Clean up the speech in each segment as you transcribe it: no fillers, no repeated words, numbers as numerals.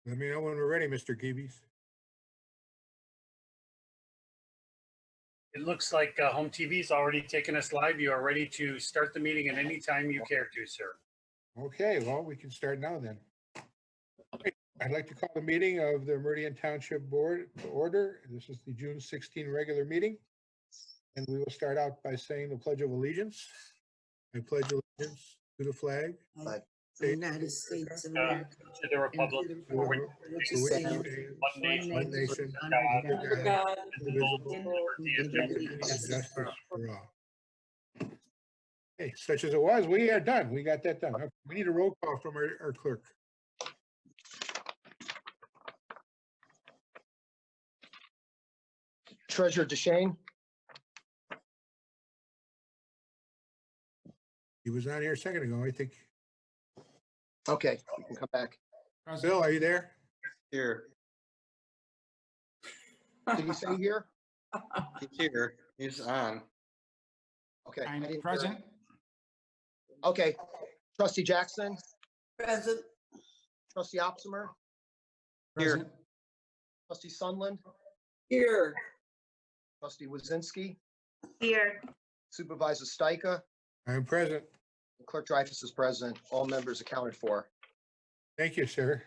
Let me know when we're ready, Mr. Geebies. It looks like home TV's already taken us live. You are ready to start the meeting at any time you care to, sir. Okay, well, we can start now then. Great. I'd like to call the meeting of the Meridian Township Board to order. This is the June 16 regular meeting. And we will start out by saying the Pledge of Allegiance. I pledge allegiance to the flag of the United States of America, To the Republic, and to the for which republic for which for it which stands, stands one nation, nation, under God, indivisible, liberty and liberty and justice. justice for all. Okay, such as it was, we are done. We got that done. Okay, we need a roll call from our clerk. Treasurer DeShane, He was on here a second ago, I think. okay, you can come back. Bill, are you there? Here, Did you say here? he's here, he's on. Okay. I I'm didn't hear present. it. Okay, trustee Jackson, present, trustee Opsimer, Present. trustee Sunland, here, trustee Wazinski, here, supervisor Stika, I am present. and clerk Dreyfus is present. All members accounted for. Thank you, sir.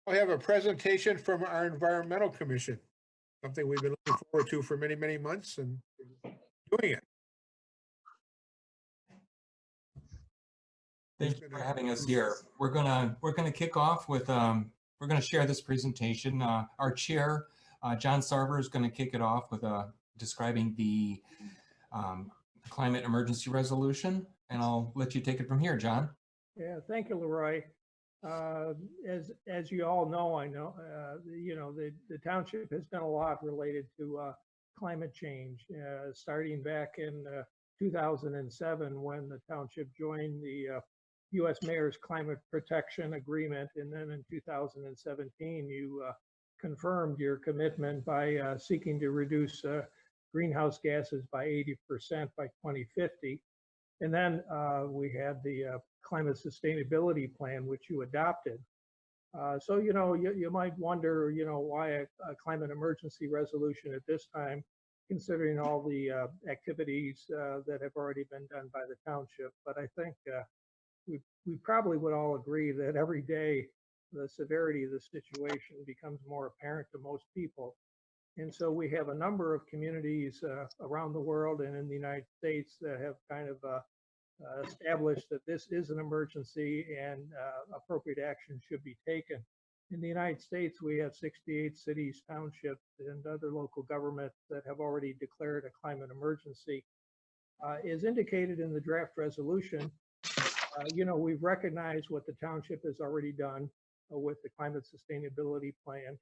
We have a presentation from our Environmental Commission, something we've been looking forward to for many, many months and doing it. Thank you for having us here. We're gonna kick off with we're gonna share this presentation. Our chair, John Sarver, is going to kick it off with describing the climate emergency resolution, and I'll let you take it from here, John. Yeah, thank you, Leroy. As you all know, I know, the township has done a lot related to climate change, starting back in 2007 when the township joined the U.S. Mayor's Climate Protection Agreement. And then in 2017, you confirmed your commitment by seeking to reduce greenhouse gases by 80% by 2050. And then we had the Climate Sustainability Plan, which you adopted. So, you might wonder, why a climate emergency resolution at this time, considering all the activities that have already been done by the township. But I think we probably would all agree that every day the severity of the situation becomes more apparent to most people. And so we have a number of communities around the world and in the United States that have kind of established that this is an emergency and appropriate action should be taken. In the United States, we have 68 cities, townships, and other local governments that have already declared a climate emergency. As indicated in the draft resolution, we've recognized what the township has already done. with the climate sustainability plan.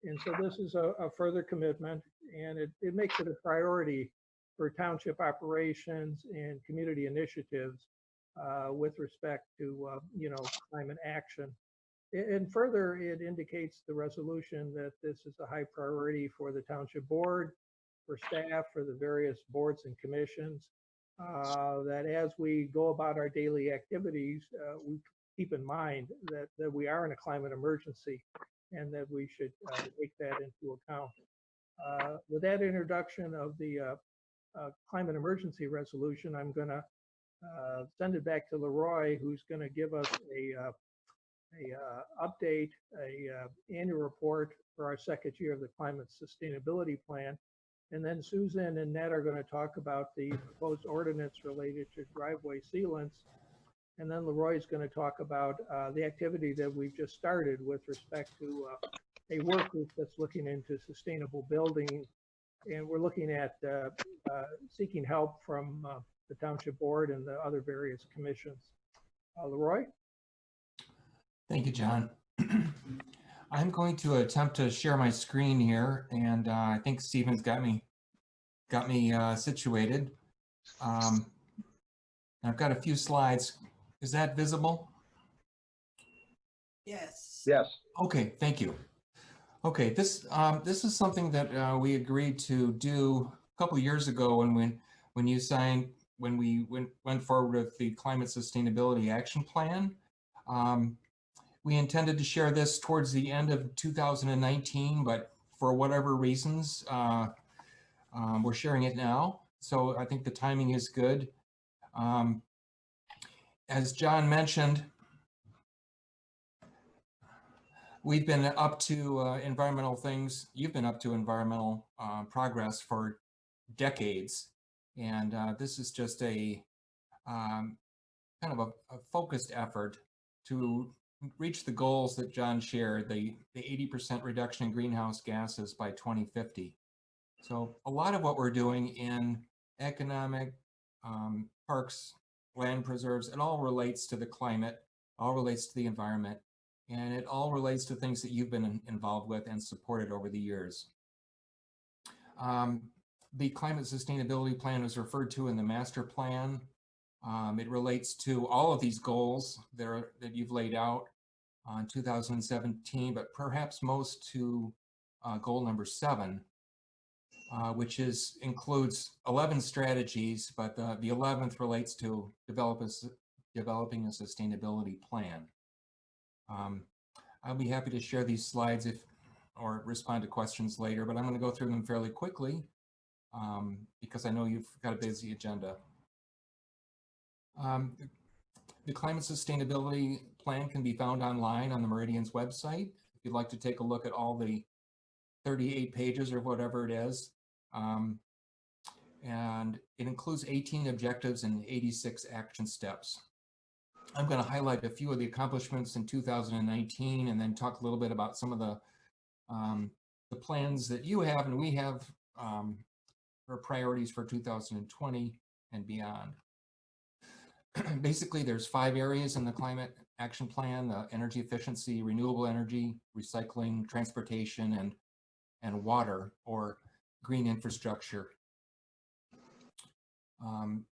And so this is a further commitment, and it makes it a priority for township operations and community initiatives with respect to, climate action. And further, it indicates the resolution that this is a high priority for the township board, for staff, for the various boards and commissions, that as we go about our daily activities, we keep in mind that we are in a climate emergency and that we should take that into account. With that introduction of the climate emergency resolution, I'm going to send it back to Leroy, who's going to give us a update, annual report for our second year of the climate sustainability plan. And then Susan and Ned are going to talk about the proposed ordinance related to driveway sealants. And then Leroy is going to talk about the activity that we've just started with respect to a work group that's looking into sustainable building. And we're looking at seeking help from the township board and the other various commissions. Leroy? Thank you, John. I'm going to attempt to share my screen here, and I think Stephen's got me situated. I've got a few slides. Is that visible? Yes. Yes. Okay, thank you. Okay, this is something that we agreed to do a couple of years ago when we went forward with the Climate Sustainability Action Plan. We intended to share this towards the end of 2019, but for whatever reasons, we're sharing it now. So I think the timing is good. As John mentioned, we've been up to environmental things. You've been up to environmental progress for decades. And this is just a kind of a focused effort to reach the goals that John shared, the 80% reduction in greenhouse gases by 2050. So a lot of what we're doing in economic, parks, land preserves, it all relates to the climate, all relates to the environment, and it all relates to things that you've been involved with and supported over the years. The Climate Sustainability Plan was referred to in the master plan. It relates to all of these goals that you've laid out in 2017, but perhaps most to goal number 7, which includes 11 strategies, but the 11th relates to developing a sustainability plan. I'll be happy to share these slides or respond to questions later, but I'm going to go through them fairly quickly because I know you've got a busy agenda. The Climate Sustainability Plan can be found online on the Meridian's website. If you'd like to take a look at all the 38 pages or whatever it is. And it includes 18 objectives and 86 action steps. I'm going to highlight a few of the accomplishments in 2019 and then talk a little bit about some of the plans that you have and we have for priorities for 2020 and beyond. Basically, there's 5 areas in the climate action plan: the energy efficiency, renewable energy, recycling, transportation, and water or green infrastructure.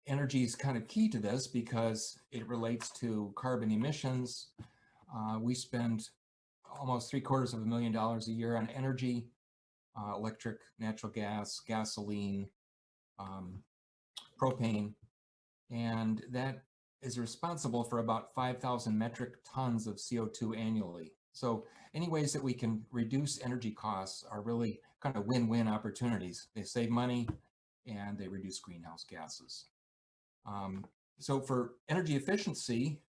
Energy is kind of key to this because it relates to carbon emissions. We spend almost $750,000 a year on energy, electric, natural gas, gasoline, propane, and that is responsible for about 5,000 metric tons of CO2 annually. So any ways that we can reduce energy costs are really kind of win-win opportunities. They save money and they reduce greenhouse gases. So for energy efficiency,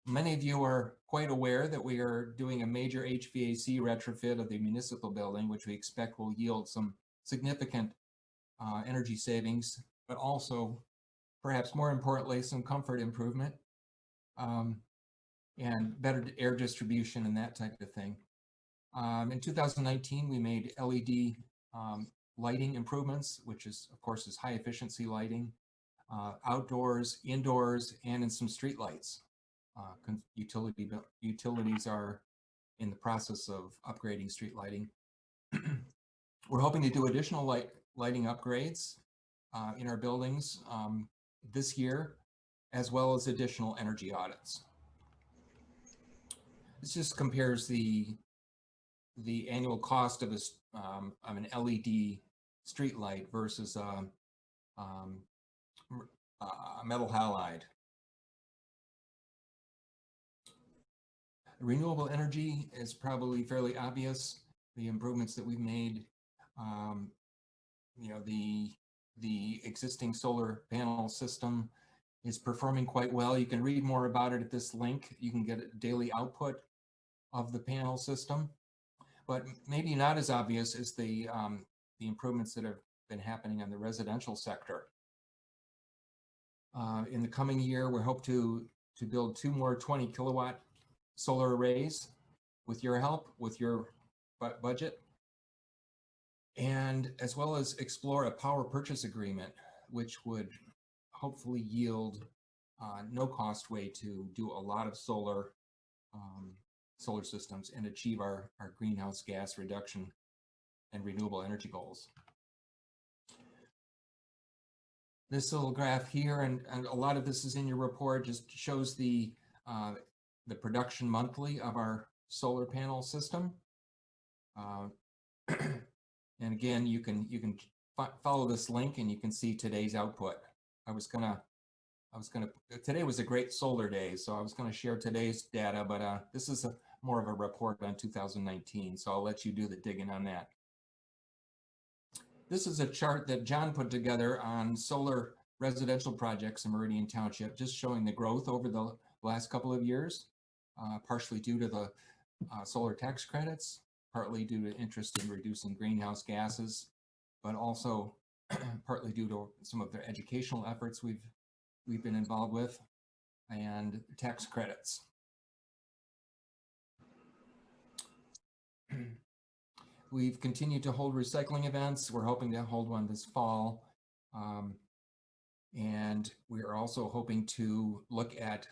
many of you are quite aware that we are doing a major HVAC retrofit of the municipal building, which we expect will yield some significant energy savings, but also, perhaps more importantly, some comfort improvement and better air distribution and that type of thing. In 2019, we made LED lighting improvements, which is, of course, is high efficiency lighting, outdoors, indoors, and in some street lights. Utilities are in the process of upgrading street lighting. We're hoping to do additional lighting upgrades in our buildings this year, as well as additional energy audits. This just compares the annual cost of an LED street light versus a metal halide. Renewable energy is probably fairly obvious. The improvements that we've made, you know, the existing solar panel system is performing quite well. You can read more about it at this link. You can get a daily output of the panel system, but maybe not as obvious as the improvements that have been happening on the residential sector. In the coming year, we hope to build 2 more 20 kilowatt solar arrays with your help, with your budget, and as well as explore a power purchase agreement, which would hopefully yield no cost way to do a lot of solar systems and achieve our greenhouse gas reduction and renewable energy goals. This little graph here, and a lot of this is in your report, just shows the production monthly of our solar panel system. And again, you can follow this link and you can see today's output. Today was a great solar day, so I was gonna share today's data, but this is more of a report on 2019, so I'll let you do the digging on that. This is a chart that John put together on solar residential projects in Meridian Township, just showing the growth over the last couple of years, partially due to the solar tax credits, partly due to interest in reducing greenhouse gases, but also partly due to some of the educational efforts we've been involved with, and tax credits. We've continued to hold recycling events. We're hoping to hold one this fall. And we are also hoping to look at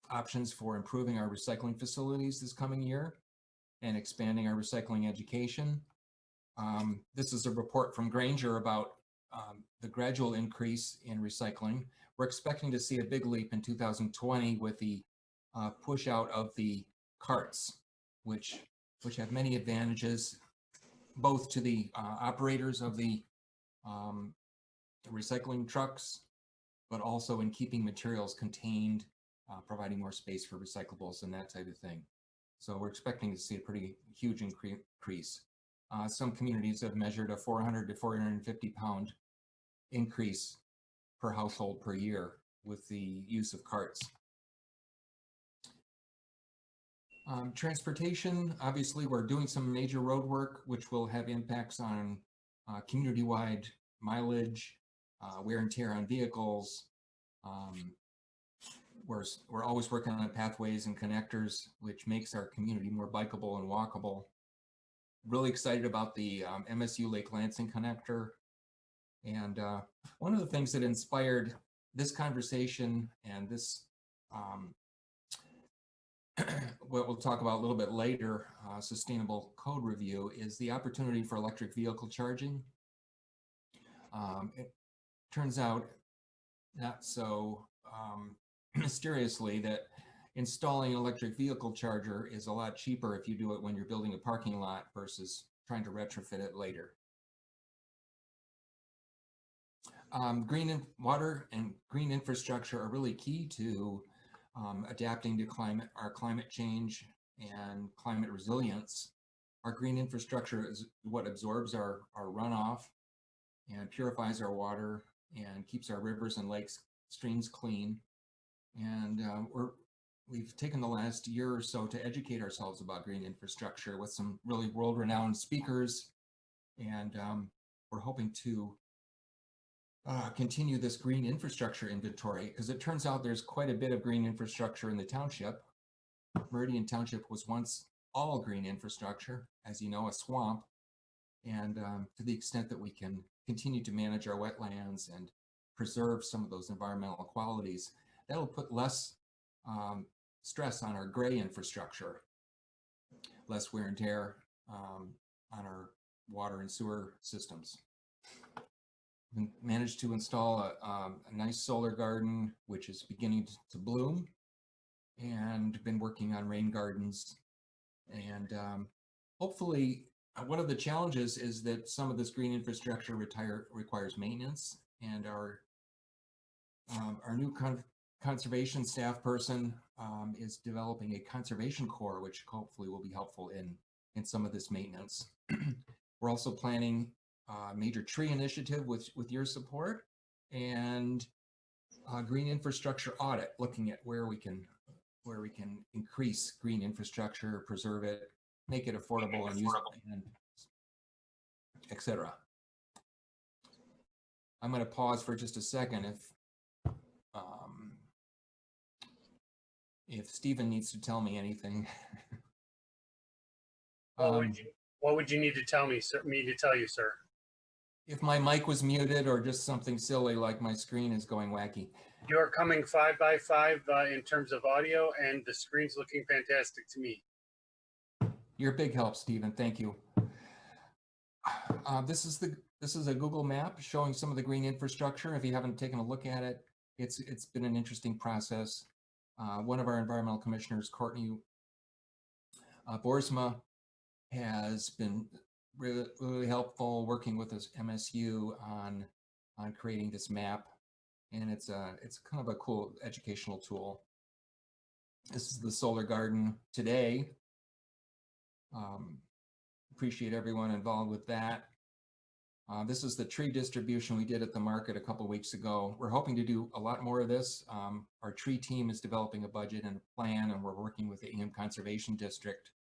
options for improving our recycling facilities this coming year and expanding our recycling education. This is a report from Granger about the gradual increase in recycling. We're expecting to see a big leap in 2020 with the push out of the carts, which have many advantages, both to the operators of the recycling trucks, but also in keeping materials contained, providing more space for recyclables and that type of thing. So we're expecting to see a pretty huge increase. Some communities have measured a 400 to 450 pound increase per household per year with the use of carts. Transportation, obviously we're doing some major road work, which will have impacts on community-wide mileage, wear and tear on vehicles. We're always working on pathways and connectors, which makes our community more bikeable and walkable. Really excited about the MSU Lake Lansing connector. And one of the things that inspired this conversation and this, what we'll talk about a little bit later, sustainable code review, is the opportunity for electric vehicle charging. It turns out, not so mysteriously, that installing an electric vehicle charger is a lot cheaper if you do it when you're building a parking lot versus trying to retrofit it later. Water and green infrastructure are really key to adapting to our climate change and climate resilience. Our green infrastructure is what absorbs our runoff and purifies our water and keeps our rivers and lakes, streams clean. And we've taken the last year or so to educate ourselves about green infrastructure with some really world-renowned speakers. And we're hoping to continue this green infrastructure inventory, because it turns out there's quite a bit of green infrastructure in the township. Meridian Township was once all green infrastructure, as you know, a swamp. And to the extent that we can continue to manage our wetlands and preserve some of those environmental qualities, that'll put less stress on our gray infrastructure, less wear and tear on our water and sewer systems. We managed to install a nice solar garden, which is beginning to bloom, and been working on rain gardens. And hopefully, one of the challenges is that some of this green infrastructure requires maintenance, and our new conservation staff person is developing a conservation corps, which hopefully will be helpful in some of this maintenance. We're also planning a major tree initiative with your support, and a green infrastructure audit, looking at where we can increase green infrastructure, preserve it, make it affordable and usable, and etc. I'm going to pause for just a second if Stephen needs to tell me anything. What would you need to tell me, sir, me to tell you, sir? If my mic was muted or just something silly like my screen is going wacky. You're coming 5 by 5 in terms of audio, and the screen's looking fantastic to me. You're a big help, Stephen. Thank you. This is a Google map showing some of the green infrastructure. If you haven't taken a look at it, it's been an interesting process. One of our environmental commissioners, Courtney Boersma, has been really helpful working with us MSU on creating this map, and it's kind of a cool educational tool. This is the solar garden today. Appreciate everyone involved with that. This is the tree distribution we did at the market a couple weeks ago. We're hoping to do a lot more of this. Our tree team is developing a budget and a plan, and we're working with the Ingham Conservation District.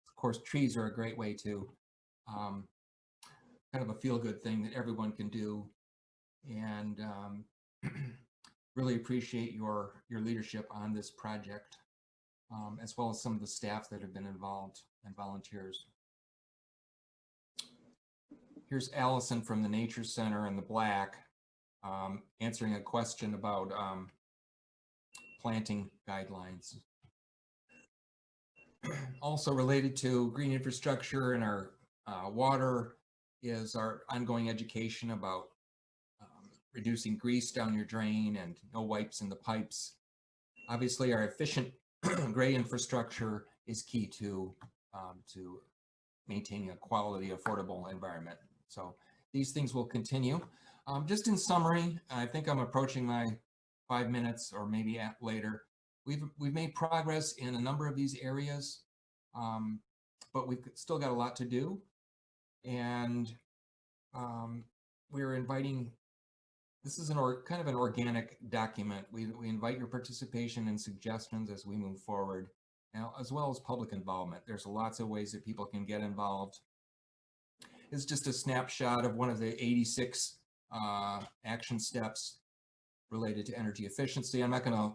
Of course, trees are a great way to kind of a feel-good thing that everyone can do, and really appreciate your leadership on this project, as well as some of the staff that have been involved and volunteers. Here's Allison from the Nature Center in the black, answering a question about planting guidelines. Also related to green infrastructure and our water is our ongoing education about reducing grease down your drain and no wipes in the pipes. Obviously, our efficient gray infrastructure is key to maintaining a quality, affordable environment. So these things will continue. Just in summary, I think I'm approaching my 5 minutes or maybe later. We've made progress in a number of these areas, but we've still got a lot to do. And we're inviting, this is kind of an organic document. We invite your participation and suggestions as we move forward, as well as public involvement. There's lots of ways that people can get involved. It's just a snapshot of one of the 86 action steps related to energy efficiency. I'm not going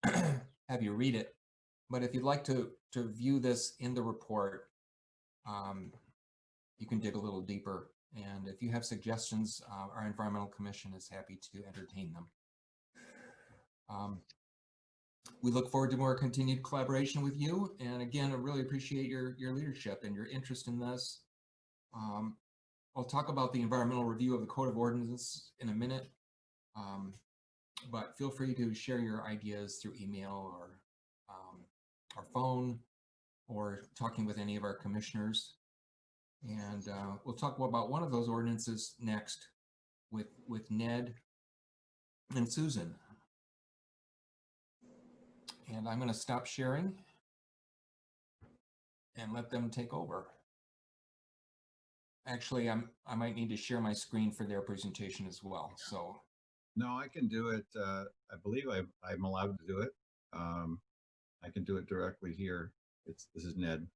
to have you read it, but if you'd like to view this in the report, you can dig a little deeper. And if you have suggestions, our Environmental Commission is happy to entertain them. We look forward to more continued collaboration with you. And again, I really appreciate your leadership and your interest in this. I'll talk about the environmental review of the Code of Ordinances in a minute, but feel free to share your ideas through email or phone, or talking with any of our commissioners. And we'll talk about one of those ordinances next with Ned and Susan. And I'm going to stop sharing and let them take over. Actually, I might need to share my screen for their presentation as well. So no, I can do it. I believe I'm allowed to do it. I can do it directly here. This is Ned.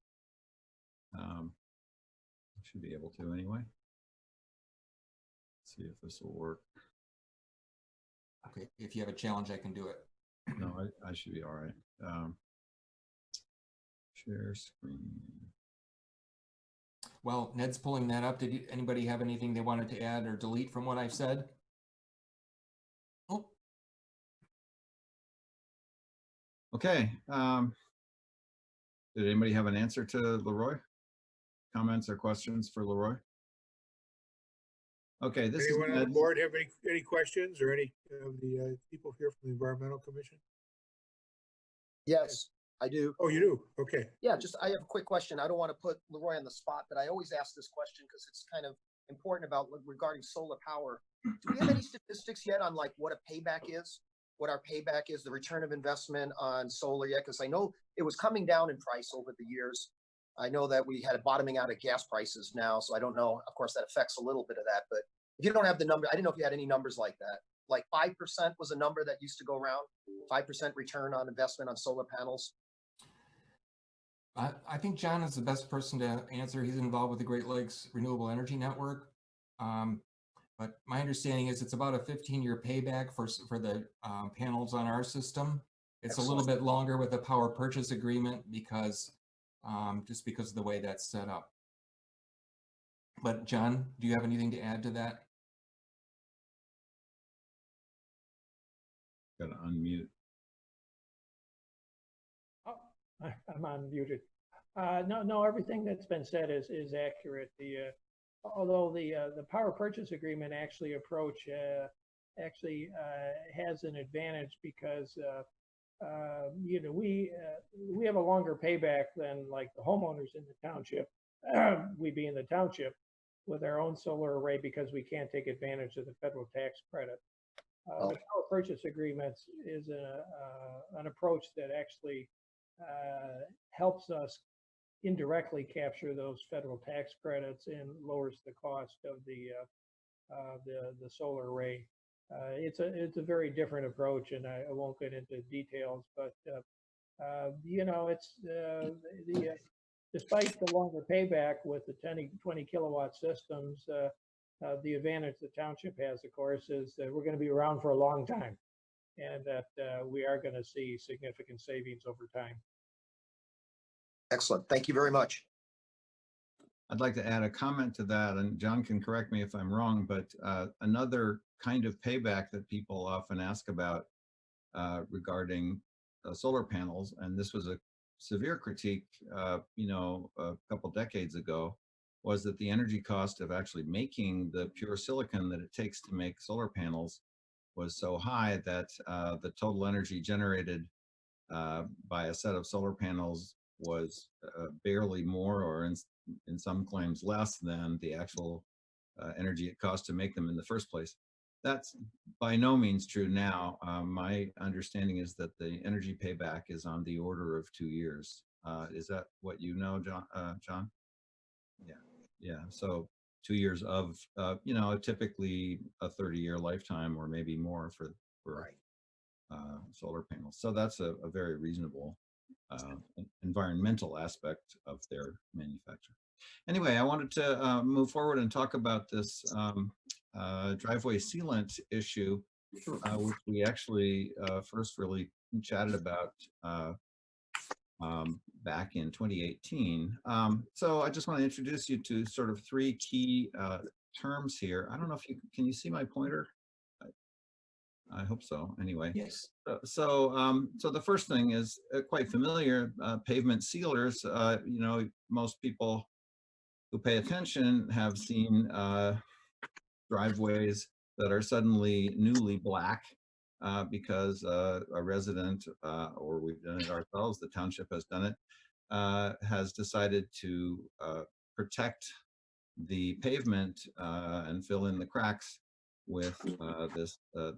Should be able to anyway. Let's see if this will work. Okay, if you have a challenge, I can do it. No, I should be all right. Share screen. Well, Ned's pulling that up. Did anybody have anything they wanted to add or delete from what I've said? Oh. Okay. Did anybody have an answer to Leroy? Comments or questions for Leroy? Okay, this is Anyone on the Ned. board have any questions, or any of the people here from the Environmental Commission? Yes, I do. Oh, you do? Okay. Yeah, I have a quick question. I don't want to put Leroy on the spot, but I always ask this question because it's kind of important regarding solar power. Do we have any statistics yet on like what a payback is? What our payback is, the return of investment on solar yet? Because I know it was coming down in price over the years. I know that we had a bottoming out of gas prices now, so I don't know. Of course, that affects a little bit of that, but if you don't have the number, I didn't know if you had any numbers like that. Like 5% was a number that used to go around, 5% return on investment on solar panels. I think John is the best person to answer. He's involved with the Great Lakes Renewable Energy Network. But my understanding is it's about a 15-year payback for the panels on our system. It's Excellent. a little bit longer with the power purchase agreement because just because of the way that's set up. But John, do you have anything to add to that? Got to unmute. Oh, I'm unmuted. No, everything that's been said is accurate. Although the power purchase agreement actually has an advantage because we have a longer payback than like the homeowners in the township. We being the township with our own solar array because we can't take advantage of the federal tax credit. The power purchase agreements is an approach that actually helps us indirectly capture those federal tax credits and lowers the cost of the solar array. It's a very different approach, and I won't get into details, but despite the longer payback with the 20 kilowatt systems, the advantage the township has, of course, is that we're going to be around for a long time, and that we are going to see significant savings over time. Excellent. Thank you very much. I'd like to add a comment to that, and John can correct me if I'm wrong, but another kind of payback that people often ask about regarding solar panels, and this was a severe critique, a couple decades ago, was that the energy cost of actually making the pure silicon that it takes to make solar panels was so high that the total energy generated by a set of solar panels was barely more, or in some claims less than the actual energy it cost to make them in the first place. That's by no means true now. My understanding is that the energy payback is on the order of 2 years. Is that what you know, John? Yeah. So 2 years of, typically a 30-year lifetime or maybe more for solar panels. So that's a very reasonable environmental aspect of their manufacture. Anyway, I wanted to move forward and talk about this driveway sealant issue, which we actually first really chatted about back in 2018. So I just want to introduce you to sort of three key terms here. I don't know if can you see my pointer? I hope so. Anyway, Yes. So the first thing is quite familiar. Pavement sealers. Most people who pay attention have seen driveways that are suddenly newly black because a resident, or we've done it ourselves, the township has done it, has decided to protect the pavement and fill in the cracks with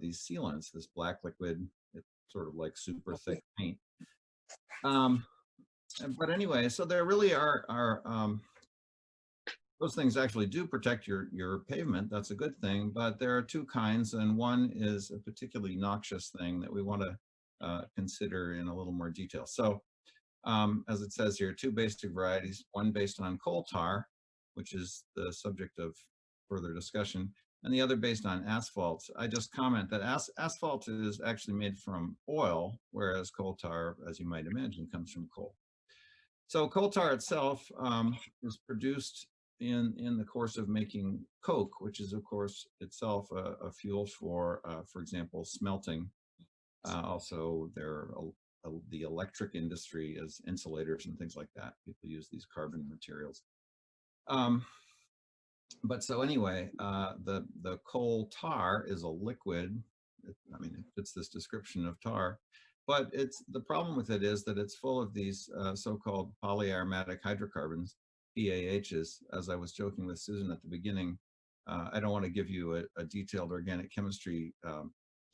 these sealants, this black liquid. It's sort of like super thick paint. But anyway, so there really are those things actually do protect your pavement. That's a good thing, but there are two kinds, and one is a particularly noxious thing that we want to consider in a little more detail. So as it says here, two basic varieties, one based on coal tar, which is the subject of further discussion, and the other based on asphalt. I just comment that asphalt is actually made from oil, whereas coal tar, as you might imagine, comes from coal. So coal tar itself is produced in the course of making coke, which is of course itself a fuel for example, smelting. Also, there are the electric industry as insulators and things like that. People use these carbon materials. But so anyway, the coal tar is a liquid. I mean, it fits this description of tar, but the problem with it is that it's full of these so-called polyaromatic hydrocarbons, PAHs. As I was joking with Susan at the beginning, I don't want to give you a detailed organic chemistry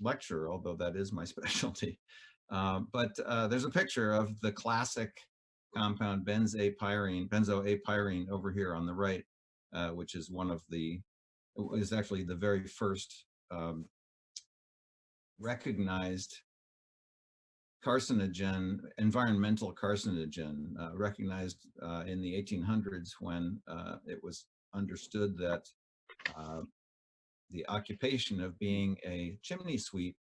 lecture, although that is my specialty. But there's a picture of the classic compound benzoapyrene over here on the right, which is is actually the very first recognized carcinogen, environmental carcinogen, recognized in the 1800s when it was understood that the occupation of being a chimney sweep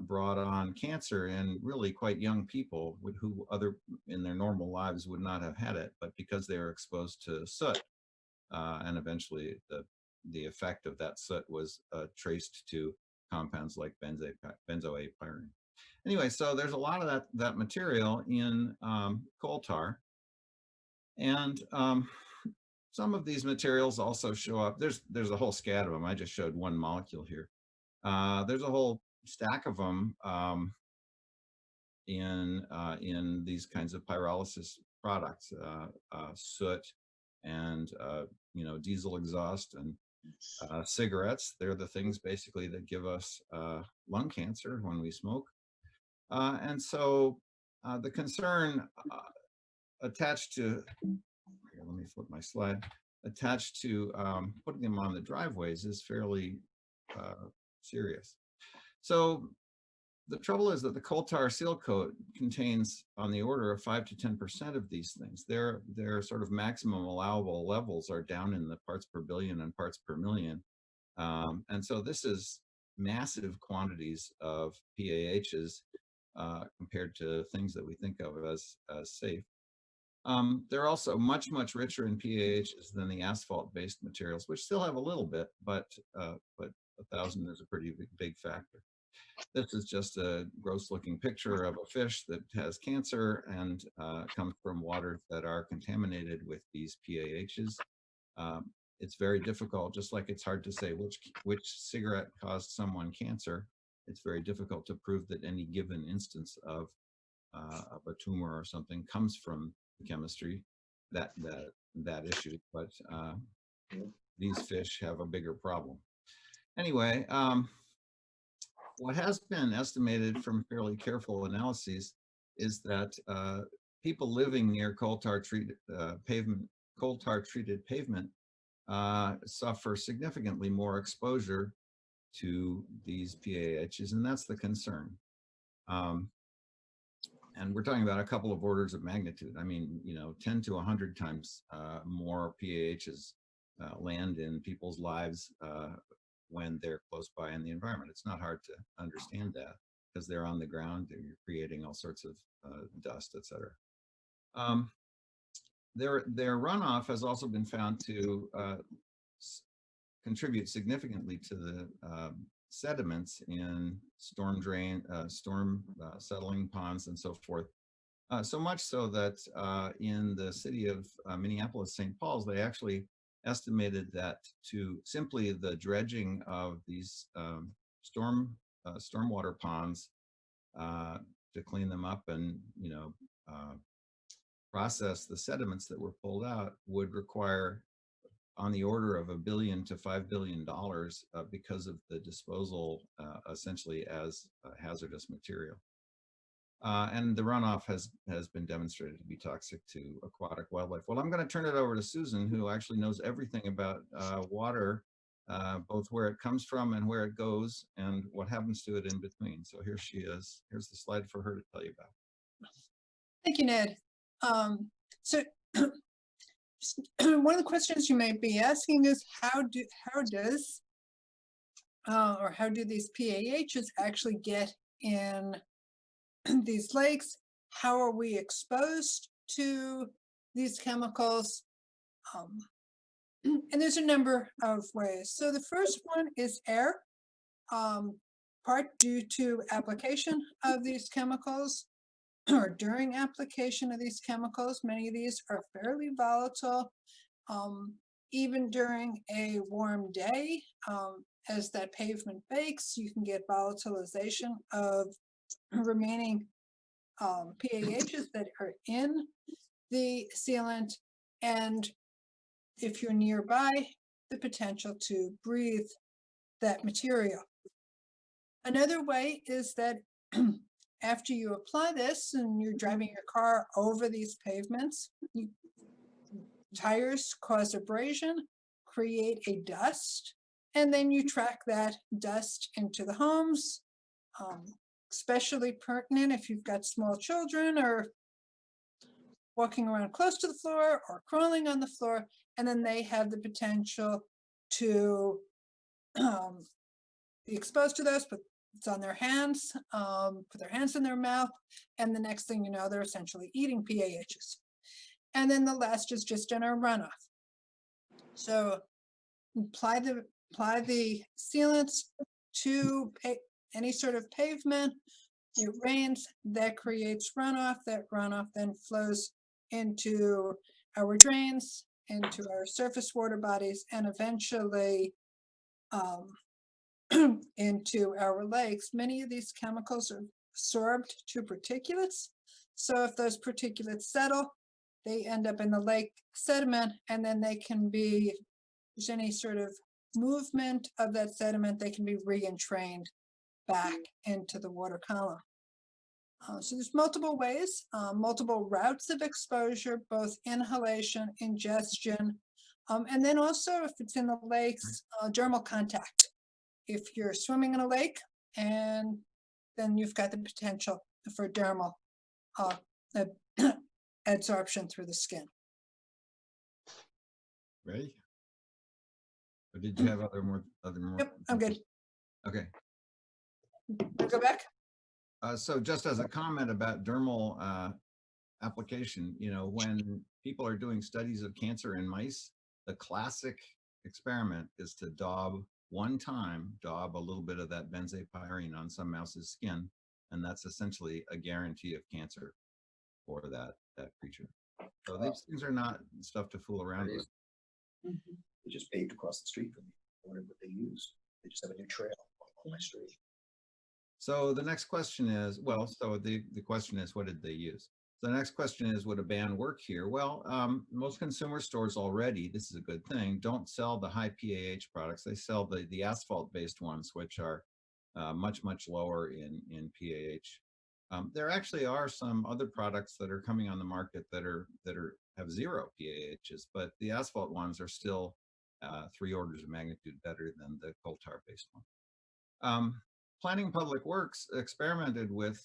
brought on cancer in really quite young people who in their normal lives would not have had it, but because they were exposed to soot, and eventually the effect of that soot was traced to compounds like benzoapyrene. Anyway, so there's a lot of that material in coal tar, and some of these materials also show up. There's a whole scat of them. I just showed one molecule here. There's a whole stack of them in these kinds of pyrolysis products, soot and diesel exhaust and cigarettes. They're the things basically that give us lung cancer when we smoke. And so the concern attached to, here, let me flip my slide, attached to putting them on the driveways is fairly serious. So the trouble is that the coal tar seal coat contains on the order of 5 to 10% of these things. Their sort of maximum allowable levels are down in the parts per billion and parts per million. And so this is massive quantities of PAHs compared to things that we think of as safe. They're also much, much richer in PAHs than the asphalt-based materials, which still have a little bit, but 1,000 is a pretty big factor. This is just a gross-looking picture of a fish that has cancer and comes from waters that are contaminated with these PAHs. It's very difficult, just like it's hard to say which cigarette caused someone cancer. It's very difficult to prove that any given instance of a tumor or something comes from chemistry, that issue. But these fish have a bigger problem. Anyway, what has been estimated from fairly careful analyses is that people living near coal tar treated pavement suffer significantly more exposure to these PAHs, and that's the concern. And we're talking about a couple of orders of magnitude. I mean, 10 to 100 times more PAHs land in people's lives when they're close by in the environment. It's not hard to understand that because they're on the ground, they're creating all sorts of dust, et cetera. Their runoff has also been found to contribute significantly to the sediments in storm settling ponds and so forth. So much so that in the city of Minneapolis, St. Paul's, they actually estimated that to simply the dredging of these stormwater ponds to clean them up and process the sediments that were pulled out would require on the order of $1 billion to $5 billion because of the disposal essentially as hazardous material. And the runoff has been demonstrated to be toxic to aquatic wildlife. Well, I'm going to turn it over to Susan, who actually knows everything about water, both where it comes from and where it goes and what happens to it in between. So here she is. Here's the slide for her to tell you about. Thank you, Ned. So one of the questions you may be asking is how do these PAHs actually get in these lakes? How are we exposed to these chemicals? And there's a number of ways. So the first one is air, part due to application of these chemicals, or during application of these chemicals. Many of these are fairly volatile. Even during a warm day, as that pavement bakes, you can get volatilization of remaining PAHs that are in the sealant. And if you're nearby, the potential to breathe that material. Another way is that after you apply this and you're driving your car over these pavements, tires cause abrasion, create a dust, and then you track that dust into the homes. Especially pertinent if you've got small children or walking around close to the floor or crawling on the floor, and then they have the potential to be exposed to those, but it's on their hands, put their hands in their mouth, and the next thing you know, they're essentially eating PAHs. And then the last is just in our runoff. So apply the sealants to any sort of pavement. It rains, that creates runoff. That runoff then flows into our drains, into our surface water bodies, and eventually into our lakes. Many of these chemicals are absorbed to particulates. So if those particulates settle, they end up in the lake sediment, and then they can be, if there's any sort of movement of that sediment, they can be re-entrained back into the water column. So there's multiple ways, multiple routes of exposure, both inhalation, ingestion, and then also if it's in the lakes, dermal contact. If you're swimming in a lake, and then you've got the potential for dermal adsorption through the skin. Ready? Or did you have other more? Yep, I'm good. Okay. Go back. So just as a comment about dermal application, you know, when people are doing studies of cancer in mice, the classic experiment is to daub a little bit of that benzopyrene on some mouse's skin, and that's essentially a guarantee of cancer for that creature. So these things are not stuff to fool around with. They just paved across the street from me. I wondered what they used. They just have a new trail on my street. So the next question is, well, so the question is, what did they use? So the next question is, would a ban work here? Well, most consumer stores already, this is a good thing, don't sell the high PAH products. They sell the asphalt-based ones, which are much, much lower in PAH. There actually are some other products that are coming on the market that have zero PAHs, but the asphalt ones are still 3 orders of magnitude better than the coal tar-based one. Planning Public Works experimented with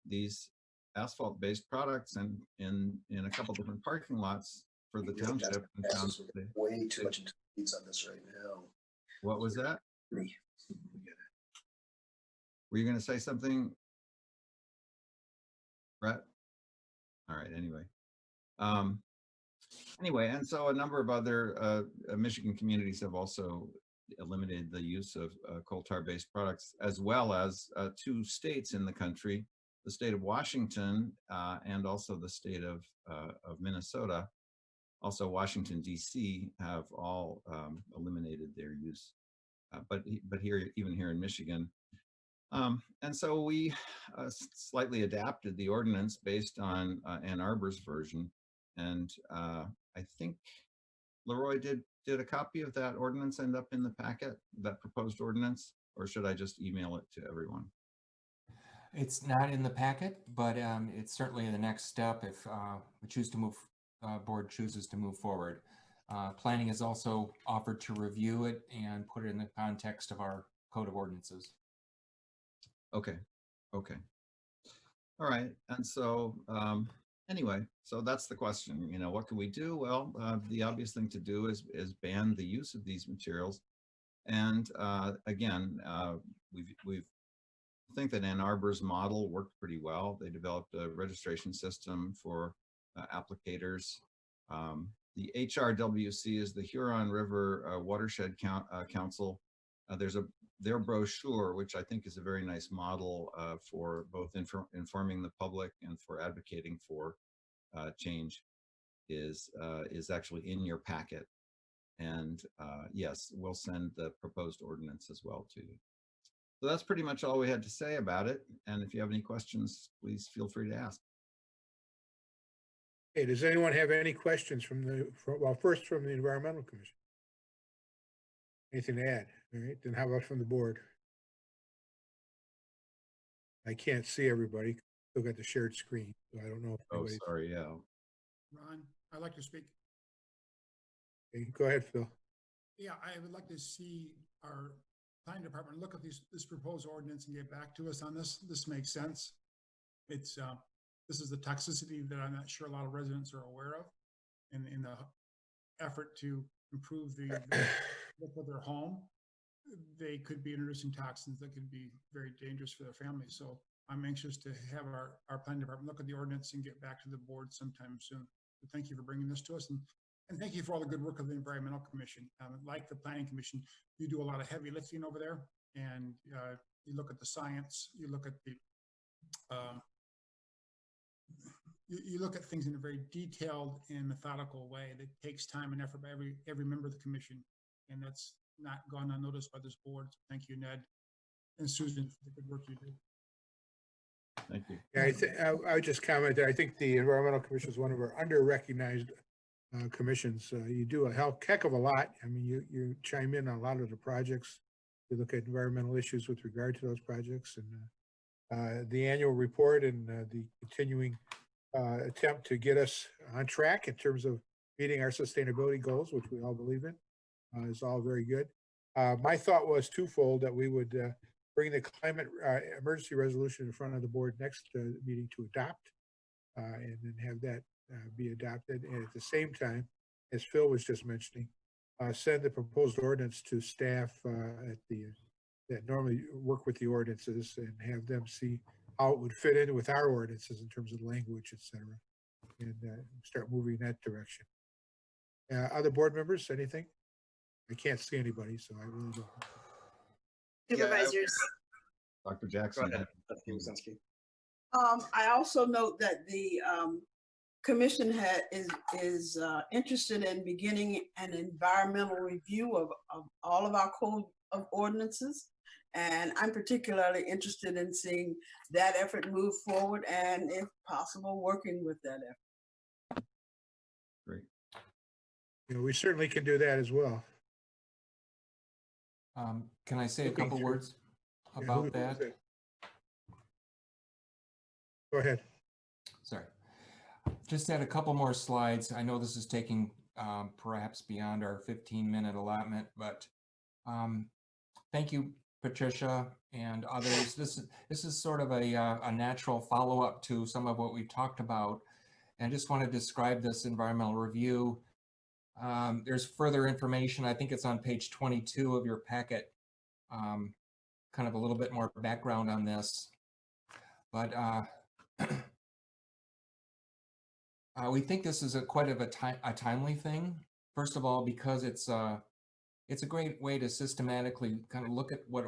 these asphalt-based products and in a couple different parking lots for the township. And found way too much into the weeds on this right now. What was that? Were you going to say something, Brett? All right. Anyway. And so a number of other Michigan communities have also eliminated the use of coal tar-based products, as well as 2 states in the country, the state of Washington and also the state of Minnesota, also Washington, D.C., have all eliminated their use. But even here in Michigan. And so we slightly adapted the ordinance based on Ann Arbor's version. And I think Leroy, did a copy of that ordinance end up in the packet, that proposed ordinance, or should I just email it to everyone? It's not in the packet, but it's certainly the next step if board chooses to move forward. Planning is also offered to review it and put it in the context of our code of ordinances. Okay. All right. And so anyway, so that's the question. You know, what can we do? Well, the obvious thing to do is ban the use of these materials. And again, we think that Ann Arbor's model worked pretty well. They developed a registration system for applicators. The HRWC is the Huron River Watershed Council. There's a their brochure, which I think is a very nice model for both informing the public and for advocating for change, is actually in your packet. And yes, we'll send the proposed ordinance as well to you. So that's pretty much all we had to say about it. And if you have any questions, please feel free to ask. Hey, does anyone have any questions well, first from the Environmental Commission? Anything to add? All right, then how about from the board? I can't see everybody. Still got the shared screen, so I don't know if Oh, anybody's. sorry, yeah. Ron, I'd like to speak. Okay, go ahead, Phil. Yeah, I would like to see our planning department look at this proposed ordinance and get back to us on this. This makes sense. It's this is the toxicity that I'm not sure a lot of residents are aware of, and in the effort to improve the look of their home, they could be introducing toxins that could be very dangerous for their families. So I'm anxious to have our planning department look at the ordinance and get back to the board sometime soon. So thank you for bringing this to us, and thank you for all the good work of the Environmental Commission. Like the Planning Commission, you do a lot of heavy lifting over there, and you look at the science, you look at the you look at things in a very detailed and methodical way that takes time and effort by every member of the commission, and that's not gone unnoticed by this board. So thank you, Ned and Susan, for the good work you do. Thank you. Yeah, I would just comment that I think the Environmental Commission is one of our under-recognized commissions. You do a heck of a lot. I mean, you chime in on a lot of the projects. You look at environmental issues with regard to those projects, and the annual report and the continuing attempt to get us on track in terms of meeting our sustainability goals, which we all believe in, is all very good. My thought was twofold, that we would bring the climate emergency resolution in front of the board next meeting to adopt, and then have that be adopted. And at the same time, as Phil was just mentioning, send the proposed ordinance to staff that normally work with the ordinances, and have them see how it would fit in with our ordinances in terms of language, et cetera, and start moving that direction. Other board members, anything? I can't see anybody, so I really don't. Supervisors. Dr. Jackson. Go ahead, Trustee Wazinski. I also note that the commission is interested in beginning an environmental review of all of our code of ordinances. And I'm particularly interested in seeing that effort move forward, and if possible, working with that effort. Great. You know, we certainly can do that as well. Can I say a couple words Yeah, about who's that? it? Go ahead. Sorry. Just add a couple more slides. I know this is taking perhaps beyond our 15-minute allotment, but thank you, Patricia and others. This is sort of a natural follow-up to some of what we've talked about. And I just want to describe this environmental review. There's further information. I think it's on page 22 of your packet. Kind of a little bit more background on this. But we think this is quite a timely thing. First of all, because it's a great way to systematically kind of look at what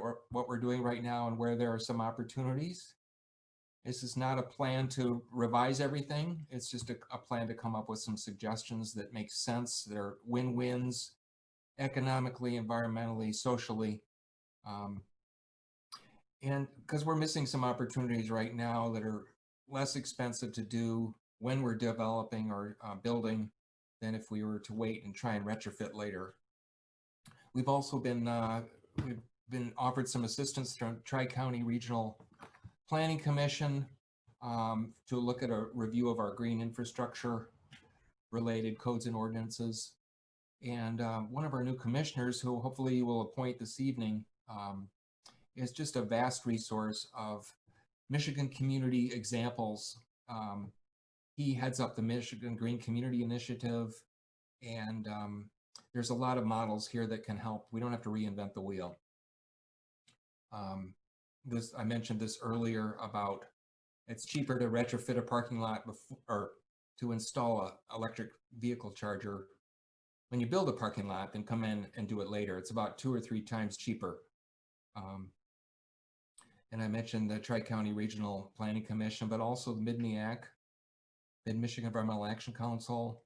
we're doing right now and where there are some opportunities. This is not a plan to revise everything. It's just a plan to come up with some suggestions that make sense. They're win-wins economically, environmentally, socially. And because we're missing some opportunities right now that are less expensive to do when we're developing or building than if we were to wait and try and retrofit later. We've also been offered some assistance from Tri-County Regional Planning Commission to look at a review of our green infrastructure related codes and ordinances. And one of our new commissioners, who hopefully you will appoint this evening, is just a vast resource of Michigan community examples. He heads up the Michigan Green Community Initiative, and there's a lot of models here that can help. We don't have to reinvent the wheel. I mentioned this earlier about it's cheaper to retrofit a parking lot or to install an electric vehicle charger when you build a parking lot than come in and do it later. It's about 2 or 3 times cheaper. And I mentioned the Tri-County Regional Planning Commission, but also the Mid-MEAC, Mid-Michigan Environmental Action Council.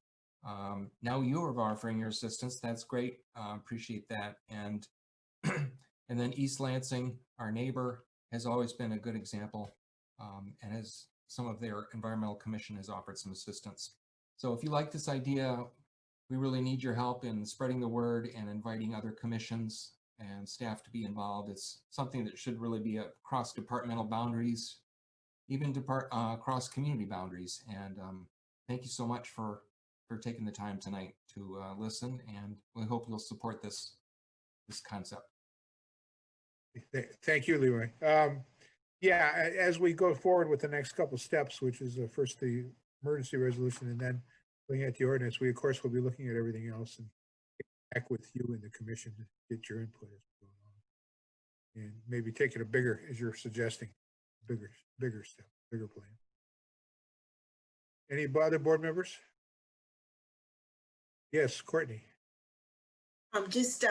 Now you are offering your assistance. That's great. Appreciate that. And and then East Lansing, our neighbor, has always been a good example, and has some of their environmental commission has offered some assistance. So if you like this idea, we really need your help in spreading the word and inviting other commissions and staff to be involved. It's something that should really be across departmental boundaries, even across community boundaries. And thank you so much for taking the time tonight to listen, and we hope you'll support this concept. Thank you, Leroy. Yeah, as we go forward with the next couple steps, which is first the emergency resolution and then looking at the ordinance, we of course will be looking at everything else and back with you and the commission to get your input as we go along. And maybe take it a bigger, as you're suggesting, bigger step, bigger plan. Any other board members? Yes, Courtney. Just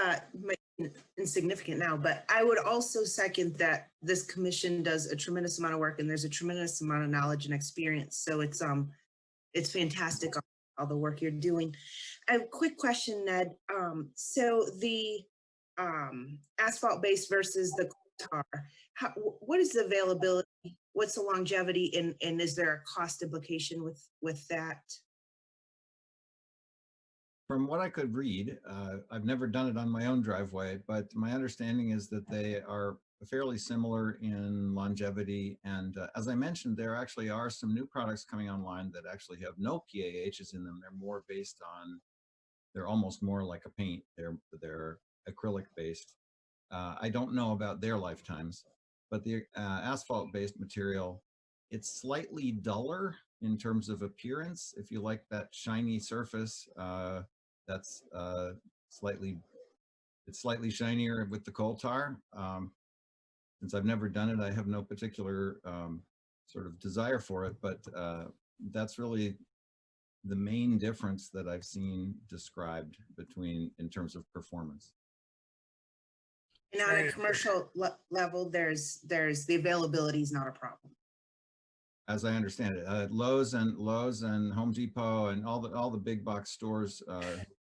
insignificant now, but I would also second that this commission does a tremendous amount of work and there's a tremendous amount of knowledge and experience. So it's fantastic all the work you're doing. I have a quick question, Ned. So the asphalt base versus the coal tar, what is the availability? What's the longevity, and is there a cost implication with that? From what I could read, I've never done it on my own driveway, but my understanding is that they are fairly similar in longevity. And as I mentioned, there actually are some new products coming online that actually have no PAHs in them. They're more based on, they're almost more like a paint. They're acrylic based. I don't know about their lifetimes, but the asphalt-based material, it's slightly duller in terms of appearance. If you like that shiny surface, that's it's slightly shinier with the coal tar. Since I've never done it, I have no particular sort of desire for it, but that's really the main difference that I've seen described between in terms of performance. And on a commercial level, there's the availability is not a problem. As I understand it, Lowe's and Home Depot and all the big box stores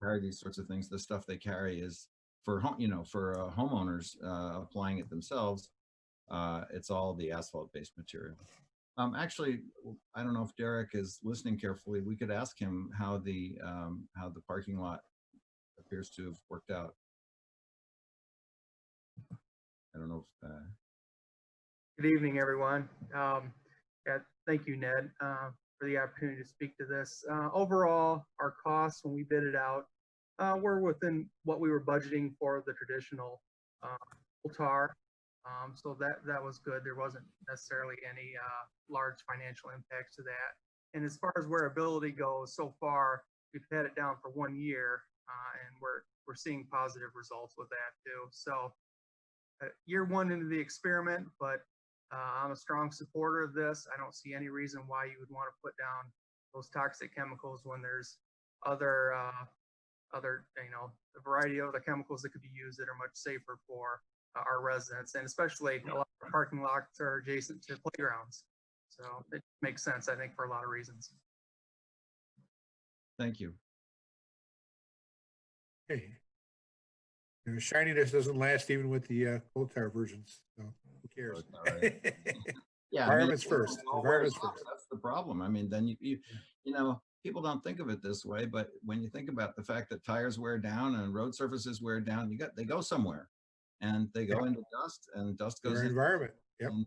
carry these sorts of things. The stuff they carry is for homeowners applying it themselves. It's all the asphalt-based material. Actually, I don't know if Derek is listening carefully. We could ask him how the parking lot appears to have worked out. I don't know if. Good evening, everyone. Thank you, Ned, for the opportunity to speak to this. Overall, our costs when we bid it out were within what we were budgeting for the traditional coal tar. So that was good. There wasn't necessarily any large financial impacts to that. And as far as wearability goes, so far we've had it down for 1 year, and we're seeing positive results with that too. So year one into the experiment, but I'm a strong supporter of this. I don't see any reason why you would want to put down those toxic chemicals when there's other, a variety of other chemicals that could be used that are much safer for our residents, and especially a lot of parking lots are adjacent to playgrounds. So it makes sense, I think, for a lot of reasons. Thank you. Hey, the shininess doesn't last even with the coal tar versions. So who cares? Right. Yeah, environment's first. Environment's first. That's the problem. I mean, then you know, people don't think of it this way, but when you think about the fact that tires wear down and road surfaces wear down, they go somewhere, and they go into dust, and dust goes Our into environment. Yep. And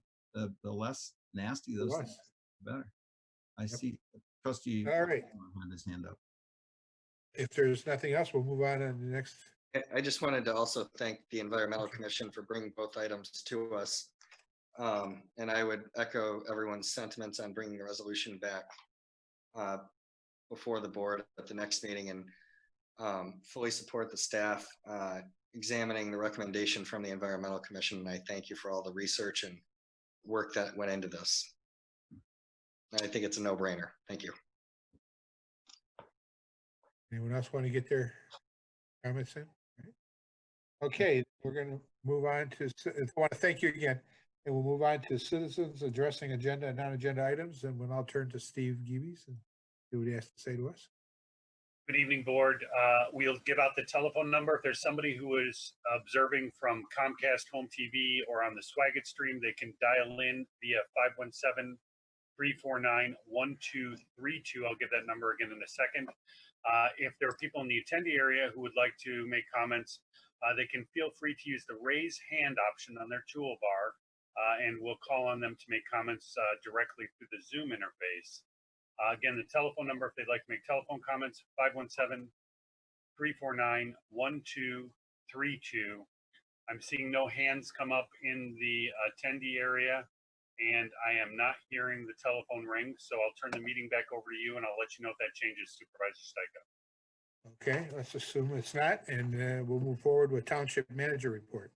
the less nasty those things, the better. I see. Trustee All right. had his hand up. If there's nothing else, we'll move on to the next. I just wanted to also thank the Environmental Commission for bringing both items to us. And I would echo everyone's sentiments on bringing the resolution back before the board at the next meeting, and fully support the staff examining the recommendation from the Environmental Commission. And I thank you for all the research and work that went into this. And I think it's a no-brainer. Thank you. Anyone else want to get their comments in? Okay, we're going to move on to, I want to thank you again. And we'll move on to citizens addressing agenda and non-agenda items. And we'll now turn to Steve Geeves and see what he has to say to us. Good evening, board. We'll give out the telephone number. If there's somebody who is observing from Comcast Home TV or on the Swaggart stream, they can dial in via 517-349-1232. I'll give that number again in a second. If there are people in the attendee area who would like to make comments, they can feel free to use the raise hand option on their toolbar, and we'll call on them to make comments directly through the Zoom interface. Again, the telephone number, if they'd like to make telephone comments, 517-349-1232. I'm seeing no hands come up in the attendee area, and I am not hearing the telephone ring. So I'll turn the meeting back over to you, and I'll let you know if that changes, Supervisor Stika. Okay, let's assume it's not, and we'll move forward with Township Manager Report.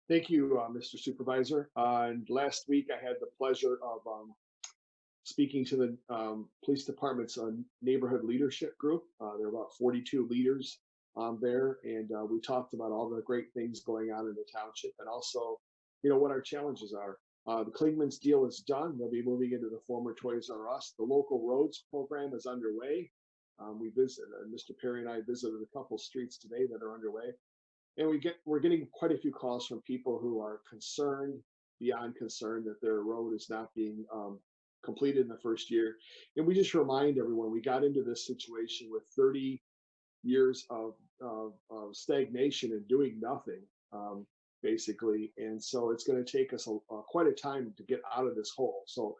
Thank you, Mr. Supervisor. And last week I had the pleasure of speaking to the police department's neighborhood leadership group. There are about 42 leaders there, and we talked about all the great things going on in the township, and also, what our challenges are. The Klingman's deal is done. They'll be moving into the former Toys R Us. The local roads program is underway. We visited, Mr. Perry and I visited a couple streets today that are underway, and we're getting quite a few calls from people who are concerned, beyond concerned, that their road is not being completed in the first year. And we just remind everyone, we got into this situation with 30 years of stagnation and doing nothing, basically. And so it's going to take us quite a time to get out of this hole. So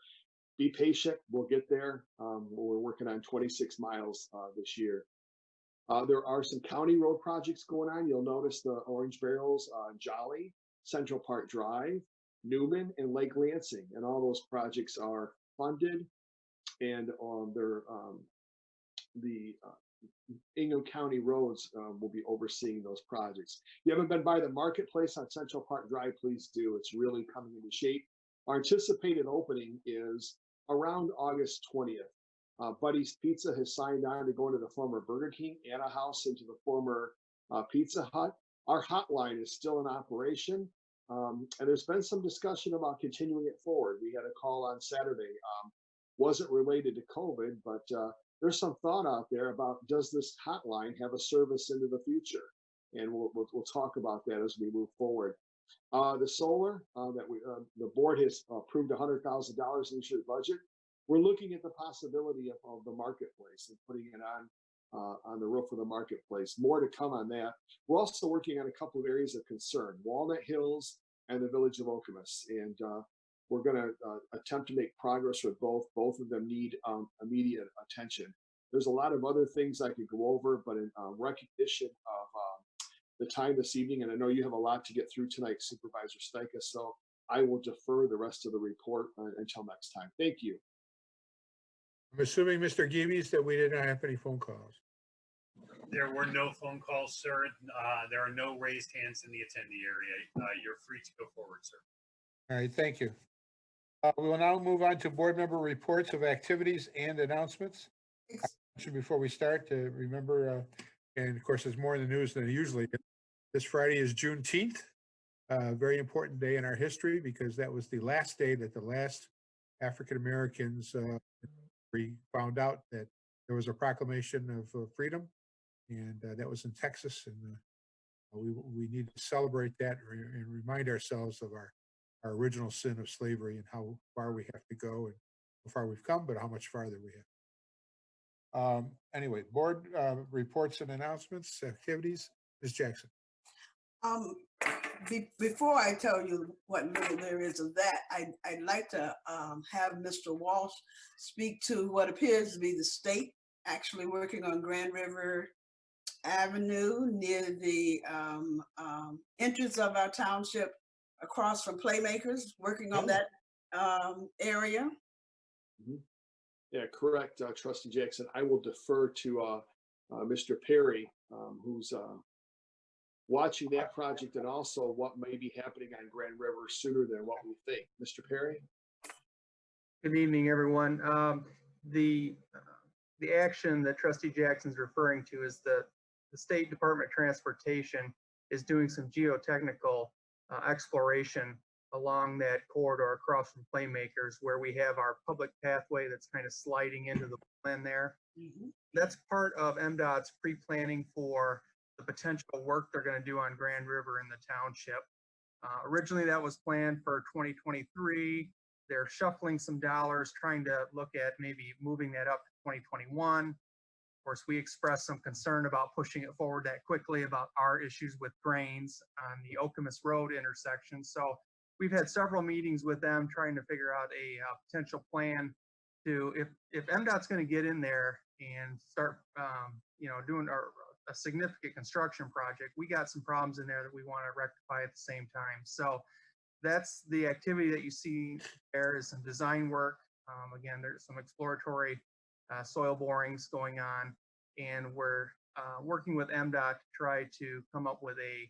be patient, we'll get there. We're working on 26 miles this year. There are some county road projects going on. You'll notice the orange barrels on Jolly, Central Park Drive, Newman, and Lake Lansing. And all those projects are funded, and the Ingham County Roads will be overseeing those projects. If you haven't been by the marketplace on Central Park Drive, please do. It's really coming into shape. Our anticipated opening is around August 20th. Buddy's Pizza has signed on to go into the former Burger King, Anna House into the former Pizza Hut. Our hotline is still in operation. And there's been some discussion about continuing it forward. We had a call on Saturday. Wasn't related to COVID, but there's some thought out there about, does this hotline have a service into the future? And we'll talk about that as we move forward. The solar that the board has approved $100,000 in this year's budget. We're looking at the possibility of the marketplace and putting it on the roof of the marketplace. More to come on that. We're also working on a couple of areas of concern: Walnut Hills and the Village of Okemos, and we're going to attempt to make progress with both. Both of them need immediate attention. There's a lot of other things I could go over, but in recognition of the time this evening, and I know you have a lot to get through tonight, Supervisor Stika, so I will defer the rest of the report until next time. Thank you. I'm assuming, Mr. Geeves, that we did not have any phone calls. There were no phone calls, sir. There are no raised hands in the attendee area. You're free to go forward, sir. All right, thank you. We will now move on to board member reports of activities and announcements. Before we start, to remember, and of course, there's more in the news than usually. This Friday is Juneteenth, a very important day in our history, because that was the last day that the last African Americans we found out that there was a proclamation of freedom, and that was in Texas, and we need to celebrate that and remind ourselves of our original sin of slavery and how far we have to go and how far we've come, but how much farther we have. Anyway, board reports and announcements, activities. Ms. Jackson. Before I tell you what little there is of that, I'd like to have Mr. Walsh speak to what appears to be the state actually working on Grand River Avenue near the entrance of our township, across from Playmakers, working on that area. Mm-hmm. Yeah, correct, Trustee Jackson. I will defer to Mr. Perry, who's watching that project, and also what may be happening on Grand River sooner than what we think. Mr. Perry? Good evening, everyone. The action that Trustee Jackson's referring to is the the State Department of Transportation is doing some geotechnical exploration along that corridor across from Playmakers, where we have our public pathway that's kind of sliding into the plan there. That's part of MDOT's pre-planning for the potential work they're going to do on Grand River in the township. Originally, that was planned for 2023. They're shuffling some dollars, trying to look at maybe moving that up to 2021. Of course, we expressed some concern about pushing it forward that quickly about our issues with grains on the Okemos Road intersection. So we've had several meetings with them trying to figure out a potential plan to, if MDOT's going to get in there and start, doing a significant construction project, we got some problems in there that we want to rectify at the same time. So that's the activity that you see there, is some design work. Again, there's some exploratory soil borings going on, and we're working with MDOT to try to come up with a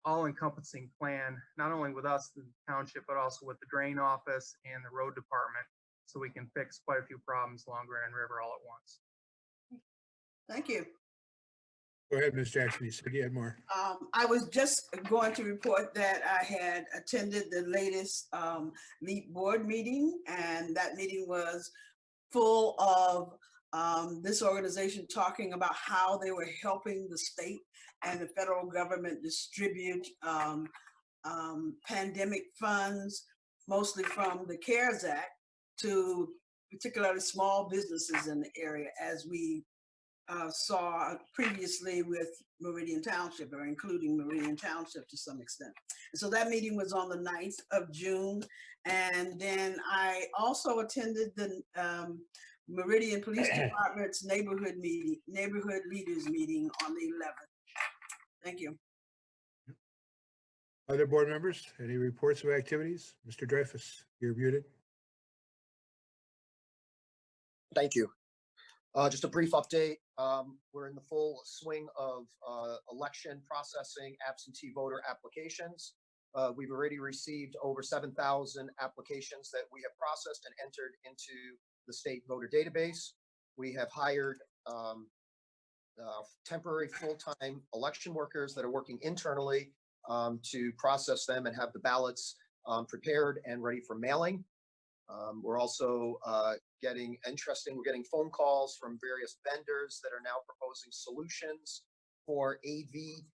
all-encompassing plan, not only with us, the township, but also with the drain office and the road department, so we can fix quite a few problems along Grand River all at once. Thank you. Go ahead, Ms. Jackson. You said you had more. I was just going to report that I had attended the latest LEAP board meeting, and that meeting was full of this organization talking about how they were helping the state and the federal government distribute pandemic funds, mostly from the CARES Act, to particularly small businesses in the area, as we saw previously with Meridian Township, or including Meridian Township to some extent. And so that meeting was on the 9th of June. And then I also attended the Meridian Police Department's neighborhood leaders meeting on the 11th. Thank you. Other board members, any reports of activities? Mr. Dreyfus, you're muted. Thank you. Just a brief update. We're in the full swing of election processing absentee voter applications. We've already received over 7,000 applications that we have processed and entered into the state voter database. We have hired temporary full-time election workers that are working internally to process them and have the ballots prepared and ready for mailing. We're also we're getting phone calls from various vendors that are now proposing solutions for AV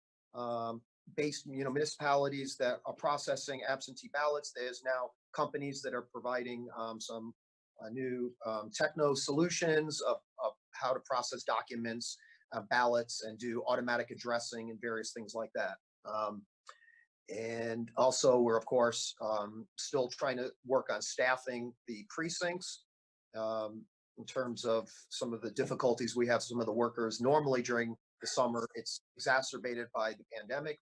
based municipalities that are processing absentee ballots. There's now companies that are providing some new techno solutions of how to process documents, ballots, and do automatic addressing and various things like that. And also, we're, of course, still trying to work on staffing the precincts in terms of some of the difficulties we have. Some of the workers normally during the summer, it's exacerbated by the pandemic.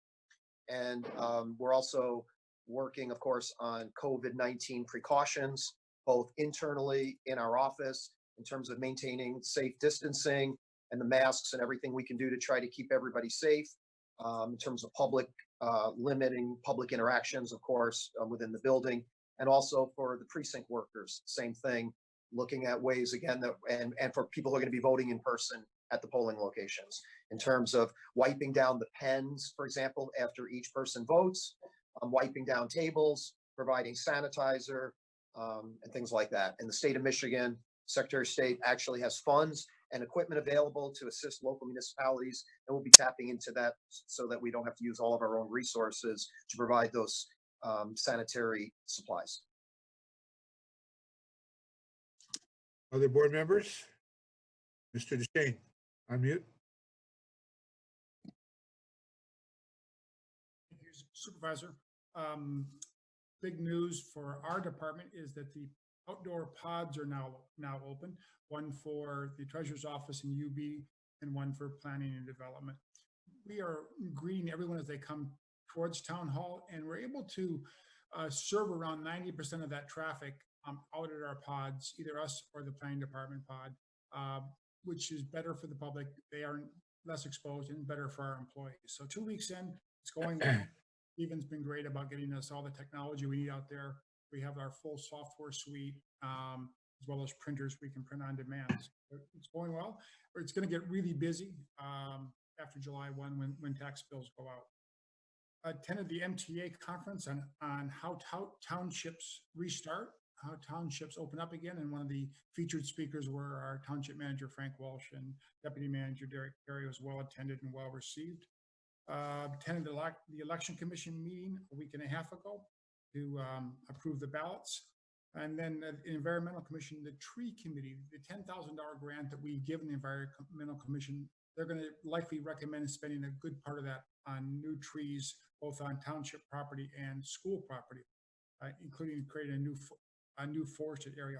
And we're also working, of course, on COVID-19 precautions, both internally in our office in terms of maintaining safe distancing and the masks and everything we can do to try to keep everybody safe, in terms of limiting public interactions, of course, within the building, and also for the precinct workers, same thing, looking at ways again that, and for people who are going to be voting in person at the polling locations, in terms of wiping down the pens, for example, after each person votes, wiping down tables, providing sanitizer, and things like that. In the state of Michigan, Secretary of State actually has funds and equipment available to assist local municipalities, and we'll be tapping into that so that we don't have to use all of our own resources to provide those sanitary supplies. Other board members? Mr. DeShane, unmute. Thank you, Supervisor. Big news for our department is that the outdoor pods are now open, one for the Treasurer's Office in UB and one for Planning and Development. We are greeting everyone as they come towards Town Hall, and we're able to serve around 90% of that traffic out at our pods, either us or the Planning Department pod, which is better for the public. They are less exposed and better for our employees. So 2 weeks in, it's going well. Stephen's been great about getting us all the technology we need out there. We have our full software suite, as well as printers we can print on demand. So it's going well. It's going to get really busy after July 1 when tax bills go out. Attended the MTA conference on how townships restart, how townships open up again. And one of the featured speakers were our township manager, Frank Walsh, and deputy manager, Derek Perry, was well attended and well received. Attended the election commission meeting a week and a half ago to approve the ballots. And then the environmental commission, the tree committee, the $10,000 grant that we give the environmental commission, they're going to likely recommend spending a good part of that on new trees, both on township property and school property, including creating a new forested area.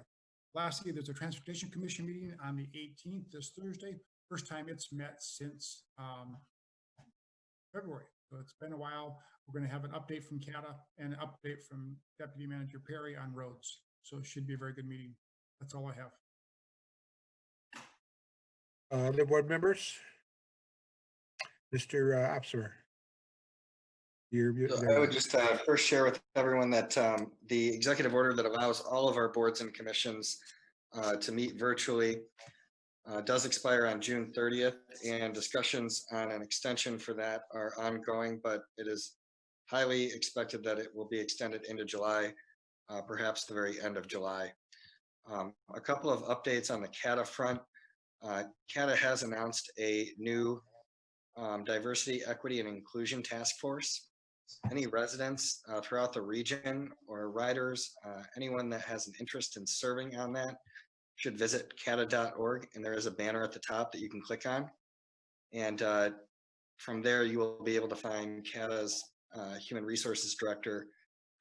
Lastly, there's a transportation commission meeting on the 18th, this Thursday. First time it's met since February. So it's been a while. We're going to have an update from CATA and an update from Deputy Manager Perry on roads. So it should be a very good meeting. That's all I have. Other board members? Mr. Opsimer. So I would just first share with everyone that the executive order that allows all of our boards and commissions to meet virtually does expire on June 30th, and discussions on an extension for that are ongoing, but it is highly expected that it will be extended into July, perhaps the very end of July. A couple of updates on the CATA front. CATA has announced a new diversity, equity, and inclusion task force. Any residents throughout the region or riders, anyone that has an interest in serving on that should visit cata.org, and there is a banner at the top that you can click on. And from there, you will be able to find CATA's Human Resources Director,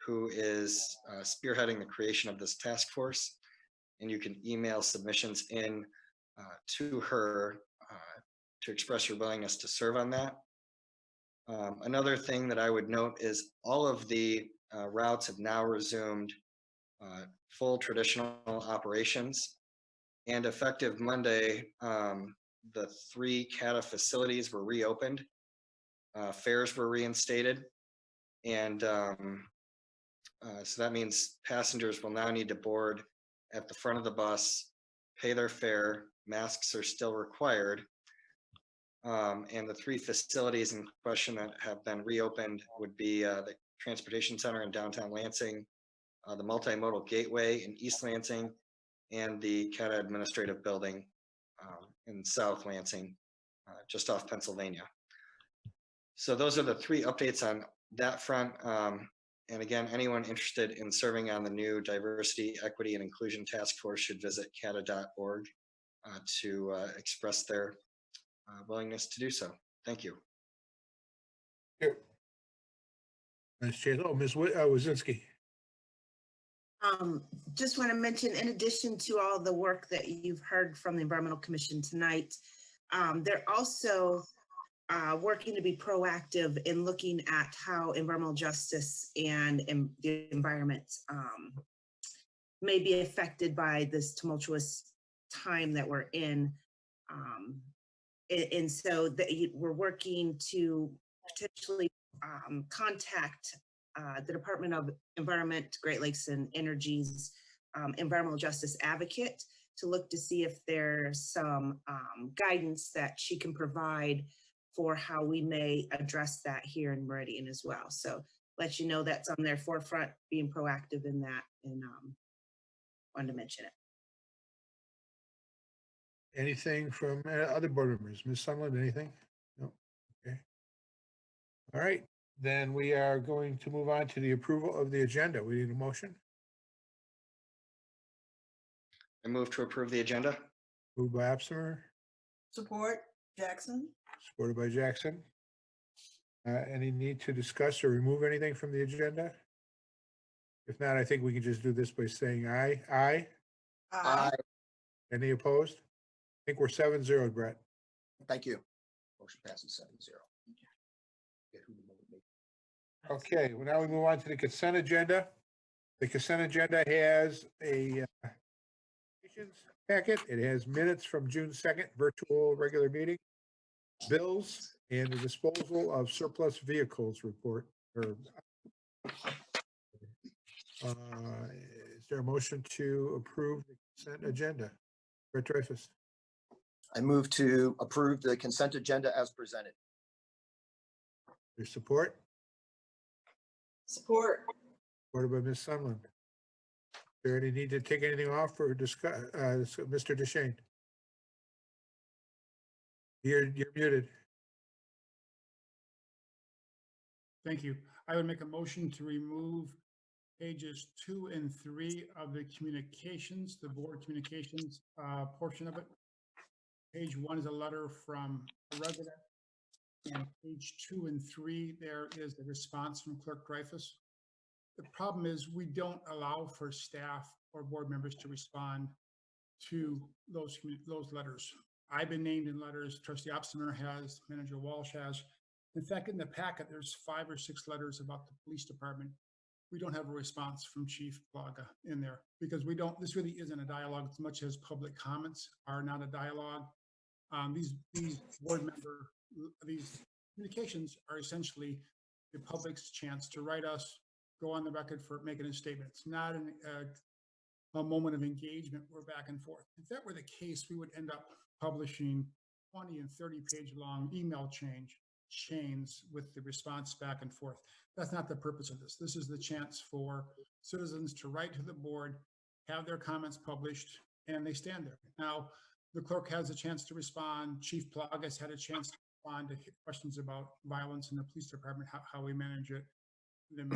who is spearheading the creation of this task force. And you can email submissions in to her to express your willingness to serve on that. Another thing that I would note is all of the routes have now resumed full traditional operations. And effective Monday, the 3 CATA facilities were reopened. Fares were reinstated. And so that means passengers will now need to board at the front of the bus, pay their fare. Masks are still required. And the 3 facilities in question that have been reopened would be the Transportation Center in downtown Lansing, the Multimodal Gateway in East Lansing, and the CATA Administrative Building in South Lansing, just off Pennsylvania. So those are the 3 updates on that front. And again, anyone interested in serving on the new Diversity, Equity, and Inclusion Task Force should visit cata.org to express their willingness to do so. Thank you. Thank you. Ms. Chair, Ms. Wazinski. Just want to mention, in addition to all the work that you've heard from the Environmental Commission tonight, they're also working to be proactive in looking at how environmental justice and the environment may be affected by this tumultuous time that we're in. And so we're working to potentially contact the Department of Environment, Great Lakes and Energy's environmental justice advocate to look to see if there's some guidance that she can provide for how we may address that here in Meridian as well. So let you know that's on their forefront, being proactive in that, and wanted to mention it. Anything from other board members? Ms. Sunland, anything? No. Okay. All right. Then we are going to move on to the approval of the agenda. We need a motion. I move to approve the agenda. Moved by Opsimer, Support, Jackson. supported by Jackson. Any need to discuss or remove anything from the agenda? If not, I think we can just do this by saying aye. Aye. Aye. Any opposed? I think we're 7-0, Brett. Thank you. Motion passes 7-0. Okay, well, now we move on to the consent agenda. The consent agenda has a packet. It has minutes from June 2nd, virtual regular meeting, bills, and the disposal of surplus vehicles report. Is there a motion to approve the consent agenda? Brett Dreyfus. I move to approve the consent agenda as presented. Your support? Support. Supported by Ms. Sunland. Is there any need to take anything off or discuss, Mr. DeShane? You're muted. Thank you. I would make a motion to remove pages 2 and 3 of the communications, the board communications portion of it. Page 1 is a letter from a resident. And page 2 and 3, there is the response from Clerk Dreyfus. The problem is we don't allow for staff or board members to respond to those letters. I've been named in letters, Trustee Opsimer has, Manager Walsh has. In fact, in the packet, there's 5 or 6 letters about the police department. We don't have a response from Chief Plaga in there because we don't, this really isn't a dialogue as much as public comments are not a dialogue. These board member, these communications are essentially the public's chance to write us, go on the record for making a statement. It's not a moment of engagement. We're back and forth. If that were the case, we would end up publishing 20 and 30 page long email chains with the response back and forth. That's not the purpose of this. This is the chance for citizens to write to the board, have their comments published, and they stand there. Now, the clerk has a chance to respond. Chief Plagas had a chance to respond to questions about violence in the police department, how we manage it. Then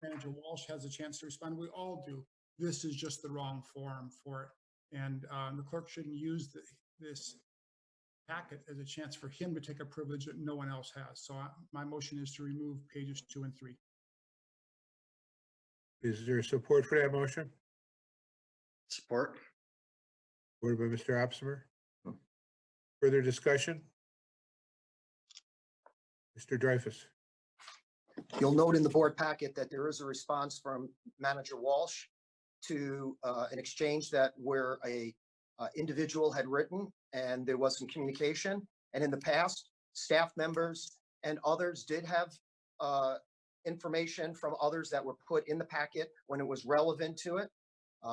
Manager Walsh has a chance to respond. We all do. This is just the wrong forum for it. And the clerk shouldn't use this packet as a chance for him to take a privilege that no one else has. So my motion is to remove pages 2 and 3. Is there support for that motion? Support. Supported by Mr. Opsimer. Further discussion? Mr. Dreyfus. You'll note in the board packet that there is a response from Manager Walsh to an exchange that where a individual had written and there was some communication. And in the past, staff members and others did have information from others that were put in the packet when it was relevant to it.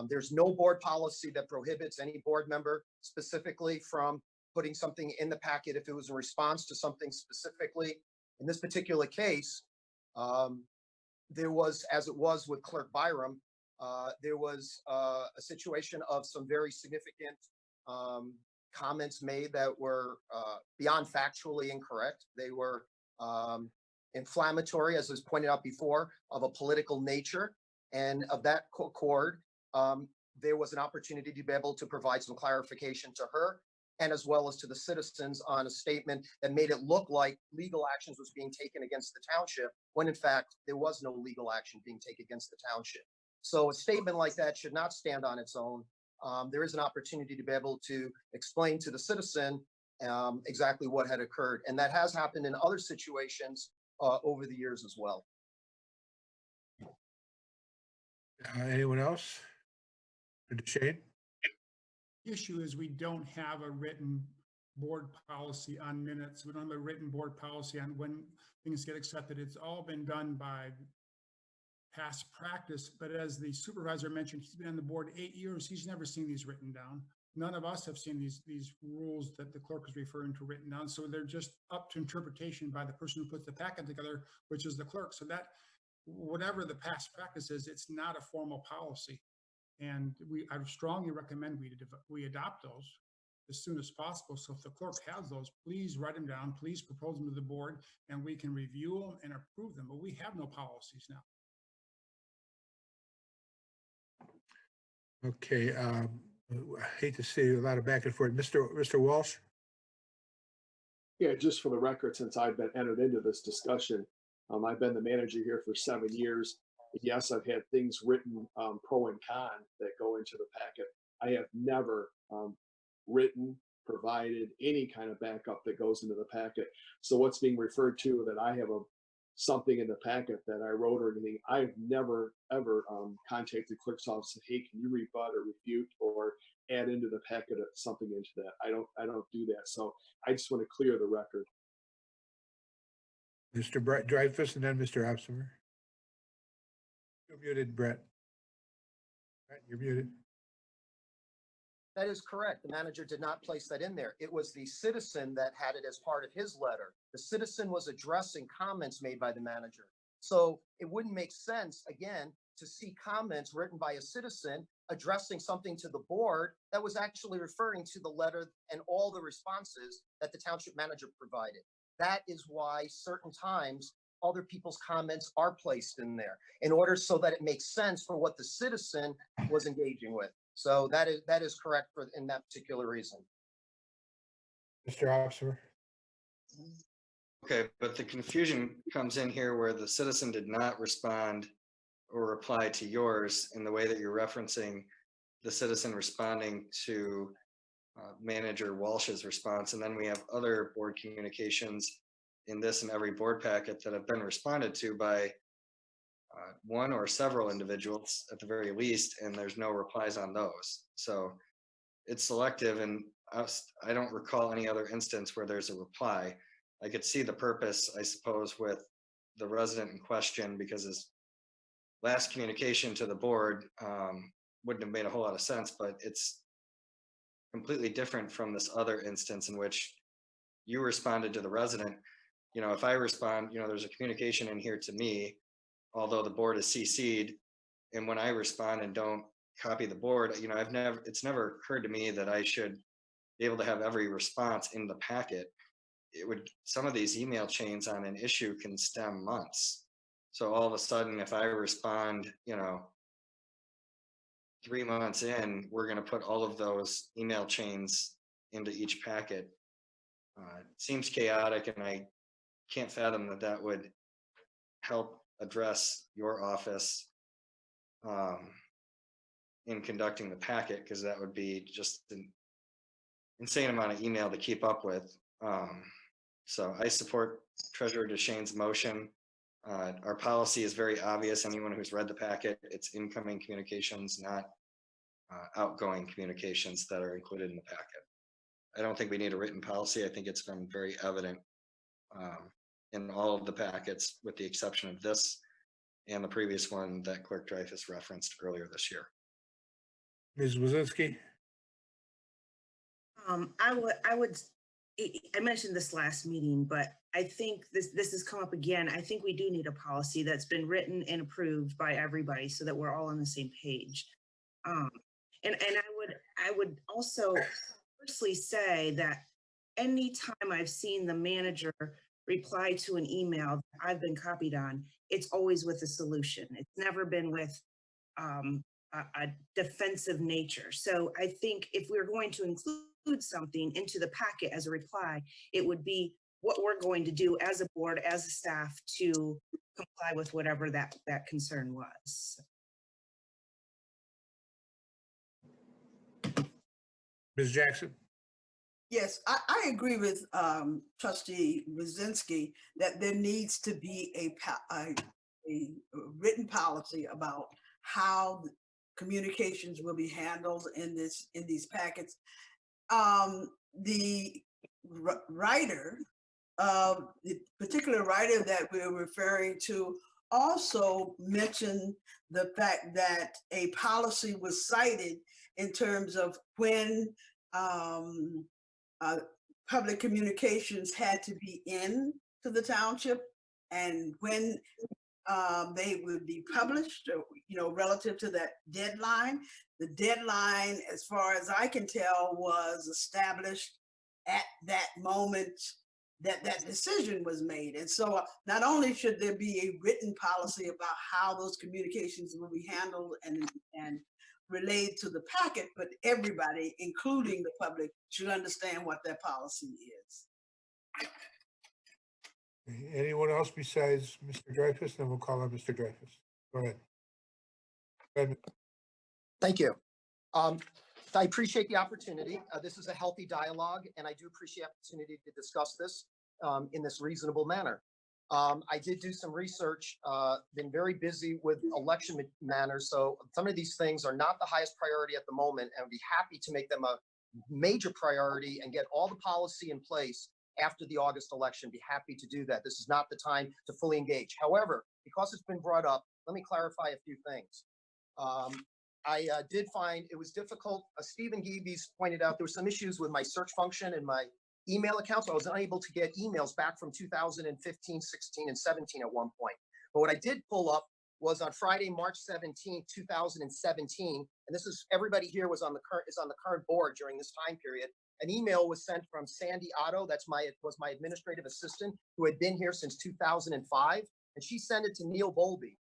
There's no board policy that prohibits any board member specifically from putting something in the packet if it was a response to something specifically. In this particular case, there was, as it was with Clerk Byram, there was a situation of some very significant comments made that were beyond factually incorrect. They were inflammatory, as was pointed out before, of a political nature. And of that accord, there was an opportunity to be able to provide some clarification to her and as well as to the citizens on a statement that made it look like legal actions was being taken against the township, when in fact, there was no legal action being taken against the township. So a statement like that should not stand on its own. There is an opportunity to be able to explain to the citizen exactly what had occurred. And that has happened in other situations over the years as well. Anyone else? Mr. DeShane? The issue is we don't have a written board policy on minutes. We don't have a written board policy on when things get accepted. It's all been done by past practice. But as the supervisor mentioned, he's been on the board 8 years. He's never seen these written down. None of us have seen these rules that the clerk is referring to written down. So they're just up to interpretation by the person who puts the packet together, which is the clerk. So that whatever the past practice is, it's not a formal policy. And I strongly recommend we adopt those as soon as possible. So if the clerk has those, please write them down, please propose them to the board, and we can review them and approve them. But we have no policies now. Okay, I hate to see a lot of back and forth. Mr. Walsh? Yeah, just for the record, since I've been entered into this discussion, I've been the manager here for 7 years. Yes, I've had things written pro and con that go into the packet. I have never written, provided any kind of backup that goes into the packet. So what's being referred to that I have something in the packet that I wrote or anything, I've never ever contacted the clerk's office and say, hey, can you rebut or refute or add into the packet something into that? I don't do that. So I just want to clear the record. Mr. Dreyfus and then Mr. Opsimer. You're muted, Brett. Brett, you're muted. That is correct. The manager did not place that in there. It was the citizen that had it as part of his letter. The citizen was addressing comments made by the manager. So it wouldn't make sense, again, to see comments written by a citizen addressing something to the board that was actually referring to the letter and all the responses that the township manager provided. That is why certain times other people's comments are placed in there in order so that it makes sense for what the citizen was engaging with. So that is correct for in that particular reason. Mr. Officer. Okay, but the confusion comes in here where the citizen did not respond or reply to yours in the way that you're referencing the citizen responding to Manager Walsh's response. And then we have other board communications in this and every board packet that have been responded to by one or several individuals at the very least, and there's no replies on those. So it's selective, and I don't recall any other instance where there's a reply. I could see the purpose, I suppose, with the resident in question, because his last communication to the board wouldn't have made a whole lot of sense, but it's completely different from this other instance in which you responded to the resident. You know, if I respond, you know, there's a communication in here to me, although the board is CC'd, and when I respond and don't copy the board, you know, it's never occurred to me that I should be able to have every response in the packet. Some of these email chains on an issue can stem months. So all of a sudden, if I respond, you know, 3 months in, we're going to put all of those email chains into each packet. It seems chaotic, and I can't fathom that that would help address your office in conducting the packet, because that would be just an insane amount of email to keep up with. So I support Treasurer DeShane's motion. Our policy is very obvious. Anyone who's read the packet, it's incoming communications, not outgoing communications that are included in the packet. I don't think we need a written policy. I think it's been very evident in all of the packets, with the exception of this and the previous one that Clerk Dreyfus referenced earlier this year. Ms. Wazinski. I mentioned this last meeting, but I think this has come up again. I think we do need a policy that's been written and approved by everybody so that we're all on the same page. And I would also firstly say that anytime I've seen the manager reply to an email that I've been copied on, it's always with a solution. It's never been with a defensive nature. So I think if we're going to include something into the packet as a reply, it would be what we're going to do as a board, as a staff, to comply with whatever that concern was. Ms. Jackson. Yes, I agree with Trustee Brzezinski that there needs to be a written policy about how communications will be handled in these packets. The writer, the particular writer that we're referring to, also mentioned the fact that a policy was cited in terms of when public communications had to be in to the township and when they would be published, you know, relative to that deadline. The deadline, as far as I can tell, was established at that moment that that decision was made. And so not only should there be a written policy about how those communications will be handled and relayed to the packet, but everybody, including the public, should understand what that policy is. Anyone else besides Mr. Dreyfus? Then we'll call on Mr. Dreyfus. Go ahead. Go ahead. Thank you. I appreciate the opportunity. This is a healthy dialogue, and I do appreciate the opportunity to discuss this in this reasonable manner. I did do some research, been very busy with election matters, so some of these things are not the highest priority at the moment, and I'd be happy to make them a major priority and get all the policy in place after the August election. Be happy to do that. This is not the time to fully engage. However, because it's been brought up, let me clarify a few things. I did find it was difficult. Stephen Geebees pointed out there were some issues with my search function and my email accounts. I was unable to get emails back from 2015, 16, and 17 at one point. But what I did pull up was on Friday, March 17, 2017, and this is everybody here was on the current board during this time period. An email was sent from Sandy Otto, was my administrative assistant, who had been here since 2005, and she sent it to Neil Bowlby,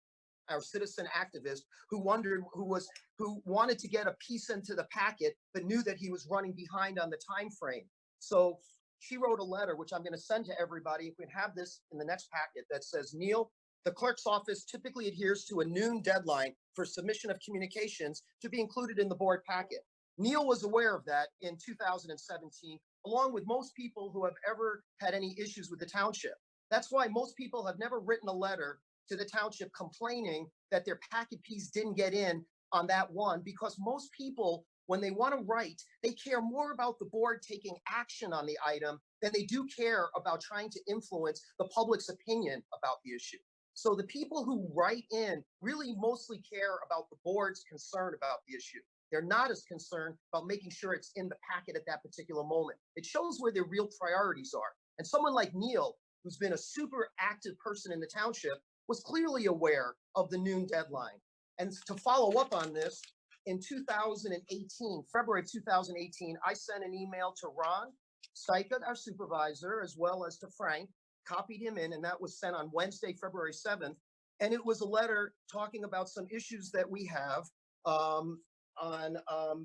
our citizen activist, who wanted to get a piece into the packet, but knew that he was running behind on the time frame. So she wrote a letter, which I'm going to send to everybody. If we have this in the next packet, that says, Neil, the clerk's office typically adheres to a noon deadline for submission of communications to be included in the board packet. Neil was aware of that in 2017, along with most people who have ever had any issues with the township. That's why most people have never written a letter to the township complaining that their packet piece didn't get in on that one, because most people, when they want to write, they care more about the board taking action on the item than they do care about trying to influence the public's opinion about the issue. So the people who write in really mostly care about the board's concern about the issue. They're not as concerned about making sure it's in the packet at that particular moment. It shows where their real priorities are. And someone like Neil, who's been a super active person in the township, was clearly aware of the noon deadline. And to follow up on this, in 2018, February of 2018, I sent an email to Ron Steichen, our supervisor, as well as to Frank, copied him in, and that was sent on Wednesday, February 7th. And it was a letter talking about some issues that we have on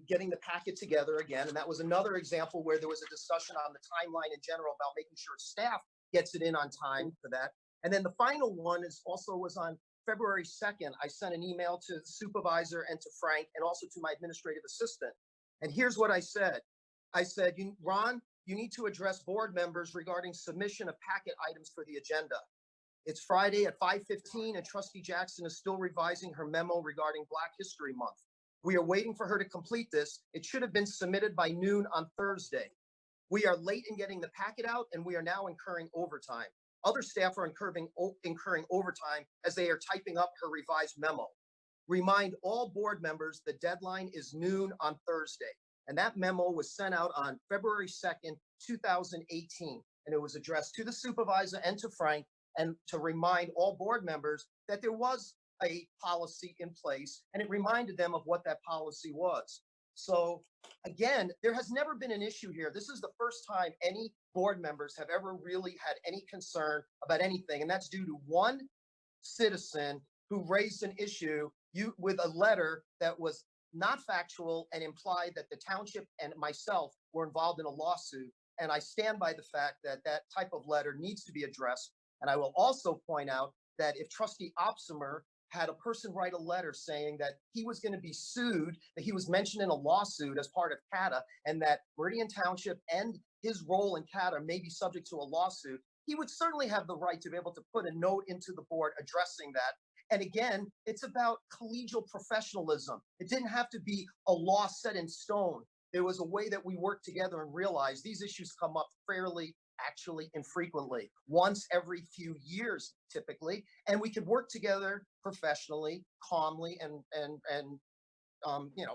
getting the packet together again. And that was another example where there was a discussion on the timeline in general about making sure staff gets it in on time for that. And then the final one was on February 2nd. I sent an email to the supervisor and to Frank and also to my administrative assistant. And here's what I said. I said, Ron, you need to address board members regarding submission of packet items for the agenda. It's Friday at 5:15 and Trustee Jackson is still revising her memo regarding Black History Month. We are waiting for her to complete this. It should have been submitted by noon on Thursday. We are late in getting the packet out and we are now incurring overtime. Other staff are incurring overtime as they are typing up her revised memo. Remind all board members the deadline is noon on Thursday. And that memo was sent out on February 2nd, 2018. And it was addressed to the supervisor and to Frank, and to remind all board members that there was a policy in place, and it reminded them of what that policy was. So again, there has never been an issue here. This is the first time any board members have ever really had any concern about anything. And that's due to one citizen who raised an issue with a letter that was not factual and implied that the township and myself were involved in a lawsuit. And I stand by the fact that that type of letter needs to be addressed. And I will also point out that if Trustee Opsimer had a person write a letter saying that he was going to be sued, that he was mentioned in a lawsuit as part of CATA, and that Meridian Township and his role in CATA may be subject to a lawsuit, he would certainly have the right to be able to put a note into the board addressing that. And again, it's about collegial professionalism. It didn't have to be a law set in stone. There was a way that we worked together and realized these issues come up fairly, actually infrequently, once every few years, typically, and we could work together professionally, calmly, and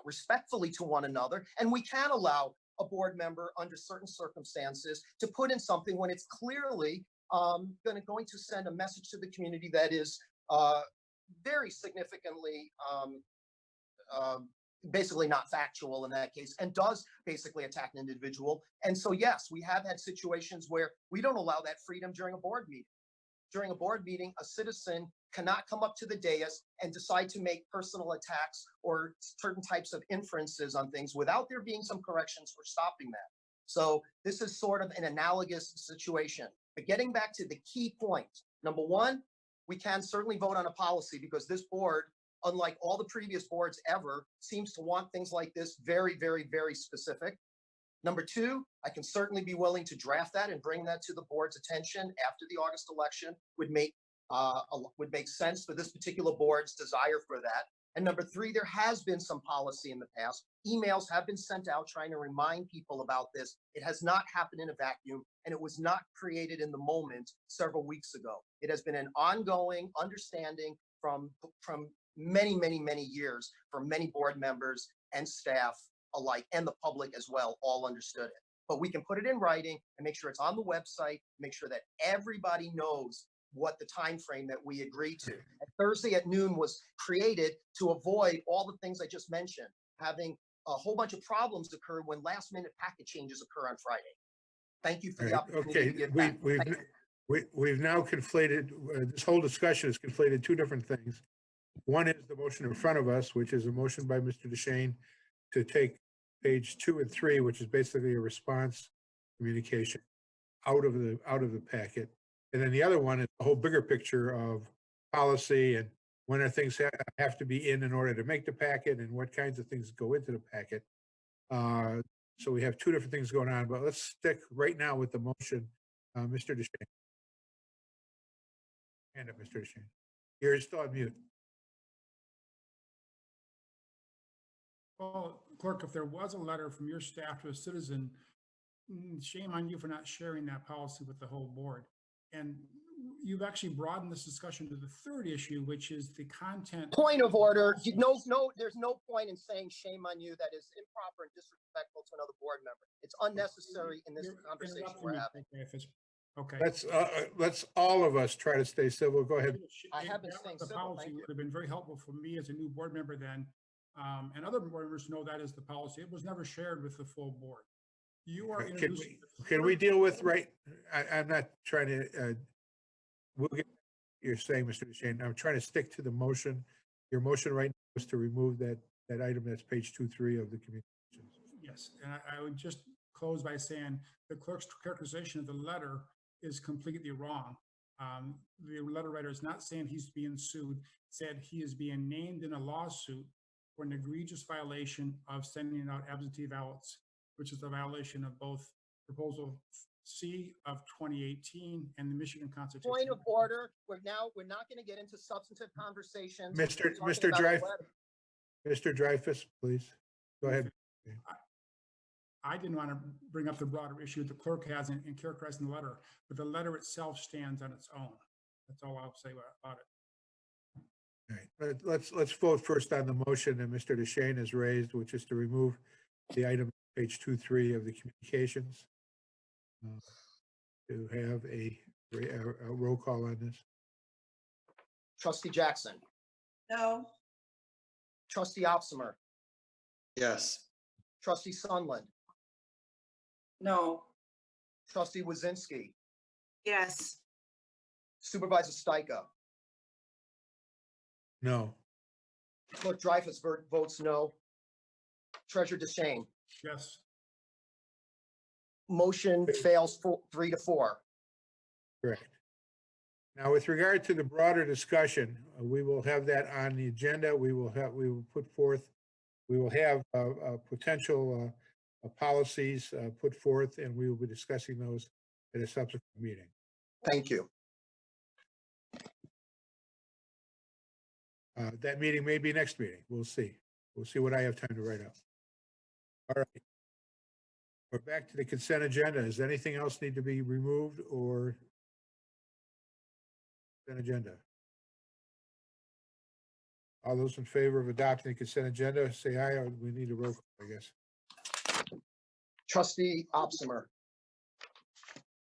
respectfully to one another. And we can allow a board member under certain circumstances to put in something when it's clearly going to send a message to the community that is very significantly basically not factual in that case, and does basically attack an individual. And so, yes, we have had situations where we don't allow that freedom during a board meeting. During a board meeting, a citizen cannot come up to the dais and decide to make personal attacks or certain types of inferences on things without there being some corrections for stopping that. So this is sort of an analogous situation. But getting back to the key point, number one, we can certainly vote on a policy because this board, unlike all the previous boards ever, seems to want things like this very, very, very specific. Number two, I can certainly be willing to draft that and bring that to the board's attention after the August election. Would make sense for this particular board's desire for that. And number three, there has been some policy in the past. Emails have been sent out trying to remind people about this. It has not happened in a vacuum, and it was not created in the moment several weeks ago. It has been an ongoing understanding from many, many, many years for many board members and staff alike, and the public as well, all understood it. But we can put it in writing and make sure it's on the website, make sure that everybody knows what the time frame that we agreed to. And Thursday at noon was created to avoid all the things I just mentioned, having a whole bunch of problems occur when last minute packet changes occur on Friday. Thank you for the Right, opportunity okay, to give back. Thank you. we've now conflated, this whole discussion has conflated two different things. One is the motion in front of us, which is a motion by Mr. DeShane to take page 2 and 3, which is basically a response communication out of the packet. And then the other one is a whole bigger picture of policy and when are things have to be in order to make the packet and what kinds of things go into the packet. So we have two different things going on, but let's stick right now with the motion. Mr. DeShane. Hand up, Mr. DeShane. You're still on mute. Well, clerk, if there was a letter from your staff to a citizen, shame on you for not sharing that policy with the whole board. And you've actually broadened this discussion to the third issue, which is the content. Point of order. There's no point in saying shame on you. That is improper and disrespectful to another board member. It's unnecessary in this You're conversation interrupting we're me, having. Okay. Let's all of us try to stay civil. Go ahead. I have been staying The civil. policy Thank you. would have been very helpful for me as a new board member then, and other board members know that is the policy. It was never shared with the full board. You are introducing. Can we deal with, right? I'm not trying to, we'll get, you're saying, Mr. DeShane, I'm trying to stick to the motion. Your motion right now is to remove that item that's page 2-3 of the communications. Yes, and I would just close by saying the clerk's characterization of the letter is completely wrong. The letter writer is not saying he's being sued, said he is being named in a lawsuit for an egregious violation of sending out absentee ballots, which is a violation of both proposal C of 2018 and the Michigan Constitution. Point of order. We're not going to get into substantive conversations. Mr. Dreyfus, please go ahead. I didn't want to bring up the broader issue the clerk has in characterizing the letter, but the letter itself stands on its own. That's all I'll say about it. All right, let's vote first on the motion that Mr. DeShane has raised, which is to remove the item page 2-3 of the communications. To have a roll call on this. Trustee Jackson. No. Trustee Opsimer. Yes. Trustee Sunland. No. Trustee Wazinski. Yes. Supervisor Stika. No. Clerk Dreyfus votes no. Treasurer DeShane. Yes. Motion fails 3-4. Correct. Now, with regard to the broader discussion, we will have that on the agenda. We will have potential policies put forth, and we will be discussing those at a subsequent meeting. Thank you. That meeting may be next meeting. We'll see. We'll see what I have time to write up. All right. We're back to the consent agenda. Does anything else need to be removed or consent agenda? All those in favor of adopting the consent agenda, say aye, or we need a roll call, I guess. Trustee Opsimer.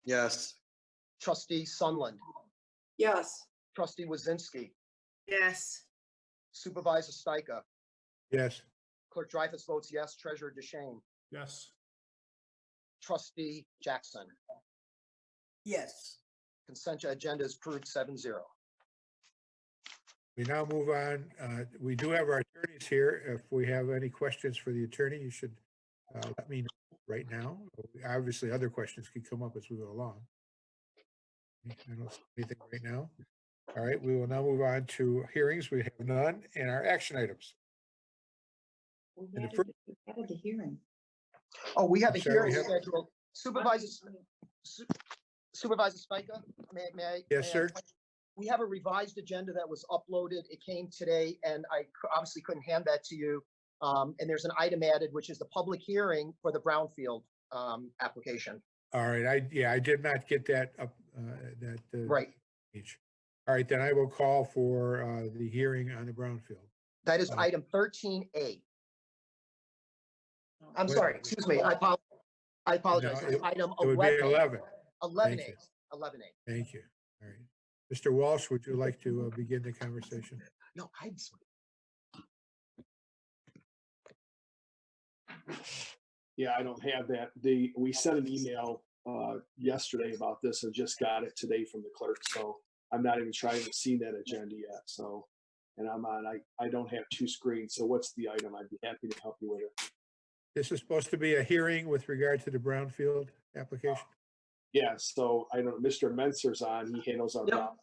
Yes. Trustee Sunland. Yes. Trustee Wazinski. Yes. Supervisor Stika. Yes. Clerk Dreyfus votes yes. Treasurer DeShane. Yes. Trustee Jackson. Yes. Consent agenda is approved 7-0. We now move on. We do have our attorneys here. If we have any questions for the attorney, you should let me know right now. Obviously, other questions can come up as we go along. I don't see anything right now. All right, we will now move on to hearings. We have none, and our action items. We added the hearing. Oh, we have a I'm sorry, hearing scheduled. Supervisor Stika, may I? Yes, sir. We have a revised agenda that was uploaded. It came today, and I obviously couldn't hand that to you. And there's an item added, which is the public hearing for the Brownfield application. All right, I did not get that up, Right. page. All right, then I will call for the hearing on the brownfield. That is Uh, item 13A. I'm Wait. sorry, excuse me. I apologize. No, It's item It would be 11. 11A. Thank you. 11A. Thank you. All right. Mr. Walsh, would you like to begin the conversation? No, I'm sorry. Yeah, I don't have that. We sent an email yesterday about this and just got it today from the clerk. So I'm not even trying to see that agenda yet. So, and I don't have two screens. So what's the item? I'd be happy to help you with it. This is supposed to be a hearing with regard to the brownfield application. Yeah, so I don't, Mr. Mentzer's on, he handles our. Yep.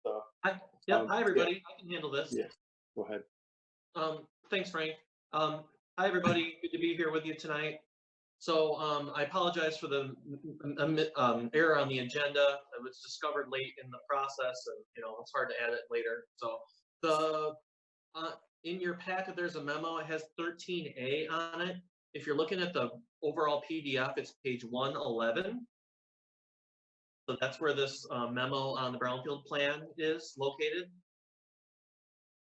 brownfield, Hi, yeah. everybody. I can handle this. Yeah, go ahead. Thanks, Frank. Hi, everybody. Good to be here with you tonight. So I apologize for the error on the agenda. It was discovered late in the process, and it's hard to add it later. So in your packet, there's a memo. It has 13A on it. If you're looking at the overall PDF, it's page 111. So that's where this memo on the brownfield plan is located.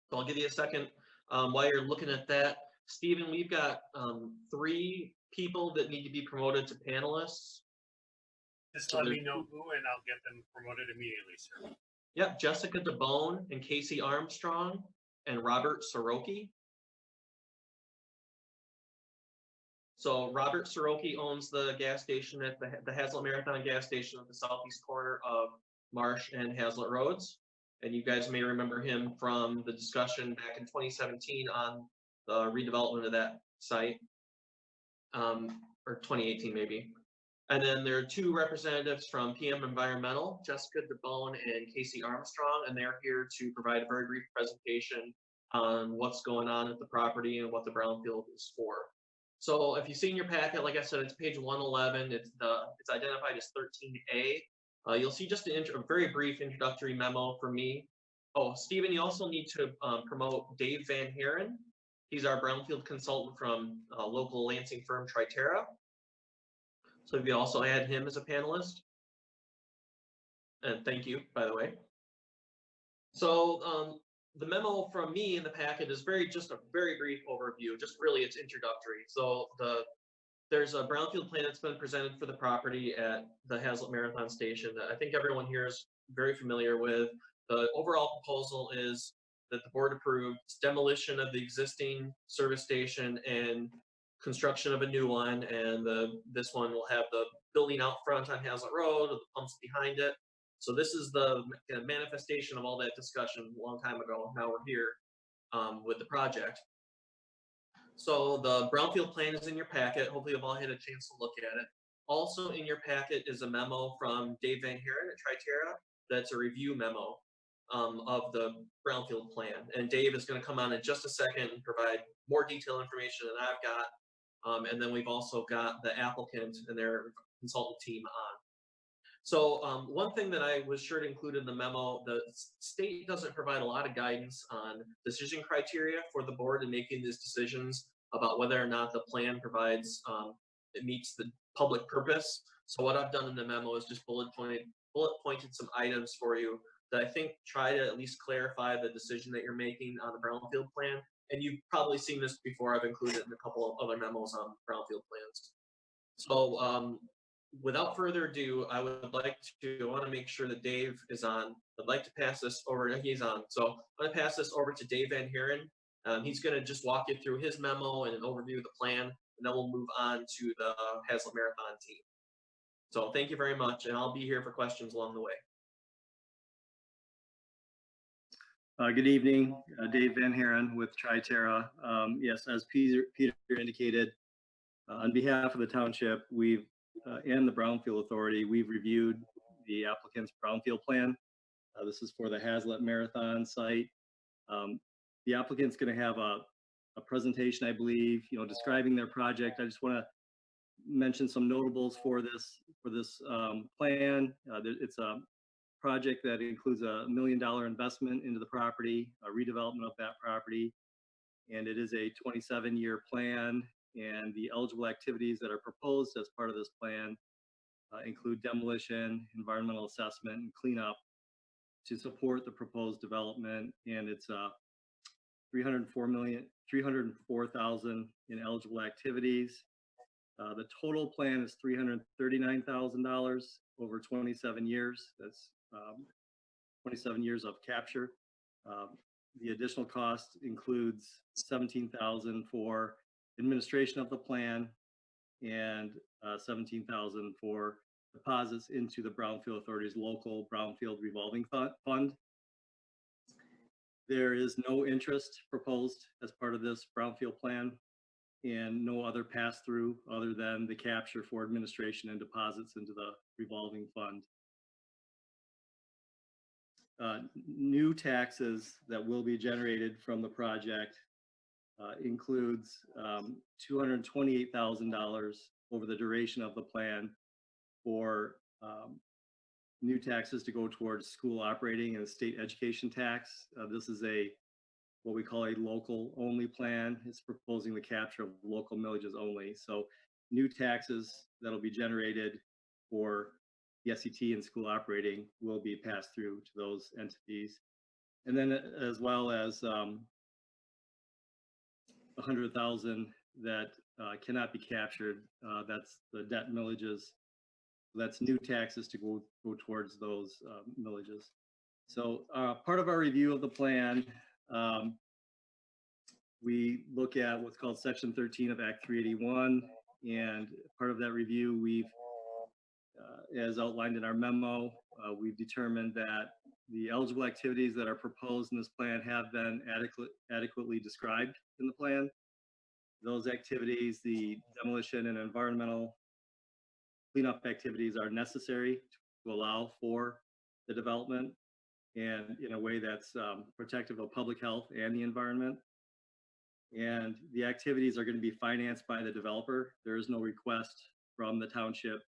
So I'll give you a second while you're looking at that. Stephen, we've got 3 people that need to be promoted to panelists. Just So let there- me know who, and I'll get them promoted immediately, sir. Yep, Jessica DeBone and Casey Armstrong and Robert Soroki. So Robert Soroki owns the gas station at the Hazlet Marathon gas station at the southeast corner of Marsh and Hazlet Roads. And you guys may remember him from the discussion back in 2017 on the redevelopment of that site, or 2018 maybe. And then there are 2 representatives from PM Environmental, Jessica DeBone and Casey Armstrong, and they're here to provide a very brief presentation on what's going on at the property and what the brownfield is for. So if you see in your packet, like I said, it's page 111. It's identified as 13A. You'll see just a very brief introductory memo from me. Oh, Stephen, you also need to promote Dave Van Haren. He's our brownfield consultant from local Lansing firm Triterra. So if you also add him as a panelist. And thank you, by the way. So the memo from me in the packet is just a very brief overview, just really it's introductory. So there's a brownfield plan that's been presented for the property at the Hazlet Marathon Station that I think everyone here is very familiar with. The overall proposal is that the board approved demolition of the existing service station and construction of a new one, and this one will have the building out front on Hazlet Road, with the pumps behind it. So this is the manifestation of all that discussion a long time ago. Now we're here with the project. So the brownfield plan is in your packet. Hopefully you've all had a chance to look at it. Also in your packet is a memo from Dave Van Haren at Triterra. That's a review memo of the brownfield plan. And Dave is going to come on in just a second and provide more detailed information than I've got. And then we've also got the applicant and their consultant team on. So one thing that I was sure to include in the memo, the state doesn't provide a lot of guidance on decision criteria for the board in making these decisions about whether or not the plan provides, it meets the public purpose. So what I've done in the memo is just bullet pointed some items for you that I think try to at least clarify the decision that you're making on the brownfield plan. And you've probably seen this before. I've included in a couple of other memos on brownfield plans. So without further ado, I want to make sure that Dave is on. I'd like to pass this over. He's on. So I'm going to pass this over to Dave Van Haren. He's going to just walk you through his memo and an overview of the plan, and then we'll move on to the Hazlet Marathon team. So thank you very much, and I'll be here for questions along the way. Good evening, Dave Van Haren with Triterra. Yes, as Peter indicated, on behalf of the township, and the Brownfield Authority, we've reviewed the applicant's brownfield plan. This is for the Hazlet Marathon site. The applicant's going to have a presentation, I believe, describing their project. I just want to mention some notables for this plan. It's a project that includes $1 million investment into the property, a redevelopment of that property, and it is a 27-year plan. And the eligible activities that are proposed as part of this plan include demolition, environmental assessment, and cleanup to support the proposed development, and it's 304,000 in eligible activities. The total plan is $339,000 over 27 years. That's 27 years of capture. The additional cost includes $17,000 for administration of the plan and $17,000 for deposits into the Brownfield Authority's local Brownfield revolving fund. There is no interest proposed as part of this Brownfield plan, and no other pass-through other than the capture for administration and deposits into the revolving fund. New taxes that will be generated from the project includes $228,000 over the duration of the plan for new taxes to go towards school operating and state education tax. This is what we call a local only plan. It's proposing the capture of local millages only. So new taxes that'll be generated for the SET and school operating will be passed through to those entities. And then as well as 100,000 that cannot be captured. That's the debt millages. That's new taxes to go towards those millages. So part of our review of the plan, we look at what's called Section 13 of Act 381, and part of that review, we've, as outlined in our memo, we've determined that the eligible activities that are proposed in this plan have been adequately described in the plan. Those activities, the demolition and environmental cleanup activities, are necessary to allow for the development and in a way that's protective of public health and the environment. And the activities are going to be financed by the developer. There is no request from the township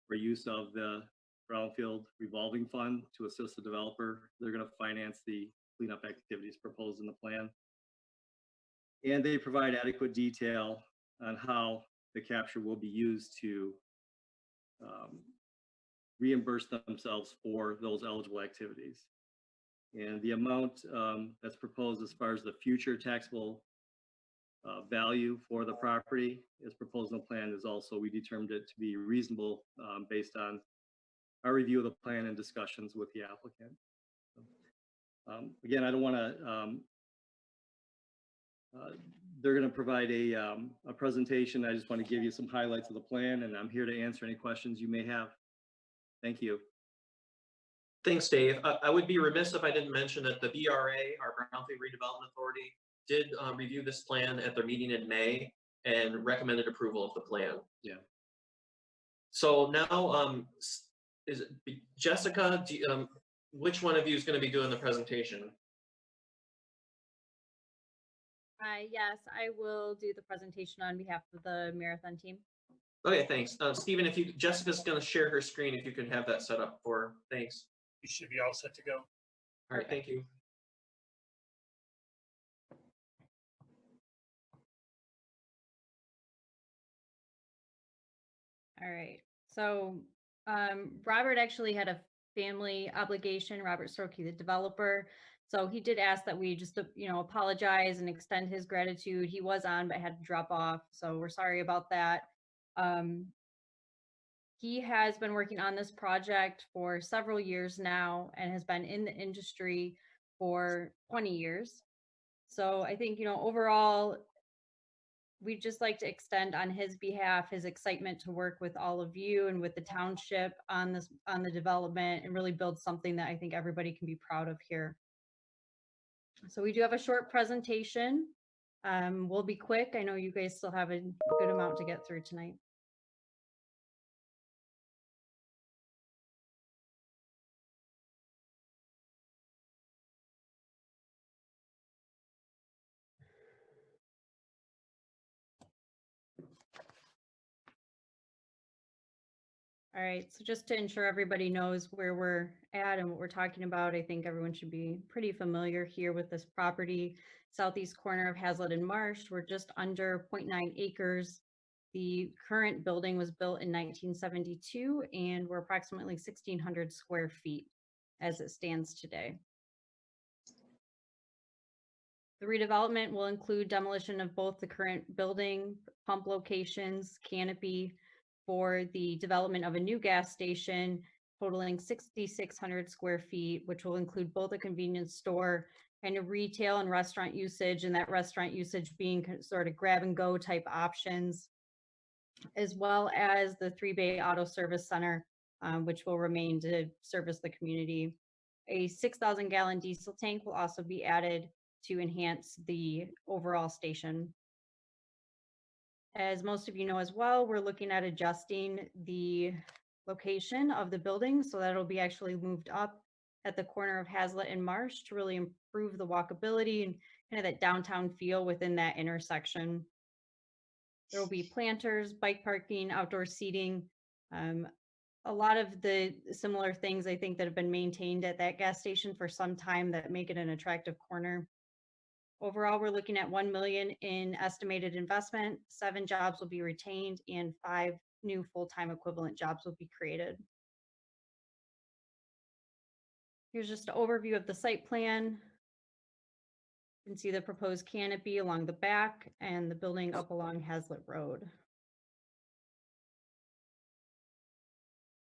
for use of the Brownfield revolving fund to assist the developer. They're going to finance the cleanup activities proposed in the plan. And they provide adequate detail on how the capture will be used to reimburse themselves for those eligible activities. And the amount that's proposed as far as the future taxable value for the property is proposed in the plan is also, we determined it to be reasonable based on our review of the plan and discussions with the applicant. Again, I don't want to, they're going to provide a presentation. I just want to give you some highlights of the plan, and I'm here to answer any questions you may have. Thank you. Thanks, Dave. I would be remiss if I didn't mention that the BRA, our Brownfield Redevelopment Authority, did review this plan at their meeting in May and recommended approval of the plan. Yeah. So now, is it Jessica? Which one of you is going to be doing the presentation? Yes, I will do the presentation on behalf of the Marathon team. Okay, thanks. Stephen, if you, Jessica's going to share her screen, if you could have that set up for her. Thanks. You should be all set to go. All right, thank you. All right. So Robert actually had a family obligation, Robert Storkey, the developer. So he did ask that we just, apologize and extend his gratitude. He was on, but had to drop off. So we're sorry about that. He has been working on this project for several years now and has been in the industry for 20 years. So I think, overall, we'd just like to extend on his behalf his excitement to work with all of you and with the township on the development and really build something that I think everybody can be proud of here. So we do have a short presentation. We'll be quick. I know you guys still have a good amount to get through tonight. All right, so just to ensure everybody knows where we're at and what we're talking about, I think everyone should be pretty familiar here with this property. Southeast corner of Hazlitt and Marsh. We're just under 0.9 acres. The current building was built in 1972 and we're approximately 1,600 square feet. as it stands today. The redevelopment will include demolition of both the current building, pump locations, canopy for the development of a new gas station totaling 6,600 square feet, which will include both a convenience store and a retail and restaurant usage, and that restaurant usage being sort of grab and go type options, as well as the 3-bay auto service center, which will remain to service the community. A 6,000 gallon diesel tank will also be added to enhance the overall station. As most of you know as well, we're looking at adjusting the location of the building so that it'll be actually moved up at the corner of Hazlitt and Marsh to really improve the walkability and kind of that downtown feel within that intersection. There will be planters, bike parking, outdoor seating, a lot of the similar things I think that have been maintained at that gas station for some time that make it an attractive corner. Overall, we're looking at $1 million in estimated investment, 7 jobs will be retained, and 5 new full-time equivalent jobs will be created. Here's just an overview of the site plan. You can see the proposed canopy along the back and the building up along Hazlitt Road.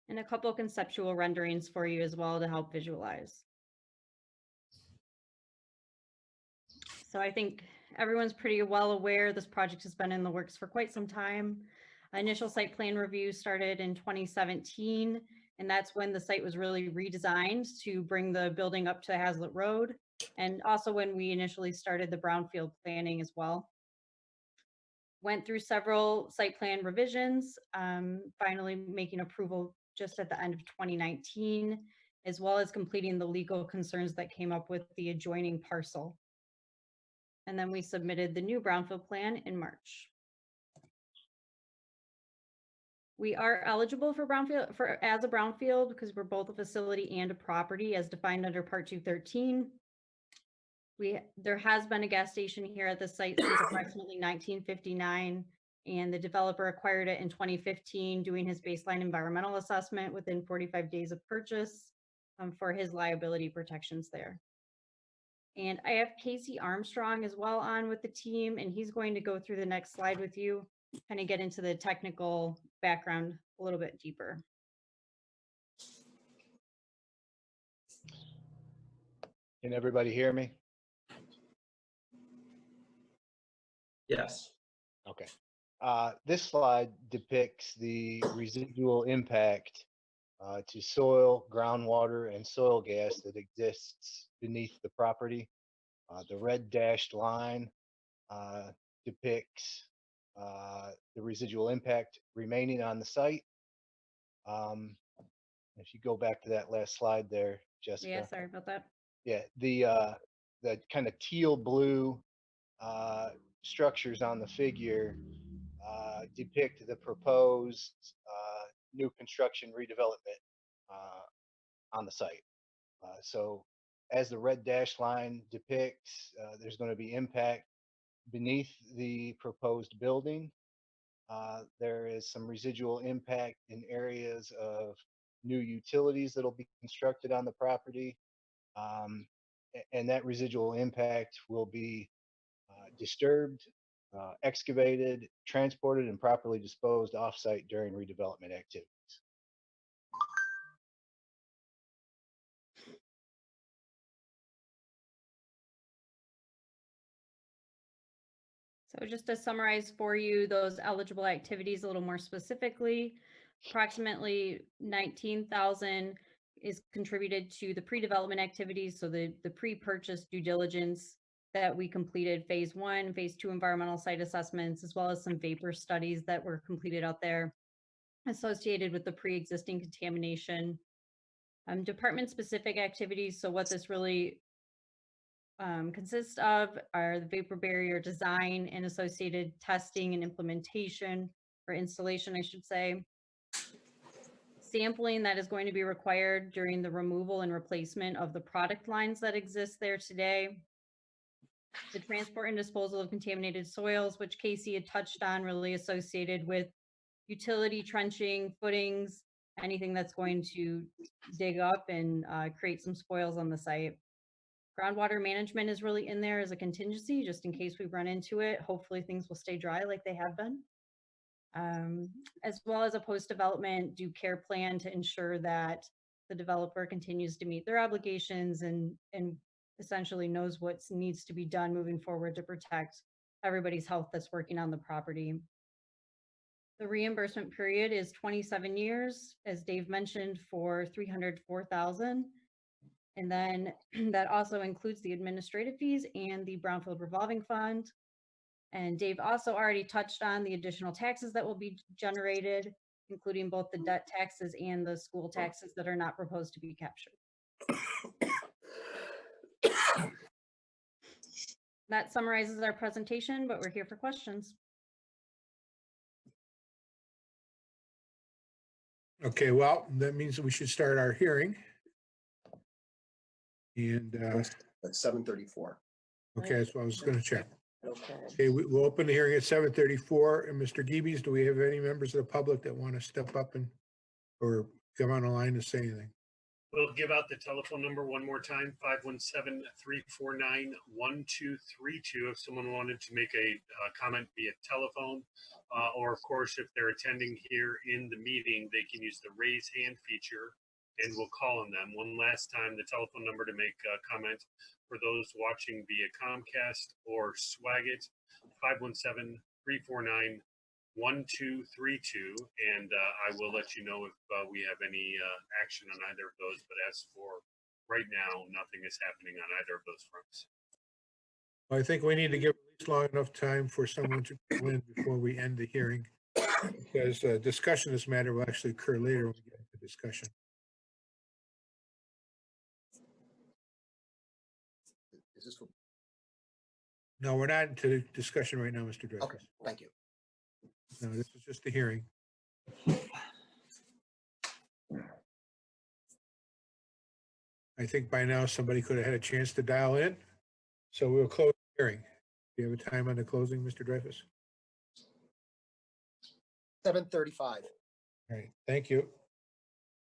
And a couple conceptual renderings for you as well to help visualize. So I think everyone's pretty well aware this project has been in the works for quite some time. Initial site plan review started in 2017, and that's when the site was really redesigned to bring the building up to Hazlitt Road, and also when we initially started the brownfield planning as well. Went through several site plan revisions, finally making approval just at the end of 2019, as well as completing the legal concerns that came up with the adjoining parcel. And then we submitted the new brownfield plan in March. We are eligible for brownfield as a brownfield because we're both a facility and a property as defined under Part 213. There has been a gas station here at the site since approximately 1959, and the developer acquired it in 2015, doing his baseline environmental assessment within 45 days of purchase for his liability protections there. And I have Casey Armstrong as well on with the team, and he's going to go through the next slide with you, kind of get into the technical background a little bit deeper. Can everybody hear me? Yes. Okay. This slide depicts the residual impact to soil, groundwater, and soil gas that exists beneath the property. The red dashed line depicts the residual impact remaining on the site. If you go back to that last slide there, Jessica. Yeah, sorry about that. Yeah, the kind of teal blue structures on the figure depict the proposed new construction redevelopment on the site. So as the red dash line depicts, there's going to be impact beneath the proposed building. There is some residual impact in areas of new utilities that'll be constructed on the property. And that residual impact will be disturbed, excavated, transported, and properly disposed off-site during redevelopment activities. So just to summarize for you those eligible activities a little more specifically, approximately 19,000 is contributed to the pre-development activities. So the pre-purchase due diligence that we completed, phase 1, phase 2 environmental site assessments, as well as some vapor studies that were completed out there associated with the pre-existing contamination. Department specific activities. So what this really consists of are the vapor barrier design and associated testing and implementation, or installation, I should say. Sampling that is going to be required during the removal and replacement of the product lines that exist there today. The transport and disposal of contaminated soils, which Casey had touched on, really associated with utility trenching, footings, anything that's going to dig up and create some spoils on the site. Groundwater management is really in there as a contingency, just in case we run into it. Hopefully things will stay dry like they have been. As well as a post-development due care plan to ensure that the developer continues to meet their obligations and essentially knows what needs to be done moving forward to protect everybody's health that's working on the property. The reimbursement period is 27 years, as Dave mentioned, for $304,000. And then that also includes the administrative fees and the Brownfield revolving fund. And Dave also already touched on the additional taxes that will be generated, including both the debt taxes and the school taxes that are not proposed to be captured. That summarizes our presentation, but we're here for questions. Okay, well, that means that we should start our hearing. And At 7:34. okay, that's what I was going to check. Okay. Okay, we'll open the hearing at 7:34. And Mr. Geebies, do we have any members of the public that want to step up and or come on the line to say anything? We'll give out the telephone number one more time, 517-349-1232. If someone wanted to make a comment via telephone, or of course, if they're attending here in the meeting, they can use the raise hand feature and we'll call on them. One last time, the telephone number to make a comment for those watching via Comcast or Swagit, 517-349-1232. And I will let you know if we have any action on either of those. But as for right now, nothing is happening on either of those fronts. Well, I think we need to give at least long enough time for someone to call in before we end the hearing, because discussion of this matter will actually occur later when we get into discussion. Is this for? No, we're not into discussion right now, Mr. Dreyfus. Okay, thank you. No, this is just the hearing. I think by now somebody could have had a chance to dial in. So we'll close the hearing. Do you have a time on the closing, Mr. Dreyfus? 7:35. All right, thank you.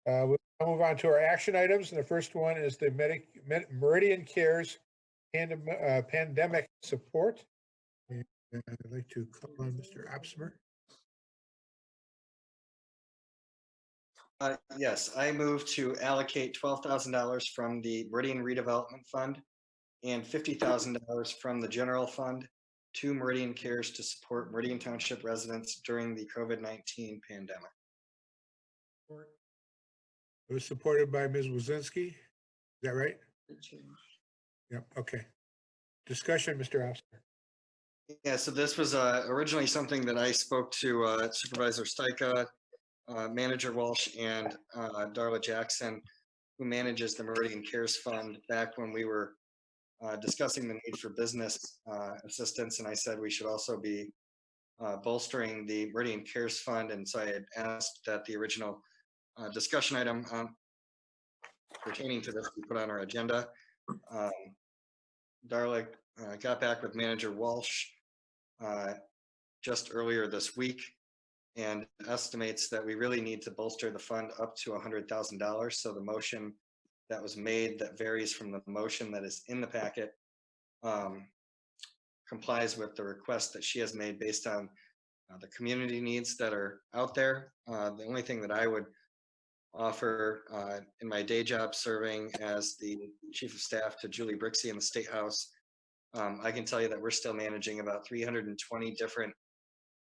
We'll move on to our action items. And the first one is the Meridian Cares pandemic support. And I'd like to call on Mr. Opsmer. Yes, I move to allocate $12,000 from the Meridian Redevelopment Fund and $50,000 from the general fund to Meridian Cares to support Meridian Township residents during the COVID-19 pandemic. It was supported by Ms. Wazinski. Is that right? Yep, okay. Discussion, Mr. Opsmer. Yeah, so this was originally something that I spoke to Supervisor Stika, Manager Walsh, and Darla Jackson, who manages the Meridian Cares Fund, back when we were discussing the need for business assistance. And I said we should also be bolstering the Meridian Cares Fund. And so I had asked that the original discussion item pertaining to this be put on our agenda. Darla got back with Manager Walsh just earlier this week and estimates that we really need to bolster the fund up to $100,000. So the motion that was made, that varies from the motion that is in the packet, complies with the request that she has made based on the community needs that are out there. The only thing that I would offer in my day job serving as the Chief of Staff to Julie Brixey in the State House, I can tell you that we're still managing about 320 different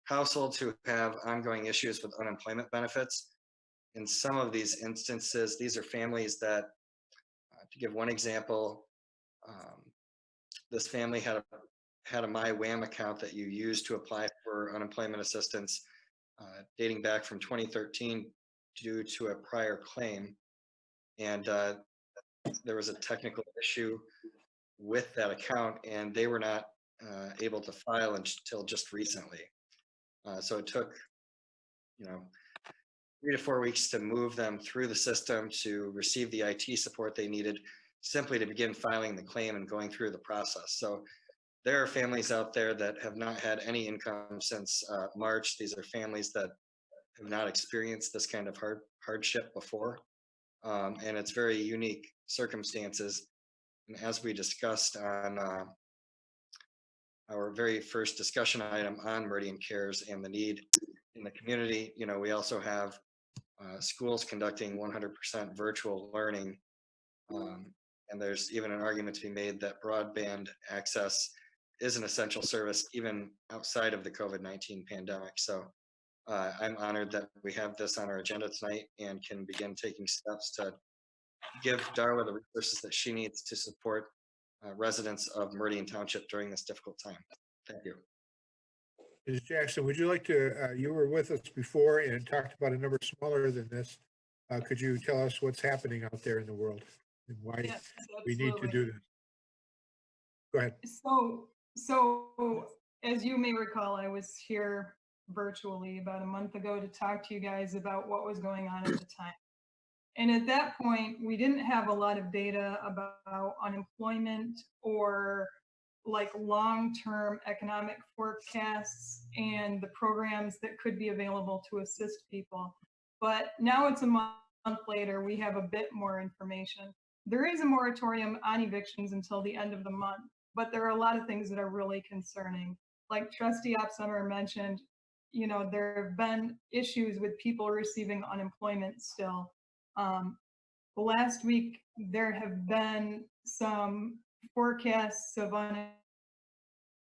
households who have ongoing issues with unemployment benefits. In some of these instances, these are families that, to give one example, this family had a MyWham account that you use to apply for unemployment assistance dating back from 2013 due to a prior claim. And there was a technical issue with that account, and they were not able to file until just recently. So it took, 3 to 4 weeks to move them through the system to receive the IT support they needed, simply to begin filing the claim and going through the process. So there are families out there that have not had any income since March. These are families that have not experienced this kind of hardship before. And it's very unique circumstances. And as we discussed on our very first discussion item on Meridian Cares and the need in the community, you know, we also have schools conducting 100% virtual learning. And there's even an argument to be made that broadband access is an essential service even outside of the COVID-19 pandemic. So I'm honored that we have this on our agenda tonight and can begin taking steps to give Darla the resources that she needs to support residents of Meridian Township during this difficult time. Thank you. Ms. Jackson, would you like to, you were with us before and talked about a number smaller than this. Could you tell us what's happening out there in the world and why Yes, we need to do this? Go ahead. So as you may recall, I was here virtually about a month ago to talk to you guys about what was going on at the time. And at that point, we didn't have a lot of data about unemployment or like long-term economic forecasts and the programs that could be available to assist people. But now it's a month later, we have a bit more information. There is a moratorium on evictions until the end of the month, but there are a lot of things that are really concerning. Like Trustee Opsummer mentioned, you know, there have been issues with people receiving unemployment still. Last week, there have been some forecasts of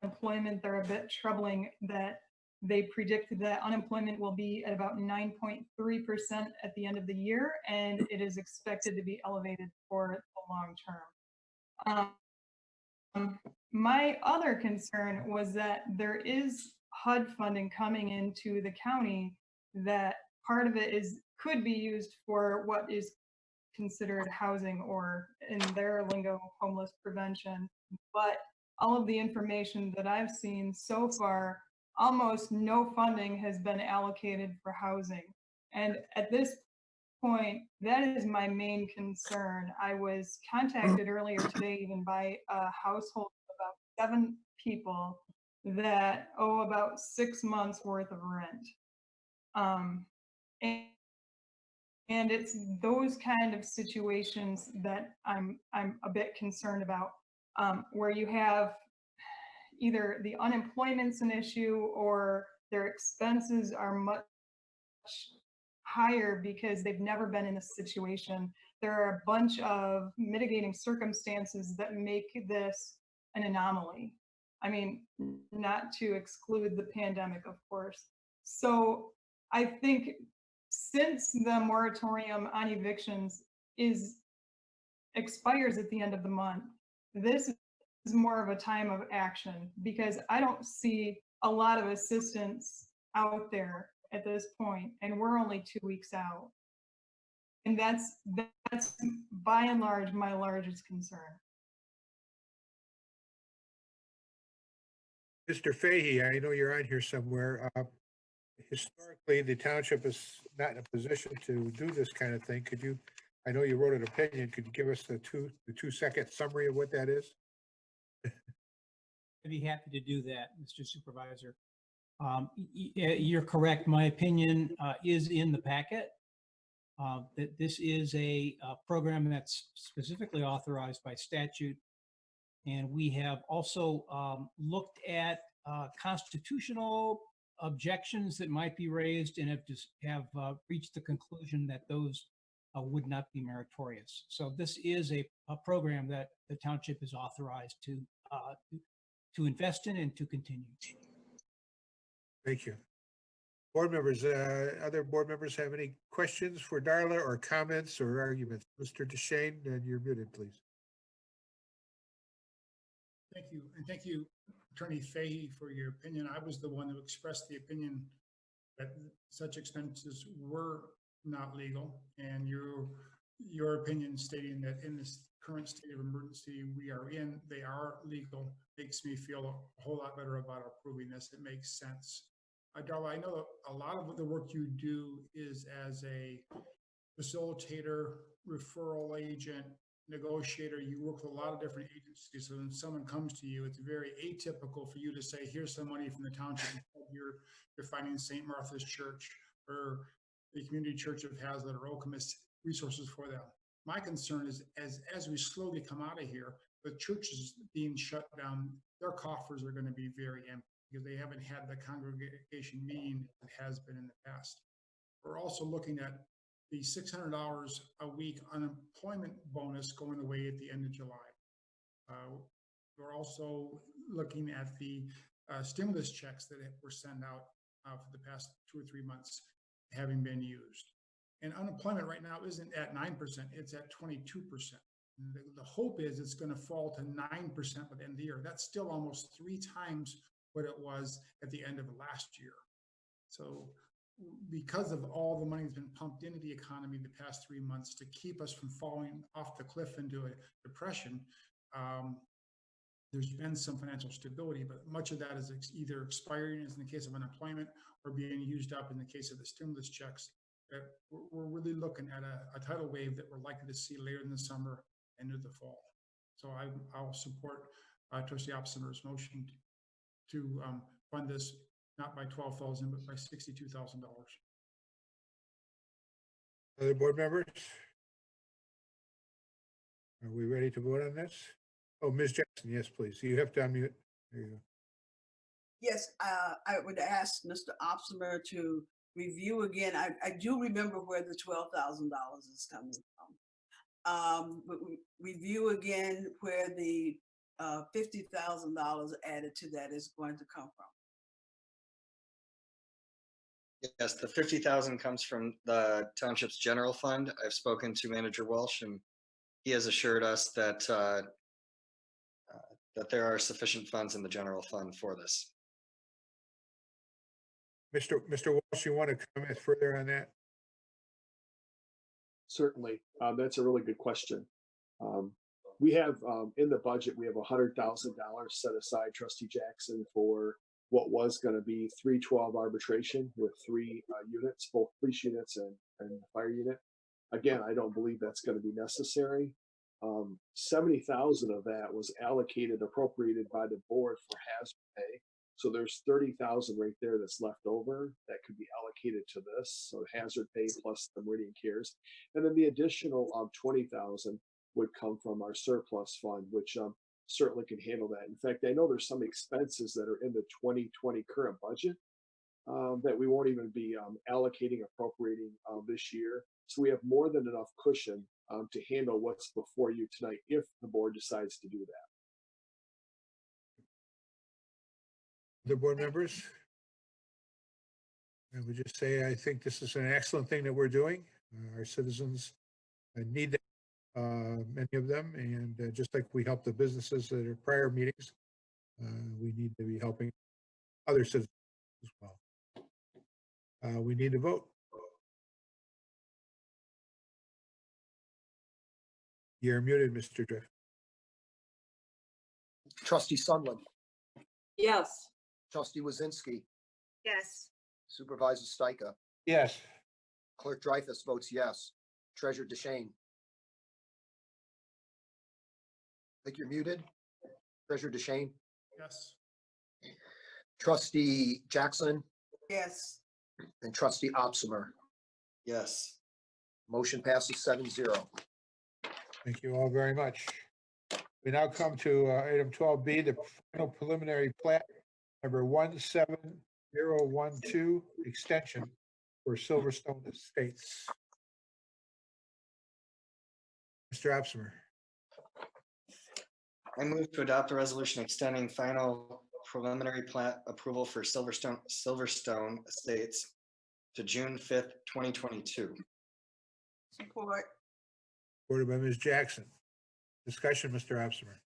unemployment that are a bit troubling, that they predicted that unemployment will be at about 9.3% at the end of the year, and it is expected to be elevated for the long term. My other concern was that there is HUD funding coming into the county that part of it could be used for what is considered housing, or in their lingo, homeless prevention. But all of the information that I've seen so far, almost no funding has been allocated for housing. And at this point, that is my main concern. I was contacted earlier today even by a household of about 7 people that owe about 6 months worth of rent. And it's those kind of situations that I'm a bit concerned about, where you have either the unemployment's an issue or their expenses are much higher because they've never been in this situation. There are a bunch of mitigating circumstances that make this an anomaly. I mean, not to exclude the pandemic, of course. So I think since the moratorium on evictions expires at the end of the month, this is more of a time of action, because I don't see a lot of assistance out there at this point, and we're only 2 weeks out. And that's by and large my largest concern. Mr. Fahey, I know you're on here somewhere. Historically, the township is not in a position to do this kind of thing. Could you, I know you wrote an opinion, could you give us the 2-second summary of what that is? I'd be happy to do that, Mr. Supervisor. You're correct. My opinion is in the packet. That this is a program that's specifically authorized by statute. And we have also looked at constitutional objections that might be raised and have reached the conclusion that those would not be meritorious. So this is a program that the township is authorized to invest in and to continue. Thank you. Board members, other board members have any questions for Darla or comments or arguments? Mr. DeShane, and you're muted, please. Thank you. And thank you, Attorney Fahey, for your opinion. I was the one who expressed the opinion that such expenses were not legal, and your opinion stating that in this current state of emergency we are in, they are legal, makes me feel a whole lot better about approving this. It makes sense. Darla, I know that a lot of the work you do is as a facilitator, referral agent, negotiator. You work with a lot of different agencies. So when someone comes to you, it's very atypical for you to say, here's some money from the township. You're finding St. Martha's Church or the Community Church of Hazlet or Okemos resources for them. My concern is as we slowly come out of here, with churches being shut down, their coffers are going to be very empty because they haven't had the congregation meeting that has been in the past. We're also looking at the $600 a week unemployment bonus going away at the end of July. We're also looking at the stimulus checks that were sent out for the past 2 or 3 months having been used. And unemployment right now isn't at 9%, it's at 22%. The hope is it's going to fall to 9% by the end of the year. That's still almost 3 times what it was at the end of last year. So because of all the money that's been pumped into the economy the past 3 months to keep us from falling off the cliff into a depression, there's been some financial stability, but much of that is either expiring, as in the case of unemployment, or being used up in the case of the stimulus checks. We're really looking at a tidal wave that we're likely to see later in the summer and into the fall. So I'll support Trustee Opsimer's motion to fund this not by $12,000, but by $62,000. Other board members? Are we ready to vote on this? Oh, Ms. Jackson, yes, please. You have to unmute. There you go. Yes, I would ask Mr. Opsimer to review again. I do remember where the $12,000 is coming from. Review again where the $50,000 added to that is going to come from. Yes, the 50,000 comes from the township's general fund. I've spoken to Manager Welsh, and he has assured us that that there are sufficient funds in the general fund for this. Mr. Walsh, you want to comment further on that? Certainly. That's a really good question. We have in the budget, we have $100,000 set aside, Trustee Jackson, for what was going to be 312 arbitration with 3 units, both police units and fire unit. Again, I don't believe that's going to be necessary. 70,000 of that was allocated, appropriated by the board for hazard pay. So there's 30,000 right there that's left over that could be allocated to this. So hazard pay plus the Meridian Cares. And then the additional 20,000 would come from our surplus fund, which certainly can handle that. In fact, I know there's some expenses that are in the 2020 current budget that we won't even be allocating, appropriating this year. So we have more than enough cushion to handle what's before you tonight if the board decides to do that. Other board members? I would just say I think this is an excellent thing that we're doing. Our citizens need that, many of them, and just like we help the businesses at our prior meetings, we need to be helping other citizens as well. We need to vote. You're muted, Mr. Drift. Trustee Sunland, Yes. Trustee Wazinski, Yes. Supervisor Stika, Yes. Clerk Dreyfus votes yes. Treasurer DeShane. I think you're muted. Treasurer DeShane. Yes. Trustee Jackson Yes. and Trustee Opsimer. Yes. Motion passes 7-0. Thank you all very much. We now come to item 12B, the final preliminary plat number 17012 extension for Silverstone Estates. Mr. Opsimer. I move to adopt a resolution extending final preliminary plat approval for Silverstone Estates to June 5th, 2022. Support. Supported by Ms. Jackson. Discussion, Mr. Opsimer.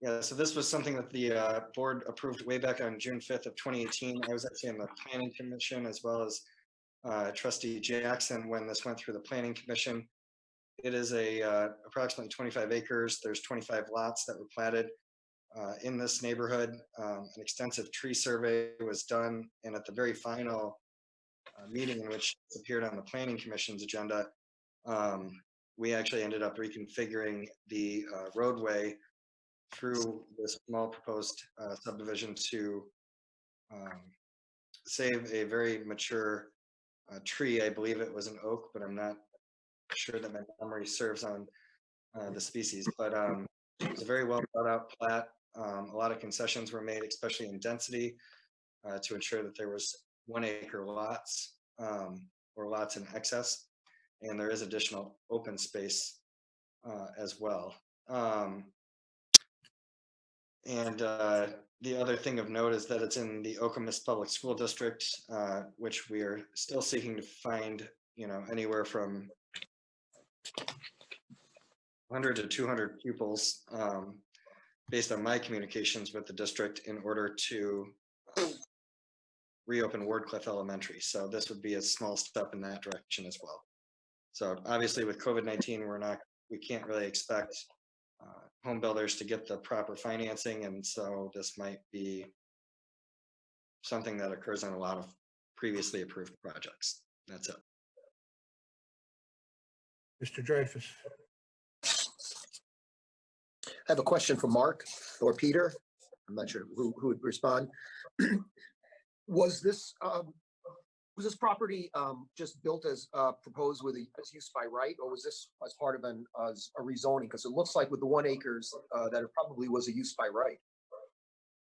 Yeah, so this was something that the board approved way back on June 5th of 2018. I was actually in the Planning Commission as well as Trustee Jackson when this went through the Planning Commission. It is approximately 25 acres. There's 25 lots that were platted in this neighborhood. An extensive tree survey was done, and at the very final meeting in which it appeared on the Planning Commission's agenda, we actually ended up reconfiguring the roadway through this small proposed subdivision to save a very mature tree. I believe it was an oak, but I'm not sure that my memory serves on the species. But it was a very well thought out plat. A lot of concessions were made, especially in density, to ensure that there was 1 acre lots or lots in excess, and there is additional open space as well. And the other thing of note is that it's in the Okemos Public School District, which we are still seeking to find, anywhere from 100 to 200 pupils, based on my communications with the district, in order to reopen Wardcliff Elementary. So this would be a small step in that direction as well. So obviously with COVID-19, we can't really expect home builders to get the proper financing. And so this might be something that occurs on a lot of previously approved projects. That's it. Mr. Dreyfus. I have a question for Mark or Peter. I'm not sure who would respond. Was this property just built as proposed with as use by right, or was this as part of a rezoning? Because it looks like with the 1 acres that it probably was a use by right.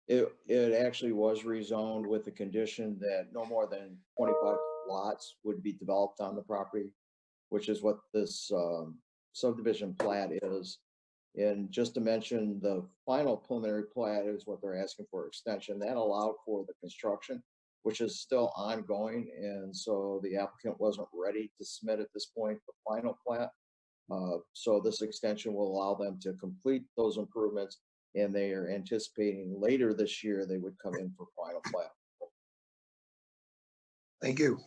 It actually was rezoned with the condition that no more than 25 lots would be developed on the property, which is what this subdivision plat is. And just to mention, the final preliminary plat is what they're asking for extension. That allowed for the construction, which is still ongoing. And so the applicant wasn't ready to submit at this point the final plat. So this extension will allow them to complete those improvements, and they are anticipating later this year they would come in for final plat. Thank you.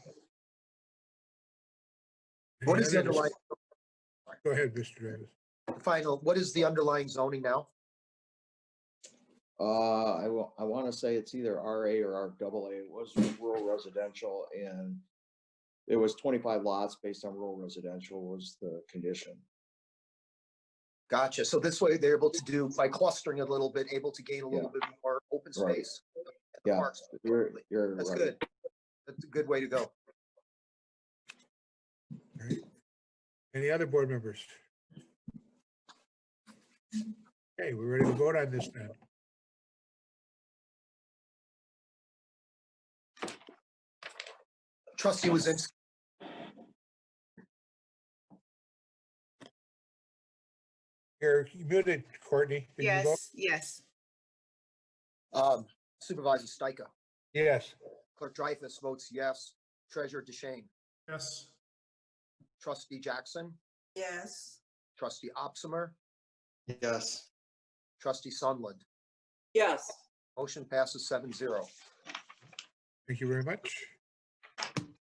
What is the underlying? Go ahead, Mr. Davis. What is the underlying zoning now? I want to say it's either RA or RAA. It was rural residential, and it was 25 lots based on rural residential was the condition. Gotcha. So this way they're able to do, by clustering a little bit, able to gain a little bit more open space. Right. Yeah, That's right. good. That's a good way to go. All right. Any other board members? Okay, we're ready to vote on this now. Trustee Wazinski. You're muted, Courtney. Did you vote? Yes. Supervisor Stika. Yes. Clerk Dreyfus votes yes. Treasurer DeShane. Yes. Trustee Jackson. Yes. Trustee Opsimer. Yes. Trustee Sunland. Yes. Motion passes 7-0. Thank you very much.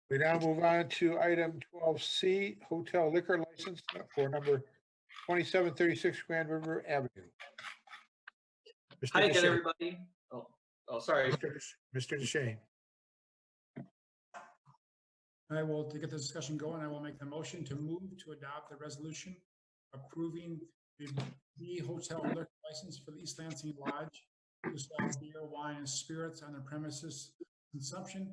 We now move on to item 12C, hotel liquor license for number 2736 Grand River Avenue. Mr. Hi again, DeShane. everybody. Oh, sorry. Mr. DeShane. I will, to get the discussion going, I will make the motion to move to adopt the resolution approving the hotel liquor license for the East Lansing Lodge to sell beer, wine, and spirits on the premises consumption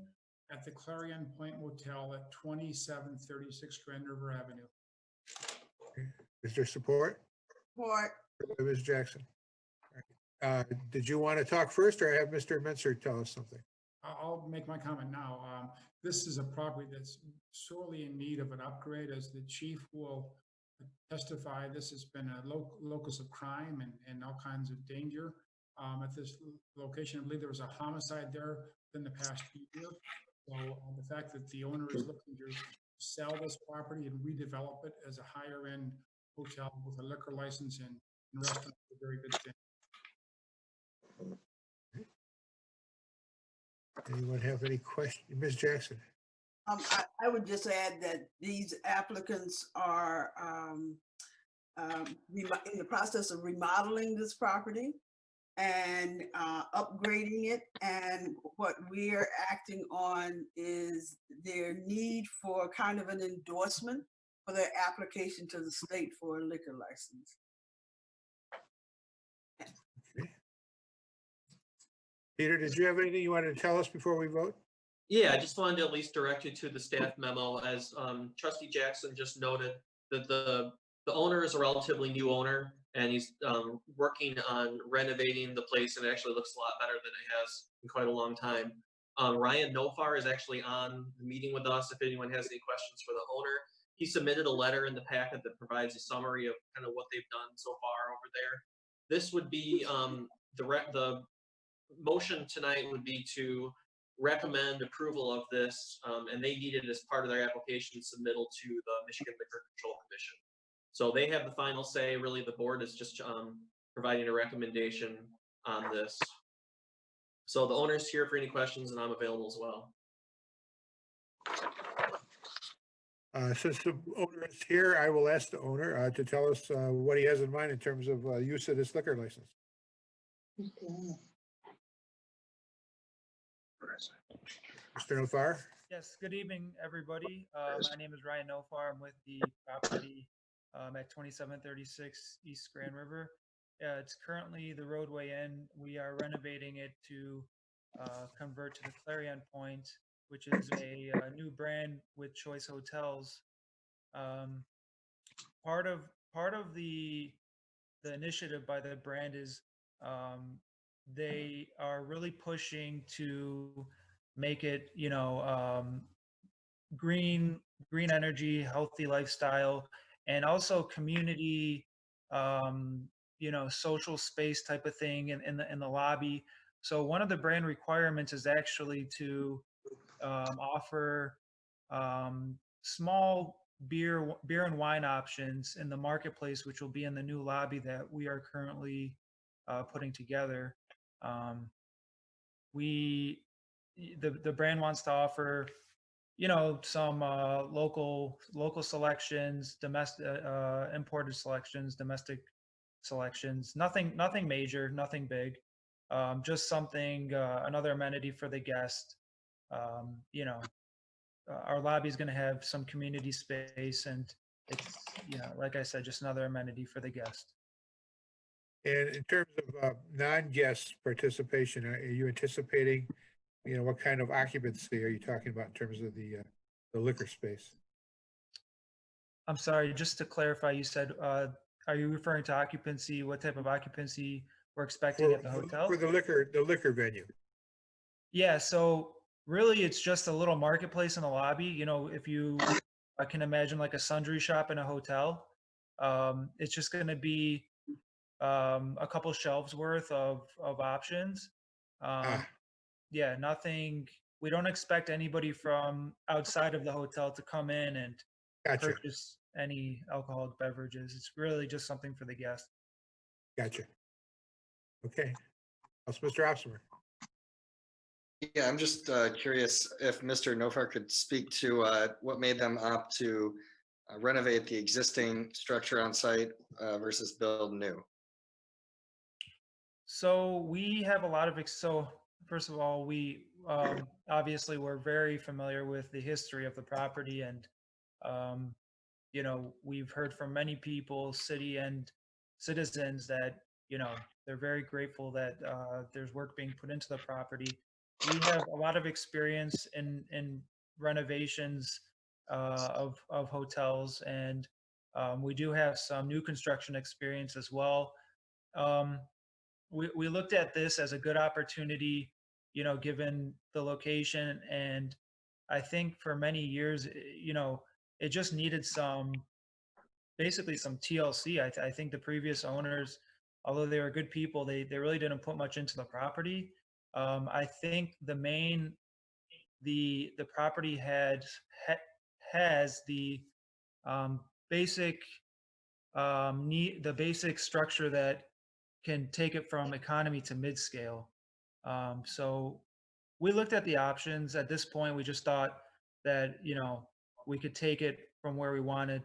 at the Clarion Point Motel at 2736 Grand River Avenue. Is there support? Support. Ms. Jackson. Did you want to talk first, or have Mr. Menser tell us something? I'll make my comment now. This is a property that's sorely in need of an upgrade. As the chief will testify, this has been a locus of crime and all kinds of danger at this location. I believe there was a homicide there in the past year. So the fact that the owner is looking to sell this property and redevelop it as a higher end hotel with a liquor license and restaurant is a very good thing. Anyone have any questions? Ms. Jackson? I would just add that these applicants are in the process of remodeling this property and upgrading it. And what we're acting on is their need for kind of an endorsement for their application to the state for a liquor license. Okay. Peter, did you have anything you wanted to tell us before we vote? Yeah, I just wanted to at least direct you to the staff memo, as Trustee Jackson just noted that the owner is a relatively new owner, and he's working on renovating the place, and it actually looks a lot better than it has in quite a long time. Ryan Nofar is actually on the meeting with us. If anyone has any questions for the owner, he submitted a letter in the packet that provides a summary of kind of what they've done so far over there. This would be the motion tonight would be to recommend approval of this, and they need it as part of their application submittal to the Michigan Liquor Control Commission. So they have the final say. Really, the board is just providing a recommendation on this. So the owner's here for any questions, and I'm available as well. Since the owner is here, I will ask the owner to tell us what he has in mind in terms of use of this liquor license. Mr. Nofar? Yes, good evening, everybody. My name is Ryan Nofar. I'm with the property at 2736 East Grand River. It's currently the roadway in. We are renovating it to convert to the Clarion Point, which is a new brand with Choice Hotels. Part of the initiative by the brand is they are really pushing to make it, green energy, healthy lifestyle, and also community, social space type of thing in the lobby. So one of the brand requirements is actually to offer small beer and wine options in the marketplace, which will be in the new lobby that we are currently putting together. The brand wants to offer, some local selections, domestic imported selections, domestic selections. Nothing major, nothing big. Just something, another amenity for the guest. Our lobby is going to have some community space, and it's, like I said, just another amenity for the guest. And in terms of non-guest participation, are you anticipating, what kind of occupancy are you talking about in terms of the liquor space? I'm sorry, just to clarify, you said, are you referring to occupancy? What type of occupancy we're expecting at the hotel? For the liquor venue. Yeah, so really it's just a little marketplace in the lobby. I can imagine like a sundry shop in a hotel. It's just going to be a couple shelves worth of options. Yeah, nothing. We don't expect anybody from outside of the hotel to come in and purchase any alcoholic beverages. It's really just something for the guests. Gotcha. Okay. That's Mr. Opsimer. Yeah, I'm just curious if Mr. Nofar could speak to what made them opt to renovate the existing structure on site versus build new. So we have a lot of, so first of all, we obviously we're very familiar with the history of the property, and we've heard from many people, city and citizens, that they're very grateful that there's work being put into the property. We have a lot of experience in renovations of hotels, and we do have some new construction experience as well. We looked at this as a good opportunity, given the location, and I think for many years, it just needed basically some TLC. I think the previous owners, although they were good people, they really didn't put much into the property. I think the property has the basic the basic structure that can take it from economy to mid-scale. So we looked at the options. At this point, we just thought that, we could take it from where we wanted,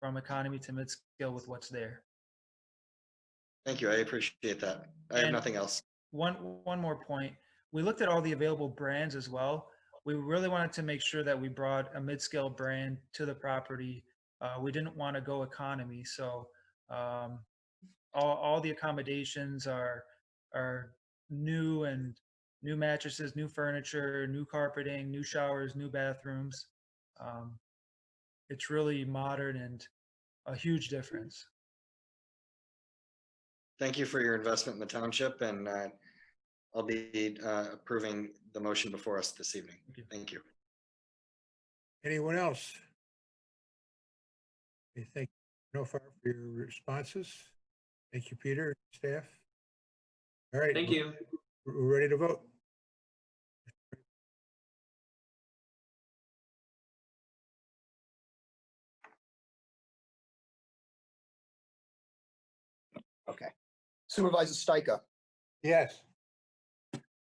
from economy to mid-scale with what's there. Thank you. I appreciate that. I have nothing else. One more point. We looked at all the available brands as well. We really wanted to make sure that we brought a mid-scale brand to the property. We didn't want to go economy. So all the accommodations are new and new mattresses, new furniture, new carpeting, new showers, new bathrooms. It's really modern and a huge difference. Thank you for your investment in the township, and I'll be approving the motion before us this evening. Thank you. Anyone else? Okay, thank you, for your responses. Thank you, Peter and staff. All right. Thank you. We're ready to vote. Okay. Supervisor Stika, Yes.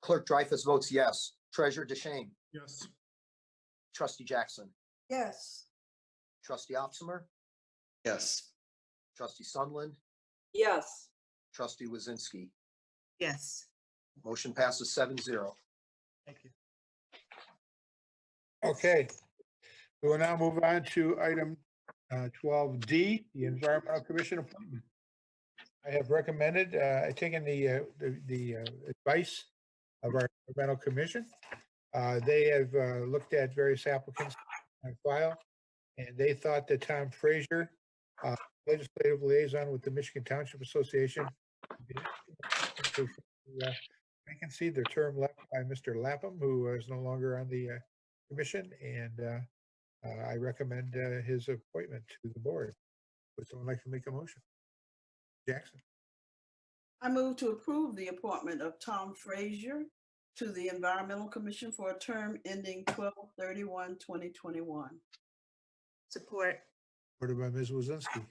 Clerk Dreyfus votes yes. Treasurer DeShane, Yes. Trustee Jackson, Yes. Trustee Opsimer, Yes. Trustee Sunland, Yes. Trustee Wazinski. Yes. Motion passes 7-0. Thank you. Okay. We will now move on to item 12D, the Environmental Commission appointment. I have recommended, taken the advice of our Environmental Commission. They have looked at various applicants on file, and they thought that Tom Frazier, legislative liaison with the Michigan Township Association, vacancy, their term left by Mr. Lapham, who is no longer on the commission, and I recommend his appointment to the board. Would someone like to make a motion? Jackson. I move to approve the appointment of Tom Frazier to the Environmental Commission for a term ending 12/31/2021. Support. Supported by Ms. Wazinski.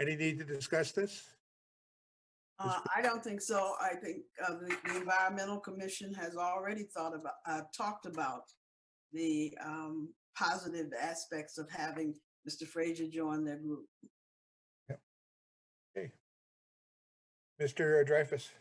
Any need to discuss this? I don't think so. I think the Environmental Commission has already talked about the positive aspects of having Mr. Frazier join their group. Yep. Okay. Mr. Dreyfus.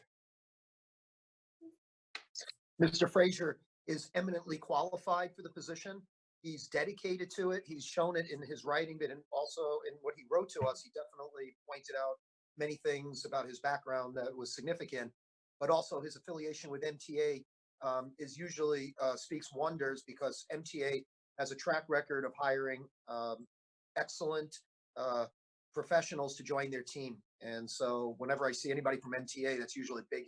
Mr. Frazier is eminently qualified for the position. He's dedicated to it. He's shown it in his writing, but also in what he wrote to us, he definitely pointed out many things about his background that was significant, but also his affiliation with MTA is usually speaks wonders, because MTA has a track record of hiring excellent professionals to join their team. And so whenever I see anybody from MTA, that's usually big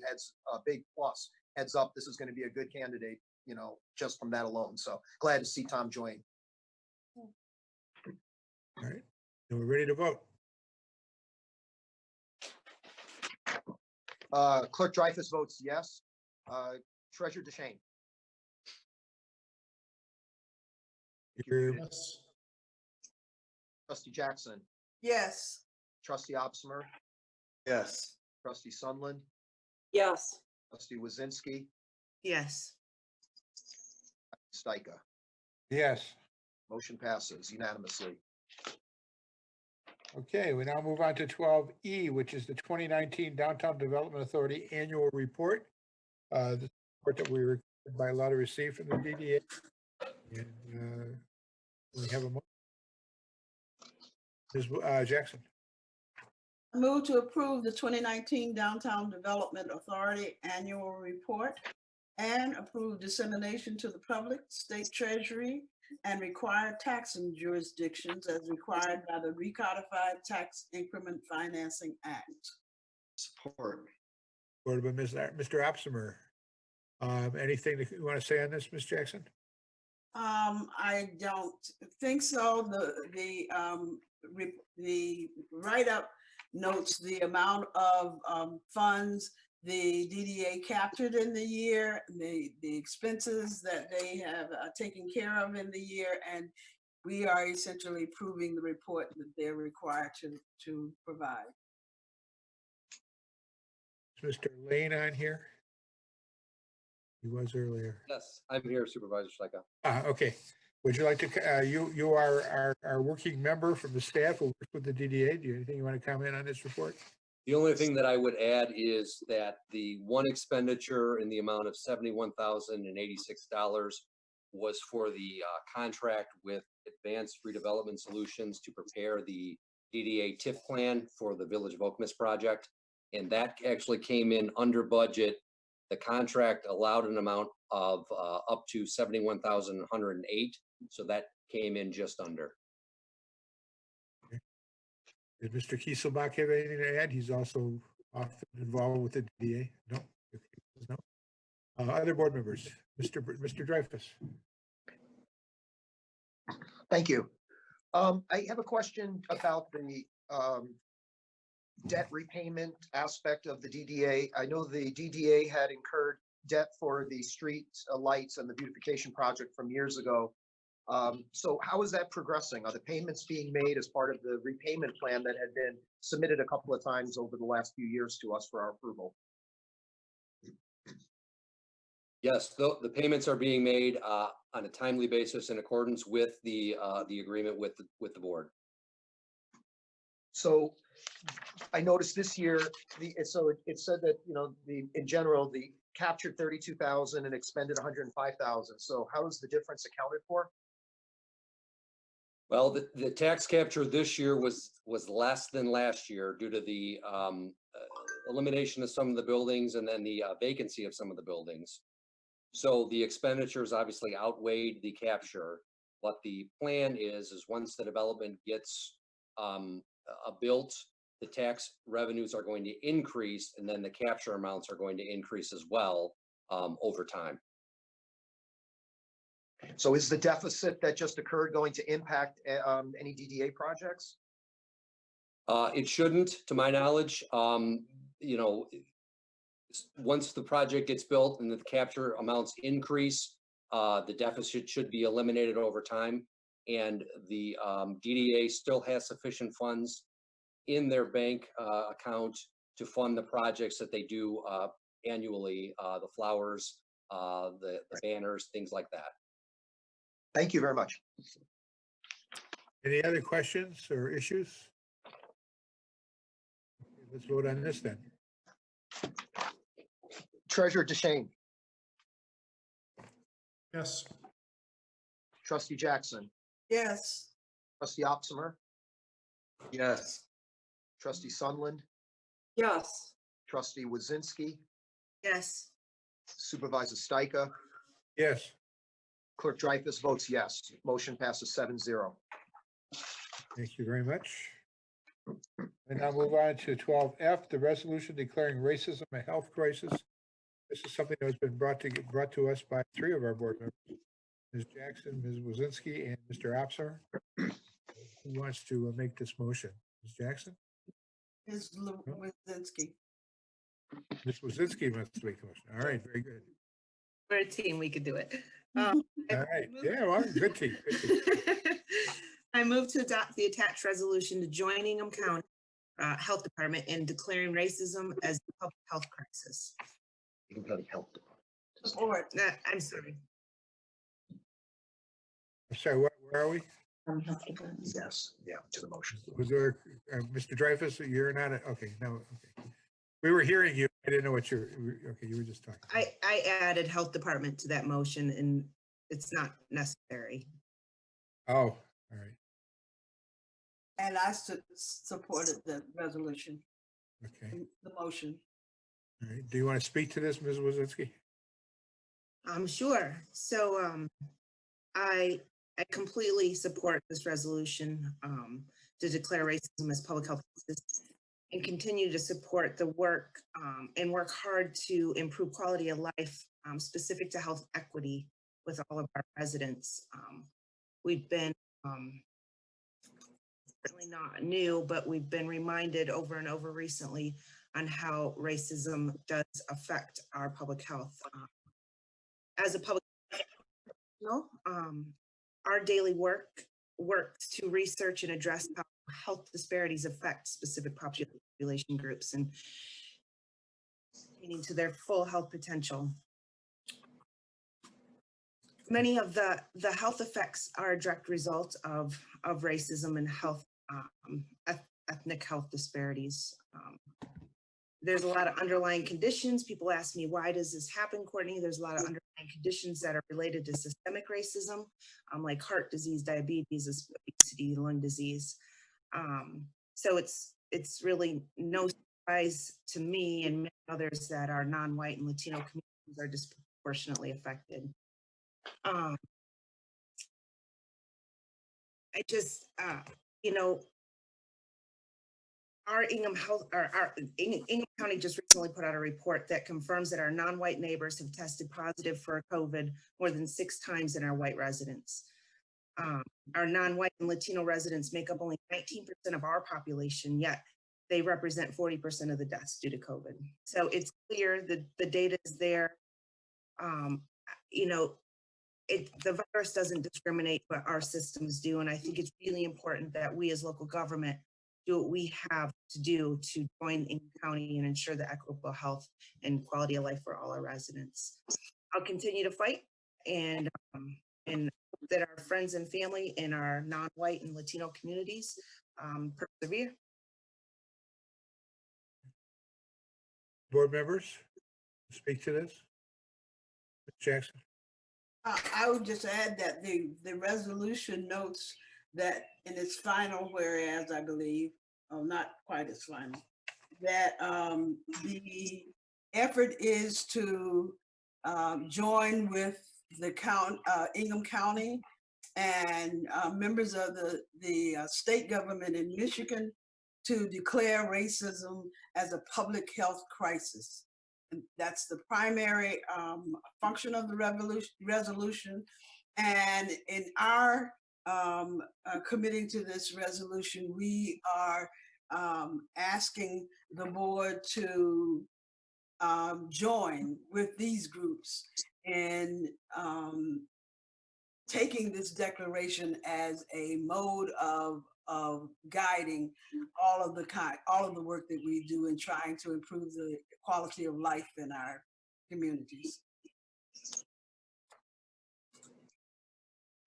plus. Heads up, this is going to be a good candidate, just from that alone. So glad to see Tom join. All right, and we're ready to vote. Clerk Dreyfus votes yes. Treasurer DeShane. Yes. Trustee Jackson. Yes. Trustee Opsimer. Yes. Trustee Sunland. Yes. Trustee Wazinski. Yes. Stika. Yes. Motion passes unanimously. Okay, we now move on to 12E, which is the 2019 Downtown Development Authority Annual Report. The report that we were by law to receive from the DDA. And we have a motion. Ms. Jackson. I move to approve the 2019 Downtown Development Authority Annual Report and approve dissemination to the public, state treasury, and required taxing jurisdictions as required by the Recodified Tax Increment Financing Act. Support. Supported by Mr. Opsimer. Anything that you want to say on this, Ms. Jackson? I don't think so. The write-up notes the amount of funds the DDA captured in the year, the expenses that they have taken care of in the year, and we are essentially proving the report that they're required to provide. Is Mr. Lane on here? He was earlier. Yes, I'm here, Supervisor Stika. Okay. Would you like to, you are our working member from the staff who works with the DDA. Do you have anything you want to comment on this report? The only thing that I would add is that the one expenditure in the amount of $71,086 was for the contract with Advanced Redevelopment Solutions to prepare the DDA TIF plan for the Village of Okemos project. And that actually came in under budget The contract allowed an amount of up to 71,108, so that came in just under. Did Mr. Kieselbach have anything to add? He's also often involved with the DDA. No? No? Other board members, Mr. Dreyfus. Thank you. I have a question about the debt repayment aspect of the DDA. I know the DDA had incurred debt for the street lights and the beautification project from years ago. So how is that progressing? Are the payments being made as part of the repayment plan that had been submitted a couple of times over the last few years to us for our approval? Yes, the payments are being made on a timely basis in accordance with the agreement with the board. So I noticed this year, it said that, in general, the captured 32,000 and expended 105,000. So how is the difference accounted for? Well, the tax capture this year was less than last year due to the elimination of some of the buildings and then the vacancy of some of the buildings. So the expenditures obviously outweighed the capture. What the plan is once the development gets built, the tax revenues are going to increase, and then the capture amounts are going to increase as well over time. So is the deficit that just occurred going to impact any DDA projects? It shouldn't, to my knowledge. Once the project gets built and the capture amounts increase, the deficit should be eliminated over time. And the DDA still has sufficient funds in their bank account to fund the projects that they do annually, the flowers, the banners, things like that. Thank you very much. Any other questions or issues? Let's vote on this then. Treasurer DeShane. Yes. Trustee Jackson. Yes. Trustee Opsimer. Yes. Trustee Sunland. Yes. Trustee Wazinski. Yes. Supervisor Stika. Yes. Clerk Dreyfus votes yes. Motion passes 7-0. Thank you very much. And now move on to 12F, the resolution declaring racism a health crisis. This is something that has been brought to us by 3 of our board members, Ms. Jackson, Ms. Wazinski, and Mr. Opser. Who wants to make this motion? Ms. Jackson? Ms. Wazinski. Ms. Wazinski wants to make the motion. All right, very good. We're a team, we could do it. All right, yeah, well, good team. Good team. I move to adopt the attached resolution to join Ingham County Health Department in declaring racism as a public health crisis. Ingham County Health Department. Support. I'm sorry. I'm sorry, where are we? Yes, yeah, to the motion. Was there, Mr. Dreyfus, you're not, okay, no, okay. We were hearing you. I didn't know what you're, okay, you were just talking. I added health department to that motion and it's not necessary. Oh, all right. And I supported the resolution, Okay. the motion. All right. Do you want to speak to this, Ms. Wazinski? I'm sure. So I completely support this resolution to declare racism as public health crisis and continue to support the work and work hard to improve quality of life specific to health equity with all of our residents. We've been certainly not new, but we've been reminded over and over recently on how racism does affect our public health. As a public professional, our daily work works to research and address how health disparities affect specific population groups and leading to their full health potential. Many of the health effects are a direct result of racism and health, ethnic health disparities. There's a lot of underlying conditions. People ask me, why does this happen, Courtney? There's a lot of underlying conditions that are related to systemic racism, like heart disease, diabetes, obesity, lung disease. So it's really no surprise to me and many others that our non-white and Latino communities are disproportionately affected. I just, you know, our Ingham County just recently put out a report that confirms that our non-white neighbors have tested positive for COVID more than 6 times than our white residents. Our non-white and Latino residents make up only 19% of our population, yet they represent 40% of the deaths due to COVID. So it's clear that the data is there. You know, the virus doesn't discriminate, but our systems do. And I think it's really important that we as local government do what we have to do to join in county and ensure the equitable health and quality of life for all our residents. I'll continue to fight and hope that our friends and family in our non-white and Latino communities persevere. Board members, speak to this. Jackson. I would just add that the resolution notes that in its final whereas, I believe, not quite as final, that the effort is to join with the Ingham County and members of the state government in Michigan to declare racism as a public health crisis. And that's the primary function of the resolution. And in our committing to this resolution, we are asking the board to join with these groups in taking this declaration as a mode of guiding all of the work that we do in trying to improve the quality of life in our communities.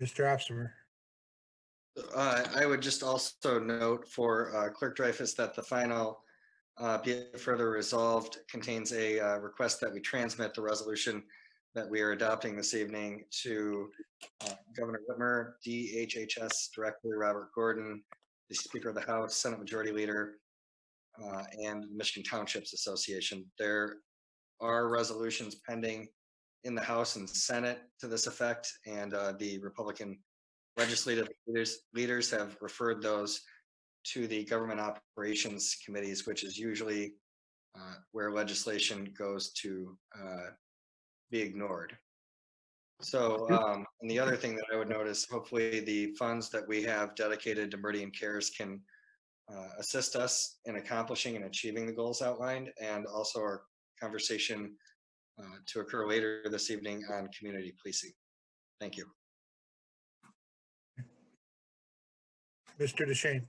Mr. Opsimer. I would just also note for Clerk Dreyfus that the final be it further resolved contains a request that we transmit the resolution that we are adopting this evening to Governor Whitmer, DHHS Director Robert Gordon, the Speaker of the House, Senate Majority Leader, and Michigan Townships Association. There are resolutions pending in the House and Senate to this effect, and the Republican legislative leaders have referred those to the Government Operations Committees, which is usually where legislation goes to be ignored. So, and the other thing that I would notice, hopefully the funds that we have dedicated to Meridian Cares can assist us in accomplishing and achieving the goals outlined, and also our conversation to occur later this evening on community policing. Thank you. Mr. DeShane.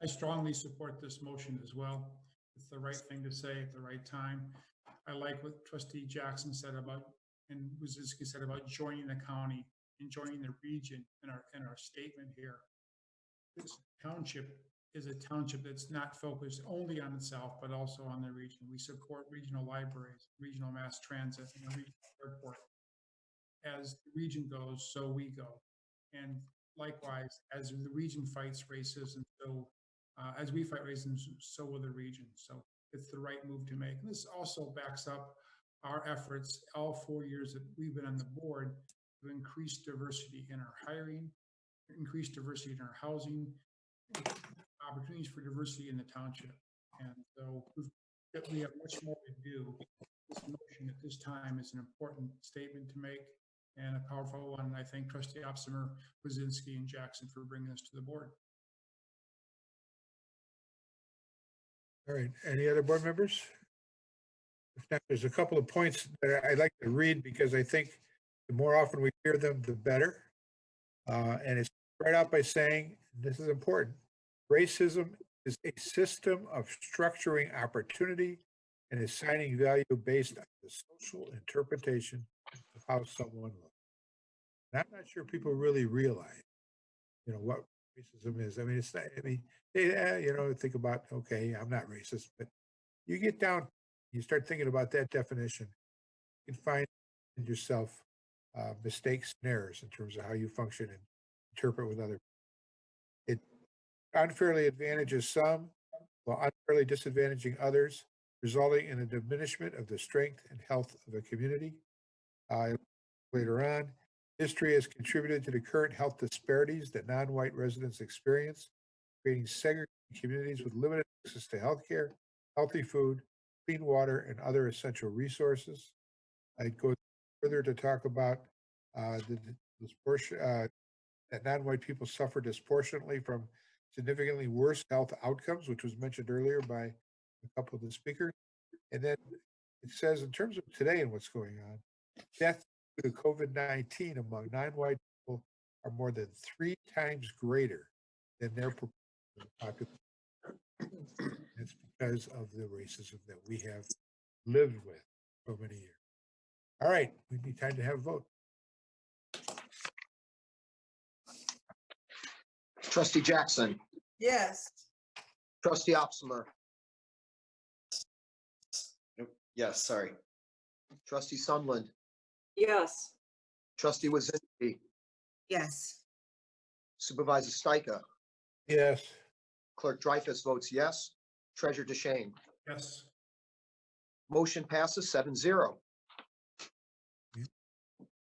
I strongly support this motion as well. It's the right thing to say at the right time. I like what Trustee Jackson said about, and Wazinski said about joining the county and joining the region in our statement here. This township is a township that's not focused only on itself, but also on the region. We support regional libraries, regional mass transit, and a regional airport. As the region goes, so we go. And likewise, as the region fights racism, so as we fight racism, so will the region. So it's the right move to make. And this also backs up our efforts all 4 years that we've been on the board to increase diversity in our hiring, increase diversity in our housing, opportunities for diversity in the township. And so we have much more to do. This motion at this time is an important statement to make and a powerful one. And I thank Trustee Opsimer, Wazinski, and Jackson for bringing this to the board. All right, any other board members? If not, there's a couple of points that I'd like to read because I think the more often we hear them, the better. And it's right out by saying, this is important, racism is a system of structuring opportunity and assigning value based on the social interpretation of how someone looks. And I'm not sure people really realize, what racism is. I mean, it's not, think about, okay, I'm not racist, but you get down, you start thinking about that definition, you can find in yourself mistakes and errors in terms of how you function and interpret with other people. It unfairly advantages some while unfairly disadvantaging others, resulting in a diminishment of the strength and health of a community. Later on, history has contributed to the current health disparities that non-white residents experience, creating segregated communities with limited access to healthcare, healthy food, clean water, and other essential resources. I'd go further to talk about that non-white people suffer disproportionately from significantly worse health outcomes, which was mentioned earlier by a couple of the speakers. And then it says, in terms of today and what's going on, deaths due to COVID-19 among non-white people are more than 3 times greater than their population. It's because of the racism that we have lived with so many years. All right, we need time to have a vote. Trustee Jackson, Yes. trustee Opsimer, Yes, sorry. trustee Sunland, Yes. trustee Wazinski, Yes. supervisor Stika, Yes. clerk Dreyfus votes yes, treasurer DeShane. Yes. Motion passes 7-0.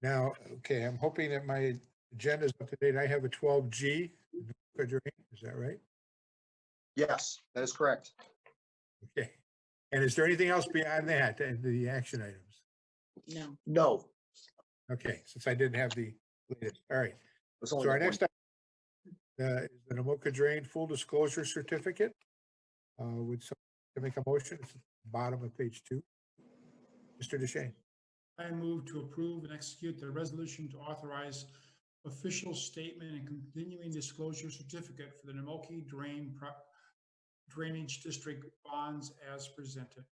Now, okay, I'm hoping that my agenda is up to date. I have a 12G. Is that right? Yes, that is correct. Okay. And is there anything else beyond that, the action items? No. No. Okay, since I didn't have the latest. All right. There's So only our that next item is the Namoka Drain Full Disclosure Certificate. Would someone make a motion? It's at the bottom of page 2. Mr. DeShane. I move to approve and execute the resolution to authorize official statement and continuing disclosure certificate for the Namoki Drainage District bonds as presented.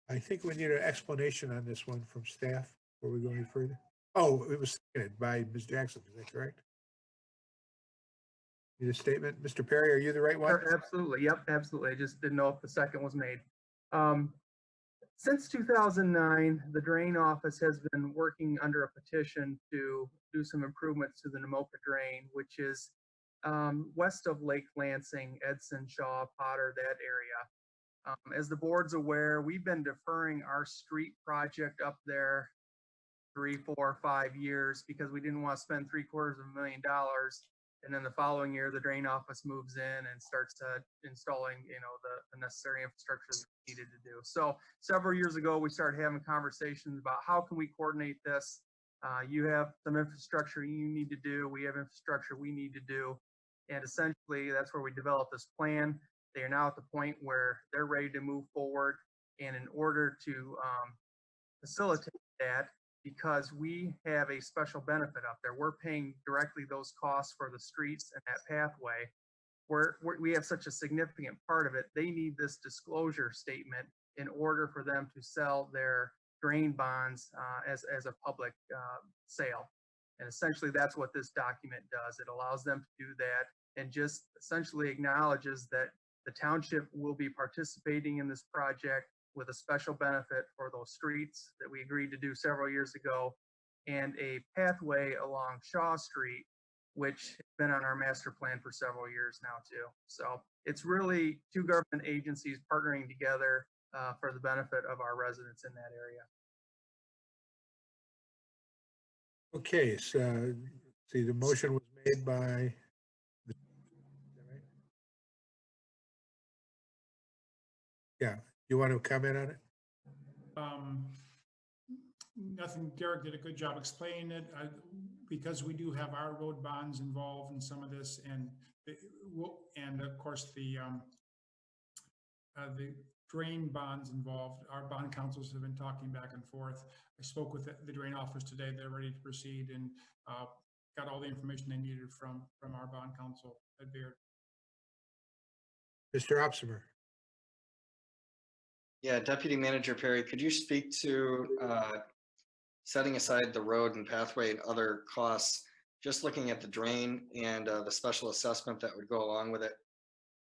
I think we need an explanation on this one from staff before we go any further. Oh, it was seconded by Ms. Jackson. Is that correct? Need a statement? Mr. Perry, are you the right one? Sure, absolutely. Yep, absolutely. I just didn't know if the second was made. Since 2009, the Drain Office has been working under a petition to do some improvements to the Namoka Drain, which is west of Lake Lansing, Edson, Shaw, Potter, that area. As the board's aware, we've been deferring our street project up there 3, 4, 5 years because we didn't want to spend $750,000. And then the following year, the Drain Office moves in and starts installing, the necessary infrastructure that we needed to do. So several years ago, we started having conversations about how can we coordinate this. You have some infrastructure you need to do. We have infrastructure we need to do. And essentially, that's where we developed this plan. They are now at the point where they're ready to move forward. And in order to facilitate that, because we have a special benefit up there, we're paying directly those costs for the streets and that pathway. We have such a significant part of it. They need this disclosure statement in order for them to sell their drain bonds as a public sale. And essentially, that's what this document does. It allows them to do that and just essentially acknowledges that the township will be participating in this project with a special benefit for those streets that we agreed to do several years ago, and a pathway along Shaw Street, which has been on our master plan for several years now too. So it's really 2 government agencies partnering together for the benefit of our residents in that area. Okay, so see, the motion was made by. Yeah, you want to comment on it? Nothing. Derek did a good job explaining it. Because we do have our road bonds involved in some of this, and of course the drain bonds involved. Our bond councils have been talking back and forth. I spoke with the drain office today. They're ready to proceed and got all the information they needed from our bond council at Beard. Mr. Opsimer. Yeah, Deputy Manager Perry, could you speak to setting aside the road and pathway and other costs, just looking at the drain and the special assessment that would go along with it?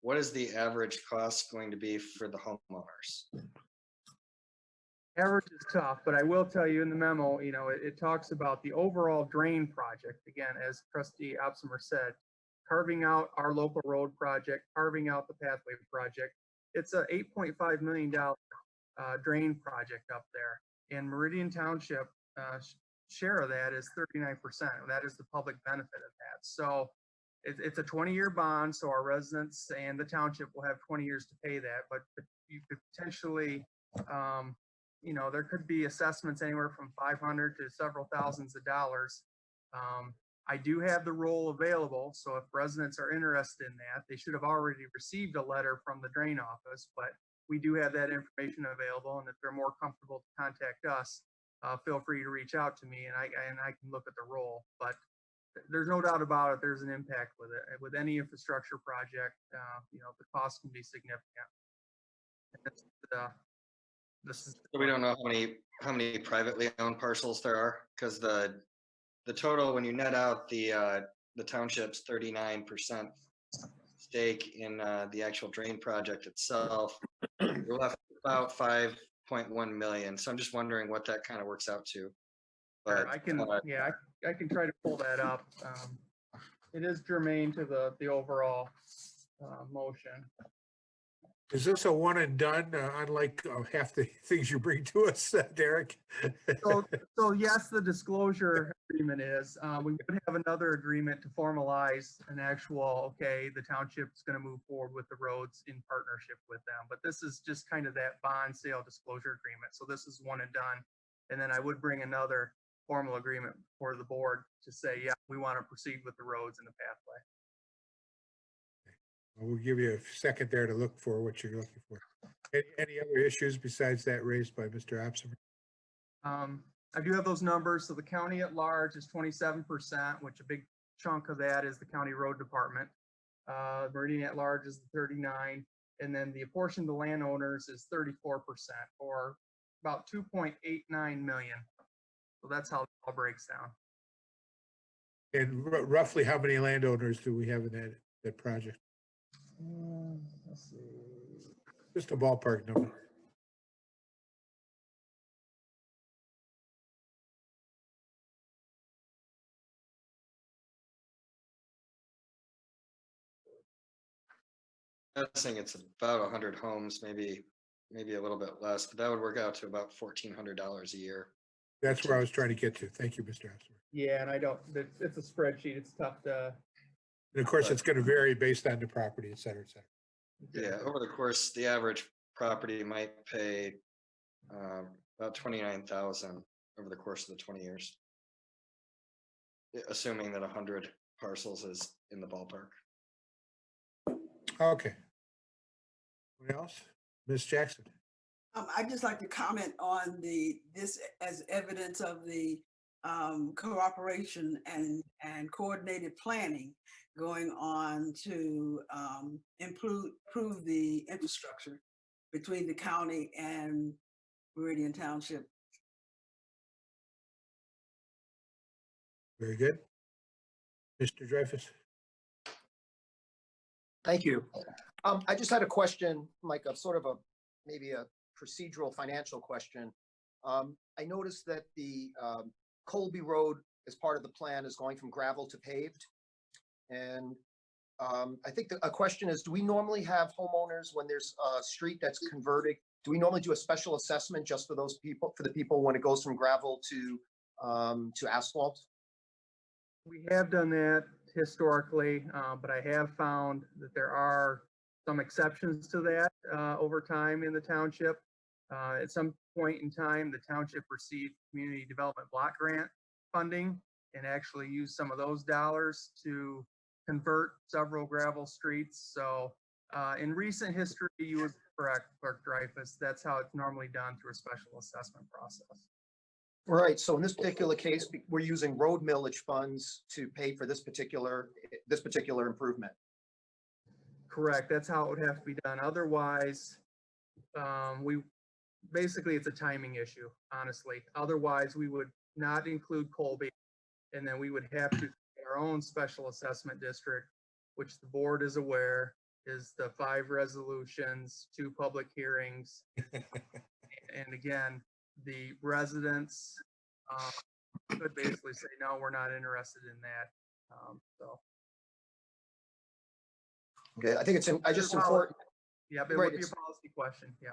What is the average cost going to be for the homeowners? Average is tough, but I will tell you in the memo, it talks about the overall drain project. Again, as Trustee Opsimer said, carving out our local road project, carving out the pathway project. It's a $8.5 million drain project up there. And Meridian Township share of that is 39%. That is the public benefit of that. So it's a 20-year bond, so our residents and the township will have 20 years to pay that. But you could potentially, you know, there could be assessments anywhere from 500 to several thousands of dollars. I do have the roll available, so if residents are interested in that, they should have already received a letter from the drain office, but we do have that information available, and if they're more comfortable to contact us, feel free to reach out to me, and I can look at the roll. But there's no doubt about it, there's an impact with it. With any infrastructure project, you know, the cost can be significant. We don't know how many privately owned parcels there are, because the total, when you net out the township's 39% stake in the actual drain project itself, you're left with about 5.1 million. So I'm just wondering what that kind of works out to. But I can, yeah, I can try to pull that up. It is germane to the overall motion. Is this a one and done, unlike half the things you bring to us, Derek? So yes, the disclosure agreement is. We would have another agreement to formalize an actual, okay, the township's going to move forward with the roads in partnership with them. But this is just kind of that bond sale disclosure agreement. So this is one and done. And then I would bring another formal agreement for the board to say, yeah, we want to proceed with the roads and the pathway. We'll give you a second there to look for what you're looking for. Any other issues besides that raised by Mr. Opsimer? I do have those numbers. So the county at large is 27%, which a big chunk of that is the county road department. Meridian at large is 39%, and then the apportion to landowners is 34%, or about 2.89 million. So that's how it all breaks down. And roughly how many landowners do we have in that project? Let's see. Just a ballpark number. I'm guessing it's about 100 homes, maybe a little bit less, but that would work out to about $1,400 a year. That's where I was trying to get to. Thank you, Mr. Opsimer. Yeah, and I don't, it's a spreadsheet. It's tough to. And of course, it's going to vary based on the property, et cetera, et cetera. Yeah, over the course, the average property might pay about $29,000 over the course of the 20 years, assuming that 100 parcels is in the ballpark. Okay. What else? Ms. Jackson? I'd just like to comment on this as evidence of the cooperation and coordinated planning going on to improve the infrastructure between the county and Meridian Township. Very good. Mr. Dreyfus? Thank you. I just had a question, Mike, of sort of maybe a procedural financial question. I noticed that the Colby Road as part of the plan is going from gravel to paved. And I think a question is, do we normally have homeowners when there's a street that's converted? Do we normally do a special assessment just for those people, for the people when it goes from gravel to asphalt? We have done that historically, but I have found that there are some exceptions to that over time in the township. At some point in time, the township received community development block grant funding and actually used some of those dollars to convert several gravel streets. So in recent history, you would be correct, Clerk Dreyfus. That's how it's normally done, through a special assessment process. Right. So in this particular case, we're using road millage funds to pay for this particular improvement. Correct. That's how it would have to be done. Otherwise, basically it's a timing issue, honestly. Otherwise, we would not include Colby, and then we would have to our own special assessment district, which the board is aware is the 5 resolutions, 2 public hearings. And again, the residents could basically say, no, we're not interested in that. So Okay, I think it's, I just important. Yeah, but it Right, would be a it's- policy question, yeah.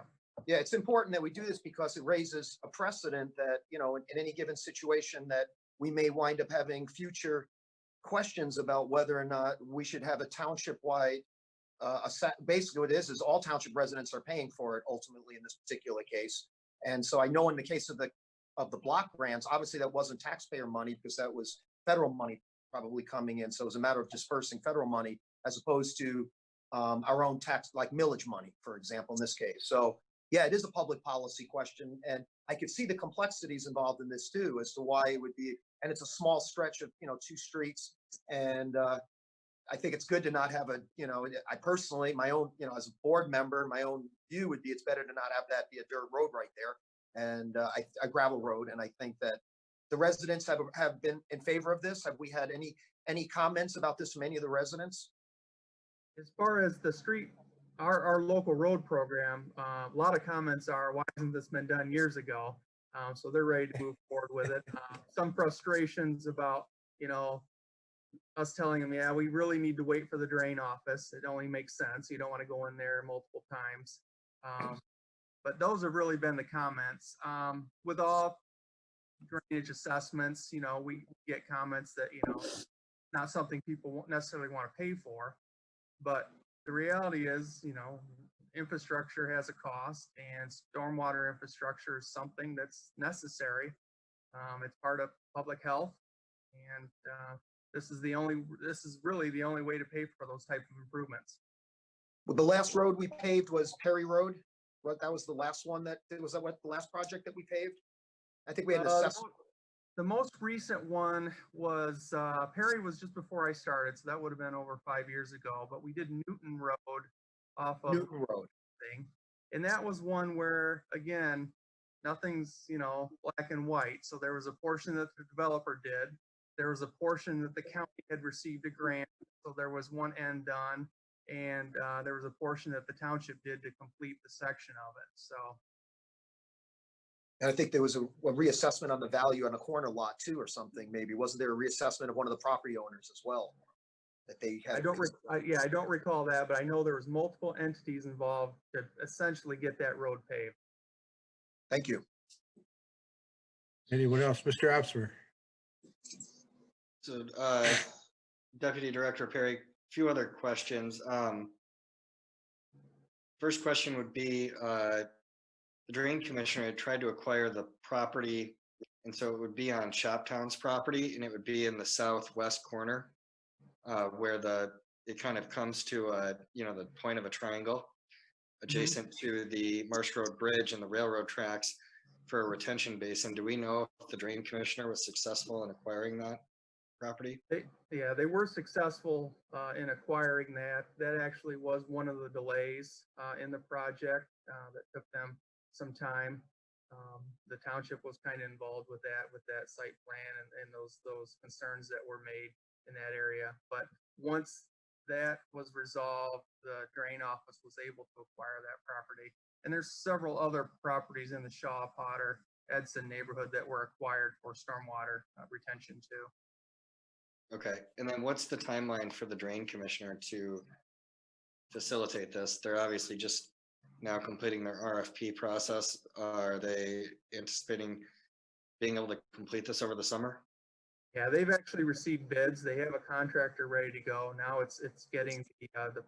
Yeah, it's important that we do this because it raises a precedent that, you know, in any given situation that we may wind up having future questions about whether or not we should have a township-wide, basically what it is all township residents are paying for it ultimately in this particular case. And so I know in the case of the block grants, obviously that wasn't taxpayer money because that was federal money probably coming in. So it was a matter of dispersing federal money as opposed to our own tax, like millage money, for example, in this case. So yeah, it is a public policy question. And I could see the complexities involved in this too, as to why it would be, and it's a small stretch of, you know, 2 streets. And I think it's good to not have I personally, my own, you know, as a board member, my own view would be it's better to not have that be a dirt road right there and a gravel road. And I think that the residents have been in favor of this. Have we had any comments about this from any of the residents? As far as the street, our local road program, a lot of comments are, why hasn't this been done years ago? So they're ready to move forward with it. Some frustrations about, you know, us telling them, yeah, we really need to wait for the drain office. It only makes sense. You don't want to go in there multiple times. But those have really been the comments. With all drainage assessments, you know, we get comments that, you know, not something people won't necessarily want to pay for. But the reality is, you know, infrastructure has a cost, and stormwater infrastructure is something that's necessary. It's part of public health, and this is really the only way to pay for those type of improvements. Well, the last road we paved was Perry Road. That was the last one was that what the last project that we paved? I think we had an assessment. The most recent one was Perry was just before I started, so that would have been over 5 years ago. But we did Newton Road off of Newton Road thing, and that was one where again nothing's, you know, black and white. So there was a portion that the developer did. There was a portion that the county had received a grant, so there was one end done, and there was a portion that the township did to complete the section of it. So. And I think there was a reassessment on the value on a corner lot too, or something. Maybe wasn't there a reassessment of one of the property owners as well that they had? I don't recall that, but I know there was multiple entities involved to essentially get that road paved. Thank you. Anyone else? Mr. Opsmer. So, Deputy Director Perry, a few other questions. First question would be, the Drain Commissioner had tried to acquire the property, and so it would be on Shoptown's property, and it would be in the southwest corner, where it kind of comes to the point of a triangle, adjacent to the Marsh Road Bridge and the railroad tracks for a retention basin. Do we know if the Drain Commissioner was successful in acquiring that property? They were successful in acquiring that. That actually was one of the delays in the project that took them some time. The township was kind of involved with that site plan and those concerns that were made in that area. But once that was resolved, the drain office was able to acquire that property. And there's several other properties in the Shaw, Potter, Edson neighborhood that were acquired for stormwater retention too. Okay, and then what's the timeline for the Drain Commissioner to facilitate this? They're obviously just now completing their RFP process. Are they anticipating being able to complete this over the summer? Yeah, they've actually received bids. They have a contractor ready to go. Now it's getting the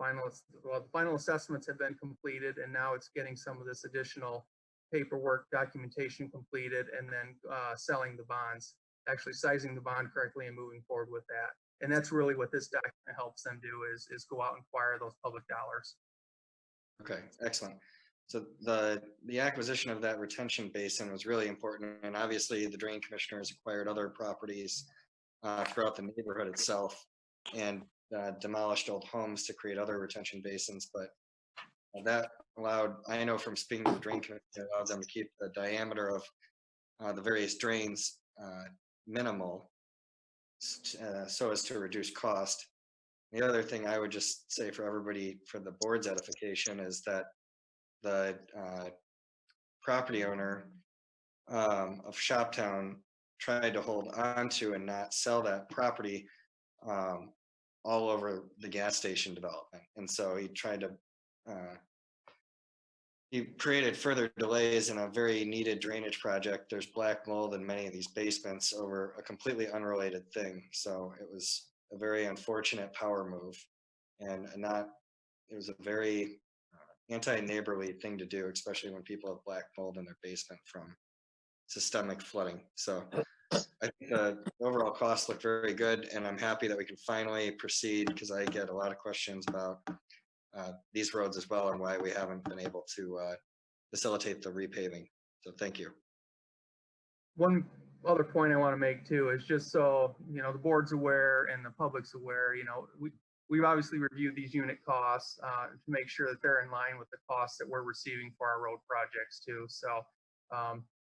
final assessments have been completed, and now it's getting some of this additional paperwork documentation completed, and then selling the bonds, actually sizing the bond correctly and moving forward with that. And that's really what this document helps them do is go out and acquire those public dollars. Okay, excellent. So the acquisition of that retention basin was really important, and obviously the Drain Commissioner has acquired other properties throughout the neighborhood itself and demolished old homes to create other retention basins. But that allowed, I know from speaking to the Drain Commissioner, it allowed them to keep the diameter of the various drains minimal, so as to reduce cost. The other thing I would just say for everybody, for the board's edification, is that the property owner of Shoptown tried to hold on to and not sell that property all over the gas station development. And so he tried to, he created further delays in a very needed drainage project. There's black mold in many of these basements over a completely unrelated thing. So it was a very unfortunate power move, and it was a very anti-neighborly thing to do, especially when people have black mold in their basement from systemic flooding. So I think the overall costs look very good, and I'm happy that we can finally proceed, because I get a lot of questions about these roads as well and why we haven't been able to facilitate the repaving. So thank you. One other point I want to make too is just so, the board's aware and the public's aware, we've obviously reviewed these unit costs to make sure that they're in line with the costs that we're receiving for our road projects too. So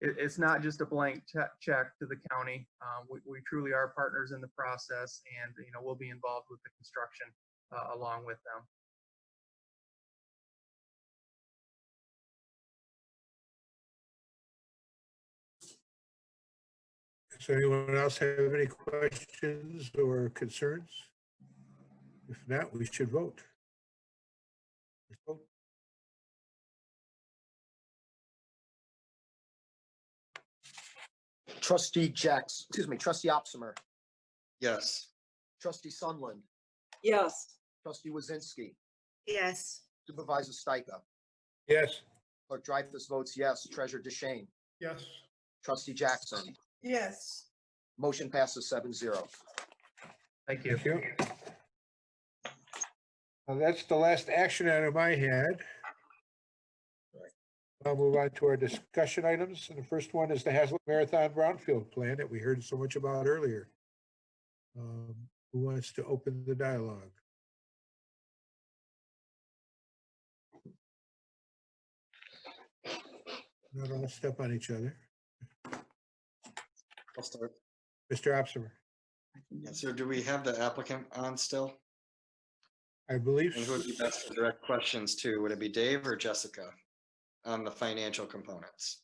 it's not just a blank check to the county. We truly are partners in the process, and we'll be involved with the construction along with them. Does anyone else have any questions or concerns? If not, we should vote. Let's vote. Trustee Trustee Opsimer, Yes. Trustee Sunland, Yes. Trustee Wazinski, Yes. Supervisor Stika, Yes. Clerk Dreyfus votes yes. Treasurer DeShane, Yes. Trustee Jackson, Yes. motion passes 7-0. Thank you. Thank you. Well, that's the last action item I had. I'll move on to our discussion items. And the first one is the Hazlet Marathon Brownfield Plan that we heard so much about earlier. Who wants to open the dialogue? Not all step on each other. I'll start. Mr. Opsimer, Yeah, so do we have the applicant on still? I believe. And who would be best to direct questions to? Would it be Dave or Jessica on the financial components?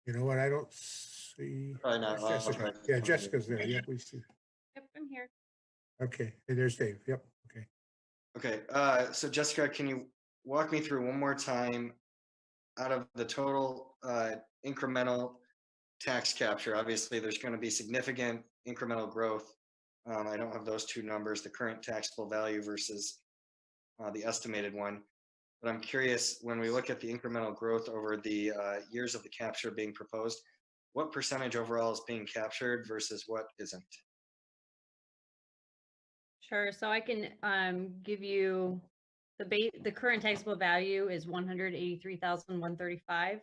You know what? I don't see. Probably not. Where's Jessica? Yeah, Jessica's there. Yep, we see. Yep, I'm here. Okay, and there's Dave. Yep, okay. Okay, so Jessica, can you walk me through one more time, out of the total incremental tax capture? Obviously, there's going to be significant incremental growth. I don't have those two numbers, the current taxable value versus the estimated one. But I'm curious, when we look at the incremental growth over the years of the capture being proposed, what percentage overall is being captured versus what isn't? Sure. So I can give you the current taxable value is 183,135.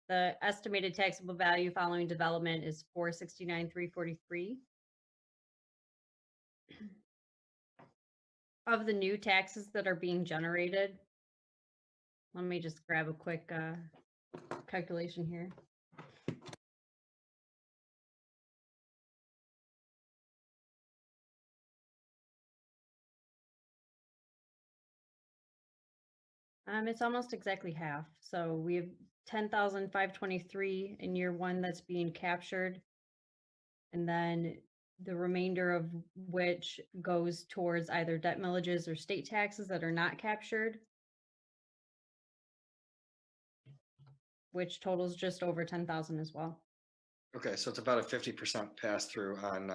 The estimated taxable value following development is 469,343. Of the new taxes that are being generated, let me just grab a quick calculation here. It's almost exactly half. So we have 10,523 in year one that's being captured. And then the remainder of which goes towards either debt millages or state taxes that are not captured, which totals just over 10,000 as well. Okay, so it's about a 50% pass through on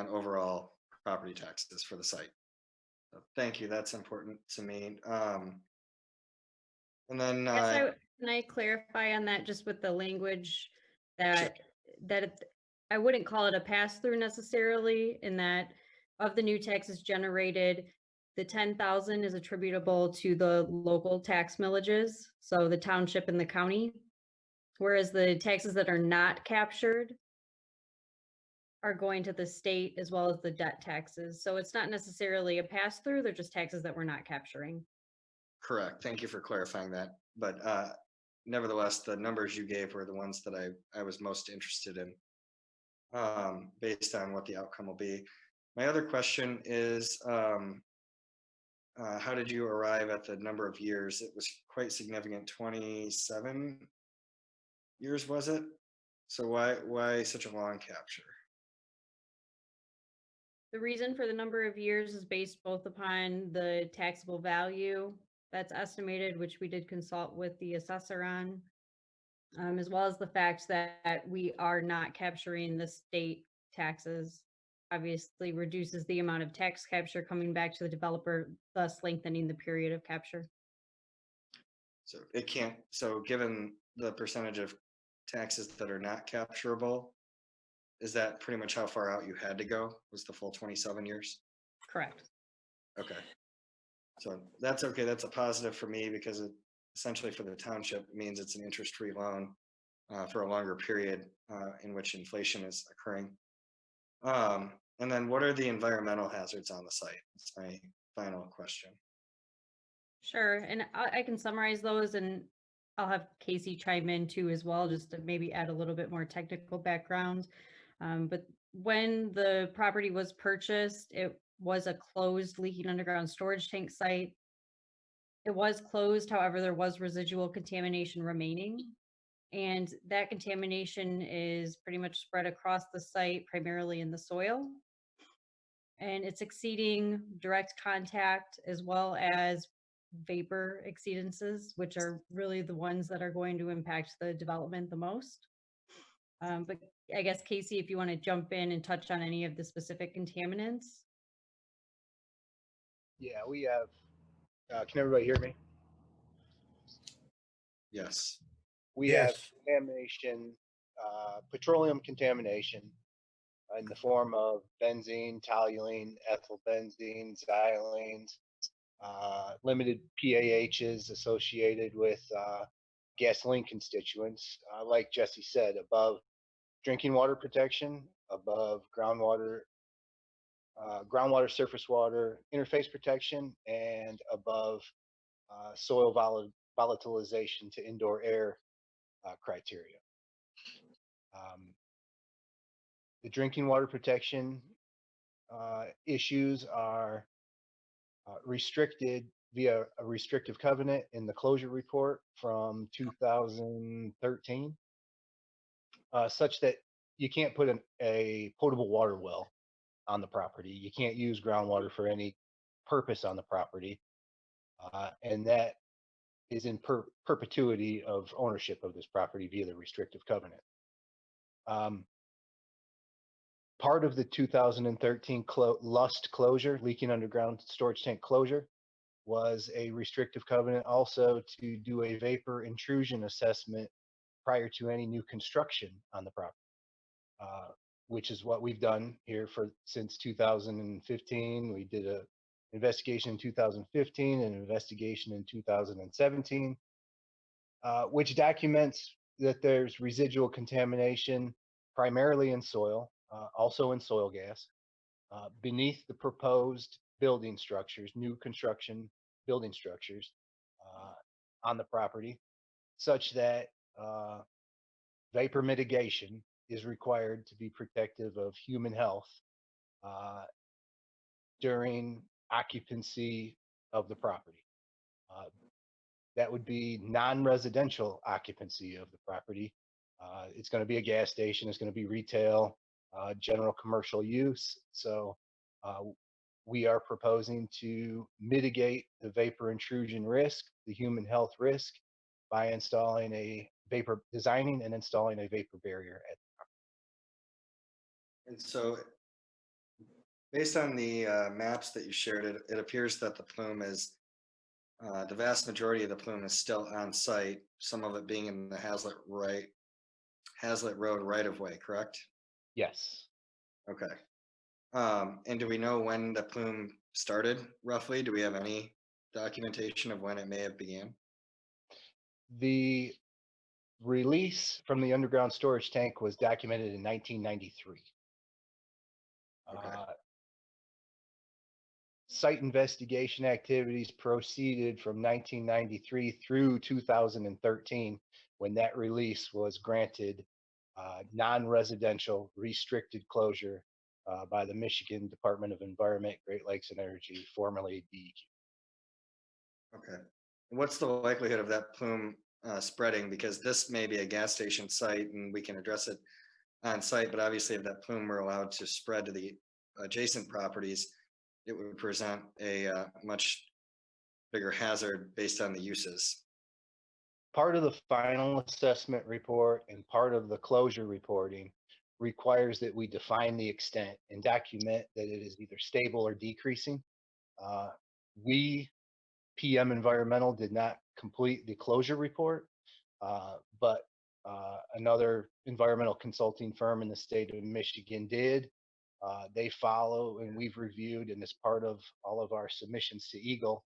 overall property taxes for the site. So thank you, that's important to me. And then Can I clarify on that just with the language that I wouldn't call it a pass through necessarily, in that of the new taxes generated, the 10,000 is attributable to the local tax millages, so the township and the county, whereas the taxes that are not captured are going to the state as well as the debt taxes. So it's not necessarily a pass through, they're just taxes that we're not capturing. correct, thank you for clarifying that. But nevertheless, the numbers you gave were the ones that I was most interested in, based on what the outcome will be. My other question is, how did you arrive at the number of years? It was quite significant, 27 years, was it? So why such a long capture? The reason for the number of years is based both upon the taxable value that's estimated, which we did consult with the assessor on, as well as the fact that we are not capturing the state taxes. Obviously reduces the amount of tax capture coming back to the developer, thus lengthening the period of capture. So it can't, so given the percentage of taxes that are not capturable, is that pretty much how far out you had to go? Was the full 27 years? Correct. Okay. So that's okay. That's a positive for me because it essentially for the township means it's an interest-free loan for a longer period in which inflation is occurring. And then what are the environmental hazards on the site? That's my final question. Sure, and I can summarize those, and I'll have Casey chime in too as well, just to maybe add a little bit more technical background. But when the property was purchased, it was a closed leaking underground storage tank site. It was closed, however, there was residual contamination remaining. And that contamination is pretty much spread across the site, primarily in the soil. And it's exceeding direct contact as well as vapor exceedances, which are really the ones that are going to impact the development the most. But I guess, Casey, if you want to jump in and touch on any of the specific contaminants. Yeah, we have, can everybody hear me? Yes. We have contamination, petroleum contamination in the form of benzene, toluene, ethyl benzene, xylenes, limited PAHs associated with gasoline constituents. Like Jesse said, above drinking water protection, above groundwater surface water interface protection, and above soil volatilization to indoor air criteria. The drinking water protection issues are restricted via a restrictive covenant in the closure report from 2013, such that you can't put a potable water well on the property. You can't use groundwater for any purpose on the property. And that is in perpetuity of ownership of this property via the restrictive covenant. Part of the 2013 Lust closure, leaking underground storage tank closure, was a restrictive covenant also to do a vapor intrusion assessment prior to any new construction on the property, which is what we've done here since 2015. We did a investigation in 2015 and an investigation in 2017, which documents that there's residual contamination primarily in soil, also in soil gas, beneath the proposed building structures, new construction building structures on the property, such that vapor mitigation is required to be protective of human health during occupancy of the property. That would be non-residential occupancy of the property. It's going to be a gas station, it's going to be retail, general commercial use. So we are proposing to mitigate the vapor intrusion risk, the human health risk, by designing and installing a vapor barrier at the property. And so based on the maps that you shared, it appears that the plume is, the vast majority of the plume is still on site, some of it being in the Hazlitt Road right of way, correct? Yes. Okay. And do we know when the plume started roughly? Do we have any documentation of when it may have began? The release from the underground storage tank was documented in 1993. Okay. Site investigation activities proceeded from 1993 through 2013, when that release was granted non-residential restricted closure by the Michigan Department of Environment, Great Lakes and Energy, formerly DEQ. Okay. What's the likelihood of that plume spreading? Because this may be a gas station site and we can address it on site, but obviously if that plume were allowed to spread to the adjacent properties, it would present a much bigger hazard based on the uses. Part of the final assessment report and part of the closure reporting requires that we define the extent and document that it is either stable or decreasing. We, PM Environmental, did not complete the closure report, but another environmental consulting firm in the state of Michigan did. They follow, and we've reviewed, and as part of all of our submissions to Eagle,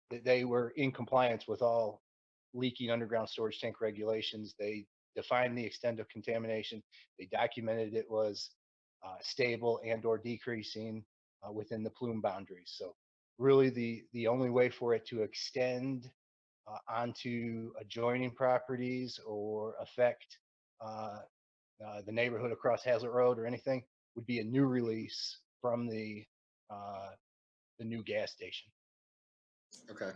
that they were in compliance with all leaking underground storage tank regulations. They defined the extent of contamination. They documented it was stable and or decreasing within the plume boundaries. So really the only way for it to extend onto adjoining properties or affect the neighborhood across Hazlet Road or anything would be a new release from the new gas station. Okay.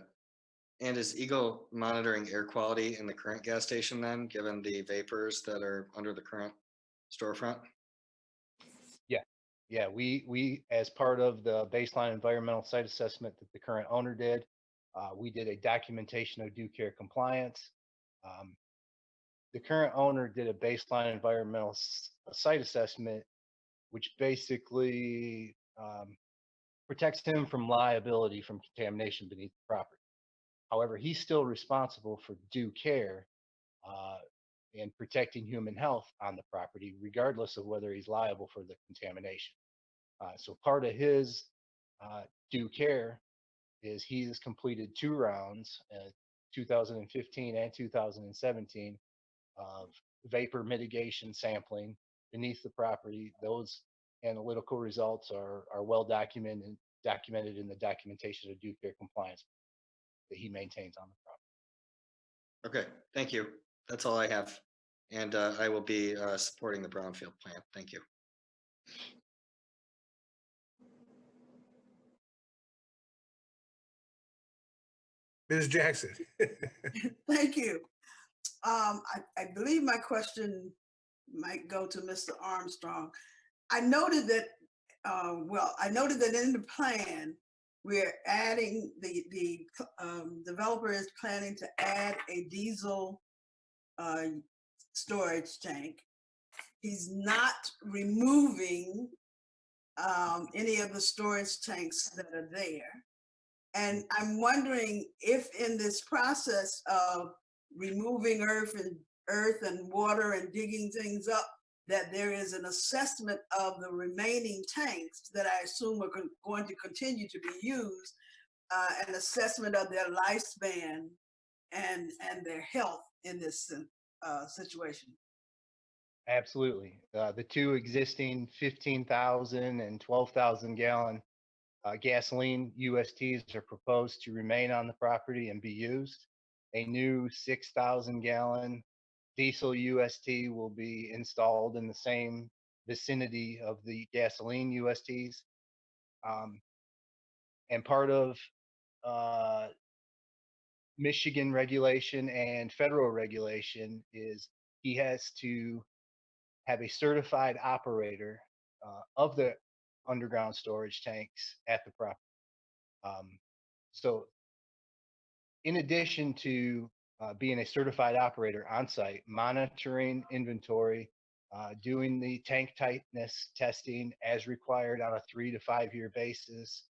And is Eagle monitoring air quality in the current gas station then, given the vapors that are under the current storefront? Yeah, we as part of the baseline environmental site assessment that the current owner did, we did a documentation of due care compliance. The current owner did a baseline environmental site assessment, which basically protects him from liability from contamination beneath the property. However, he's still responsible for due care and protecting human health on the property, regardless of whether he's liable for the contamination. So part of his due care is he has completed 2 rounds, 2015 and 2017, of vapor mitigation sampling beneath the property. Those analytical results are well documented in the documentation of due care compliance that he maintains on the property. Okay, thank you. That's all I have. And I will be supporting the brownfield plan. Thank you. Ms. Jackson. Thank you. I believe my question might go to Mr. Armstrong. I noted that, I noted that in the plan, we're adding, the developer is planning to add a diesel storage tank. He's not removing any of the storage tanks that are there. And I'm wondering if in this process of removing earth and water and digging things up, that there is an assessment of the remaining tanks that I assume are going to continue to be used, an assessment of their lifespan and their health in this situation. Absolutely. The 2 existing 15,000 and 12,000 gallon gasoline USTs are proposed to remain on the property and be used. A new 6,000 gallon diesel UST will be installed in the same vicinity of the gasoline USTs. And part of Michigan regulation and federal regulation is he has to have a certified operator of the underground storage tanks at the property. So in addition to being a certified operator on site, monitoring inventory, doing the tank tightness testing as required on a 3 to 5 year basis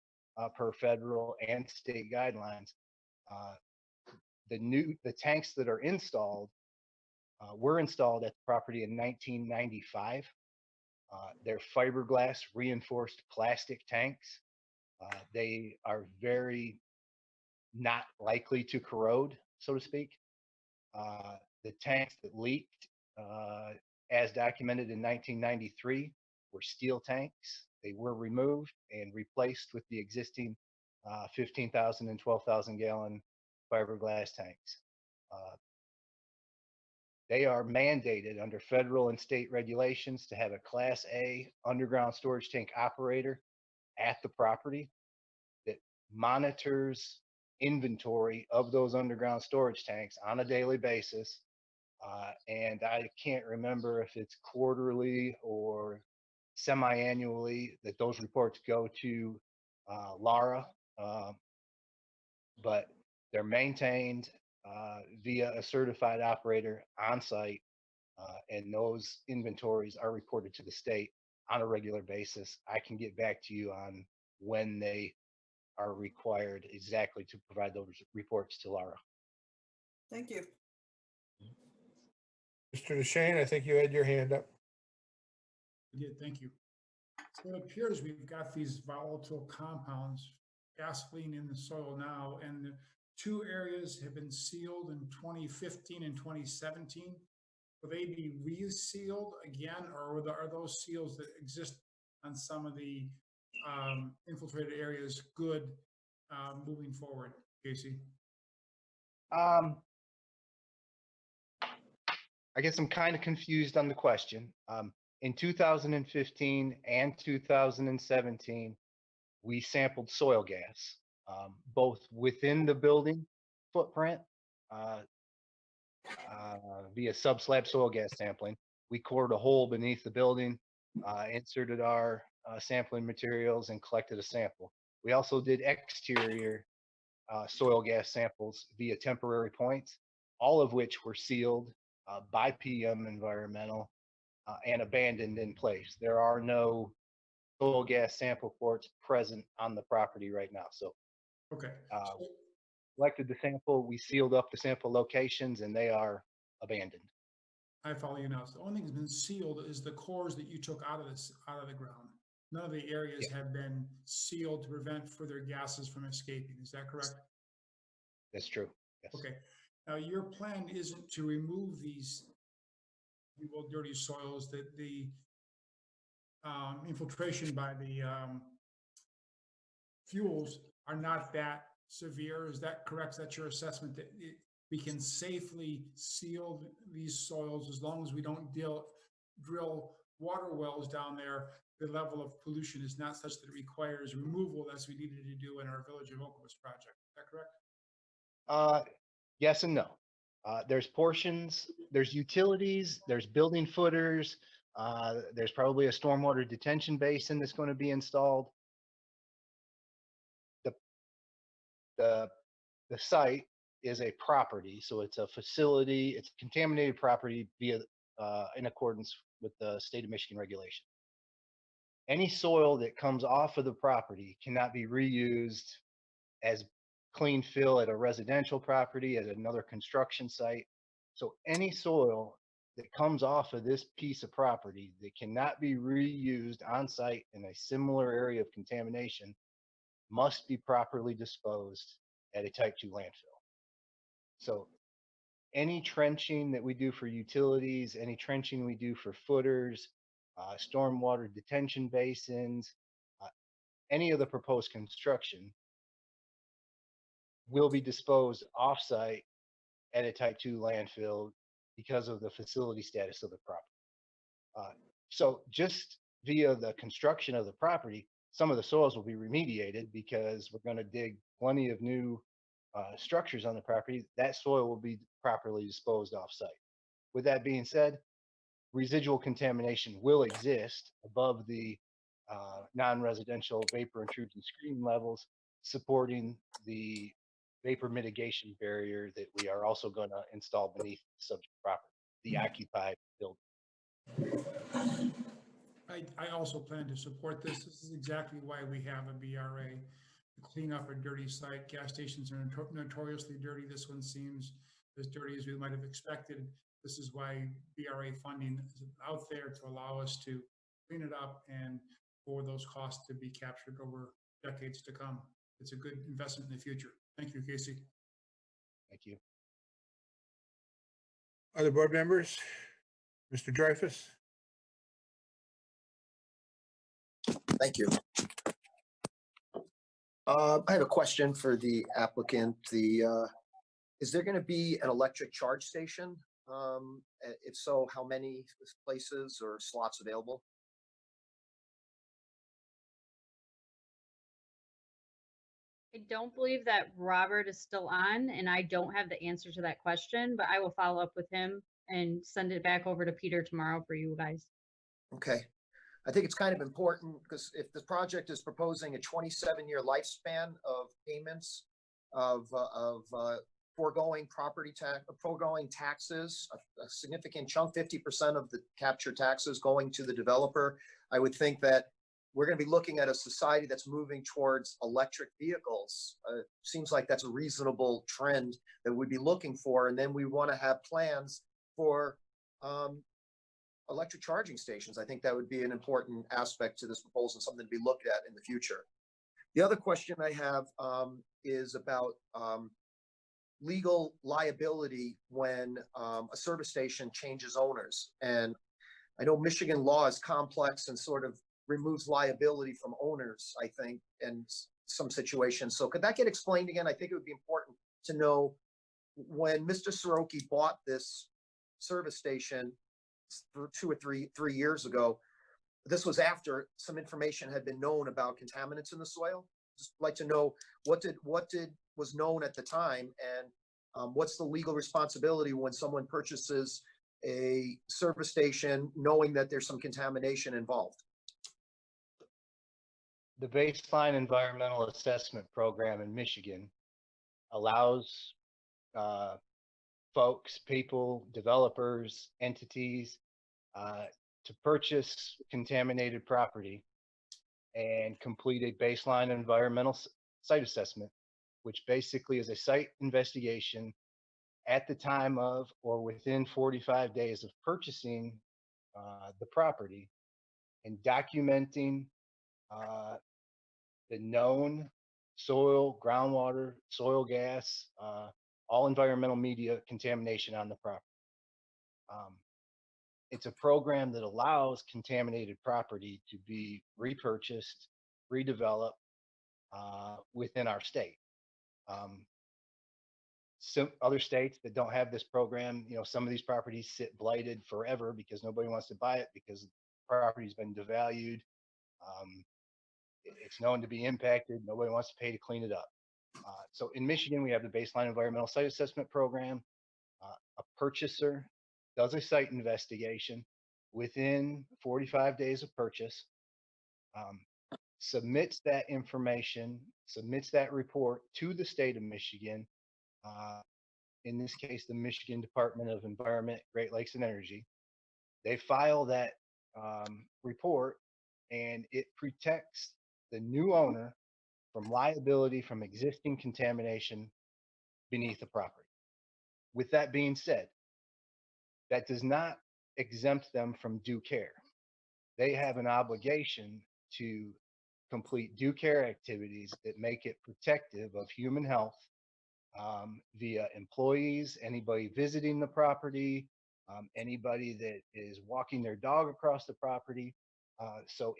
per federal and state guidelines. The tanks that are installed were installed at the property in 1995. They're fiberglass reinforced plastic tanks. They are very not likely to corrode, so to speak. The tanks that leaked, as documented in 1993, were steel tanks. They were removed and replaced with the existing 15,000 and 12,000 gallon fiberglass tanks. They are mandated under federal and state regulations to have a Class A underground storage tank operator at the property that monitors inventory of those underground storage tanks on a daily basis. And I can't remember if it's quarterly or semi-annually that those reports go to Lara, but they're maintained via a certified operator on site, and those inventories are reported to the state on a regular basis. I can get back to you on when they are required exactly to provide those reports to Lara. Thank you. Mr. DeShane, I think you had your hand up. Yeah, thank you. So it appears we've got these volatile compounds, gasoline in the soil now, and the two areas have been sealed in 2015 and 2017. Will they be resealed again, or are those seals that exist on some of the infiltrated areas good moving forward, Casey? I guess I'm kind of confused on the question. In 2015 and 2017, we sampled soil gas, both within the building footprint via subslab soil gas sampling. We cored a hole beneath the building, inserted our sampling materials, and collected a sample. We also did exterior soil gas samples via temporary points, all of which were sealed by PM Environmental and abandoned in place. There are no soil gas sample ports present on the property right now. So, okay. Collected the sample, we sealed up the sample locations, and they are abandoned. I follow you now. So the only thing that's been sealed is the cores that you took out of the ground. None of the areas have been sealed to prevent further gases from escaping. Is that correct? That's true. Yes. Okay. Now your plan isn't to remove these dirty soils, that the infiltration by the fuels are not that severe. Is that correct? Is that your assessment, that we can safely seal these soils as long as we don't drill water wells down there? The level of pollution is not such that it requires removal as we needed to do in our Village of Okemos project. Is that correct? Yes and no. There's portions, there's utilities, there's building footers, there's probably a stormwater detention basin that's going to be installed. The site is a property, so it's a facility, it's a contaminated property via in accordance with the state of Michigan regulation. Any soil that comes off of the property cannot be reused as clean fill at a residential property, at another construction site. So any soil that comes off of this piece of property that cannot be reused on site in a similar area of contamination must be properly disposed at a type 2 landfill. So any trenching that we do for utilities, any trenching we do for footers, stormwater detention basins, any of the proposed construction will be disposed off-site at a type 2 landfill because of the facility status of the property. So just via the construction of the property, some of the soils will be remediated because we're going to dig plenty of new structures on the property. That soil will be properly disposed off-site. With that being said, residual contamination will exist above the non-residential vapor intrusion screening levels, supporting the vapor mitigation barrier that we are also going to install beneath the subject property, the occupied building. I also plan to support this. This is exactly why we have a BRA, to clean up a dirty site. Gas stations are notoriously dirty. This one seems as dirty as we might have expected. This is why BRA funding is out there, to allow us to clean it up and for those costs to be captured over decades to come. It's a good investment in the future. Thank you, Casey. Thank you. Other board members? Mr. Dreyfus? Thank you. I have a question for the applicant. Is there going to be an electric charge station? If so, how many places or slots available? I don't believe that Robert is still on, and I don't have the answer to that question, but I will follow up with him and send it back over to Peter tomorrow for you guys. Okay. I think it's kind of important because if the project is proposing a 27-year lifespan of payments of foregoing foregoing taxes, a significant chunk, 50% of the captured taxes going to the developer, I would think that we're going to be looking at a society that's moving towards electric vehicles. Seems like that's a reasonable trend that we'd be looking for. And then we want to have plans for electric charging stations. I think that would be an important aspect to this proposal, something to be looked at in the future. The other question I have is about legal liability when a service station changes owners. And I know Michigan law is complex and sort of removes liability from owners, I think, in some situations. So could that get explained again? I think it would be important to know when Mr. Soroki bought this service station 2 or 3 years ago, this was after some information had been known about contaminants in the soil. Just like to know what was known at the time, and what's the legal responsibility when someone purchases a service station knowing that there's some contamination involved. The baseline environmental assessment program in Michigan allows folks, people, developers, entities to purchase contaminated property and complete a baseline environmental site assessment, which basically is a site investigation at the time of or within 45 days of purchasing the property and documenting the known soil, groundwater, soil gas, all environmental media contamination on the property. It's a program that allows contaminated property to be repurchased, redeveloped within our state. Some other states that don't have this program, some of these properties sit blighted forever because nobody wants to buy it because the property's been devalued. It's known to be impacted. Nobody wants to pay to clean it up. So in Michigan, we have the baseline environmental site assessment program. A purchaser does a site investigation within 45 days of purchase, submits that information, submits that report to the state of Michigan, in this case, the Michigan Department of Environment, Great Lakes and Energy. They file that report, and it protects the new owner from liability from existing contamination beneath the property. With that being said, that does not exempt them from due care. They have an obligation to complete due care activities that make it protective of human health via employees, anybody visiting the property, anybody that is walking their dog across the property. So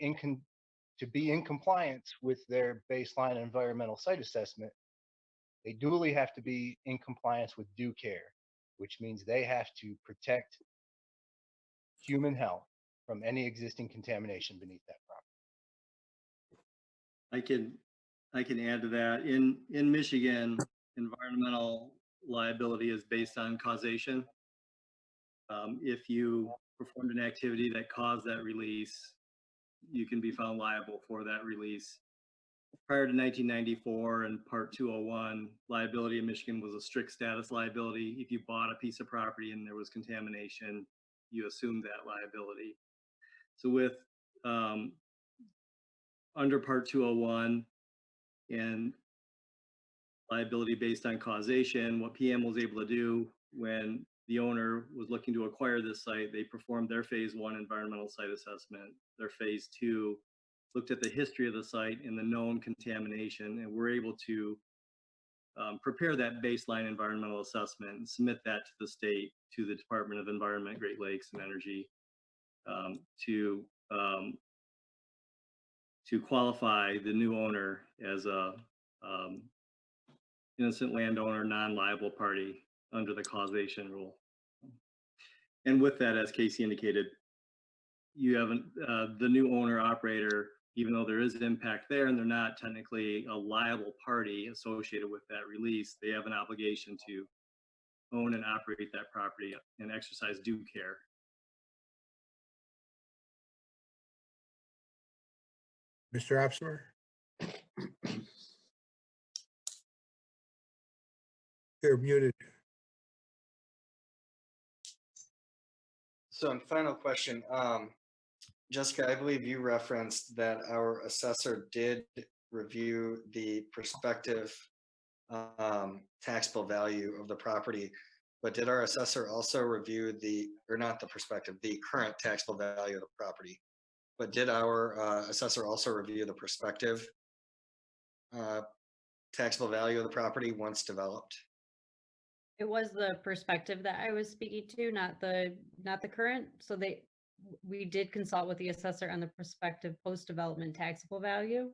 to be in compliance with their baseline environmental site assessment, they duly have to be in compliance with due care, which means they have to protect human health from any existing contamination beneath that property. I can add to that. In Michigan, environmental liability is based on causation. If you performed an activity that caused that release, you can be found liable for that release. Prior to 1994 and Part 201, liability in Michigan was a strict status liability. If you bought a piece of property and there was contamination, you assumed that liability. So with under Part 201 and liability based on causation, what PM was able to do when the owner was looking to acquire this site, they performed their phase 1 environmental site assessment. Their phase 2 looked at the history of the site and the known contamination, and were able to prepare that baseline environmental assessment and submit that to the state, to the Department of Environment, Great Lakes and Energy, to qualify the new owner as a innocent landowner, non-liable party under the causation rule. And with that, as Casey indicated, you have the new owner operator, even though there is impact there and they're not technically a liable party associated with that release, they have an obligation to own and operate that property and exercise due care. Mr. Opsmer? You're muted. So, and final question, Jessica, I believe you referenced that our assessor did review the prospective taxable value of the property, but did our assessor also review the, or not the prospective, the current taxable value of the property? But did our assessor also review the prospective taxable value of the property once developed? It was the perspective that I was speaking to, not the current. So we did consult with the assessor on the prospective post-development taxable value.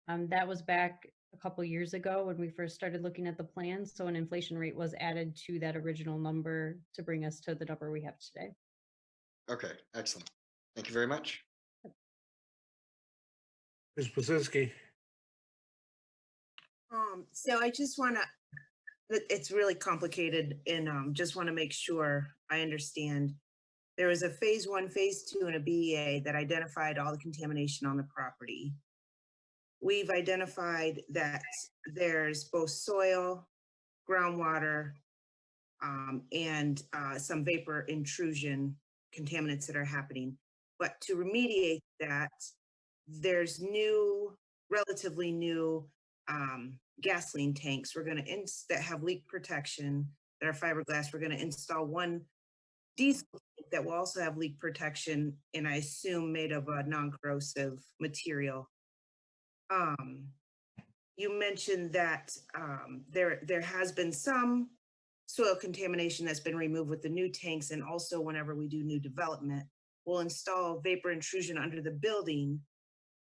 That was back a couple years ago when we first started looking at the plans. So an inflation rate was added to that original number to bring us to the number we have today. Okay, excellent. Thank you very much. Ms. Blazinski? So I just want to, it's really complicated and just want to make sure I understand. There was a phase 1, phase 2, and a BEA that identified all the contamination on the property. We've identified that there's both soil, groundwater, and some vapor intrusion contaminants that are happening. But to remediate that, there's relatively new gasoline tanks. We're going to that have leak protection that are fiberglass. We're going to install one diesel tank that will also have leak protection, and I assume made of a non-corrosive material. You mentioned that there has been some soil contamination that's been removed with the new tanks, and also whenever we do new development, we'll install vapor intrusion under the building,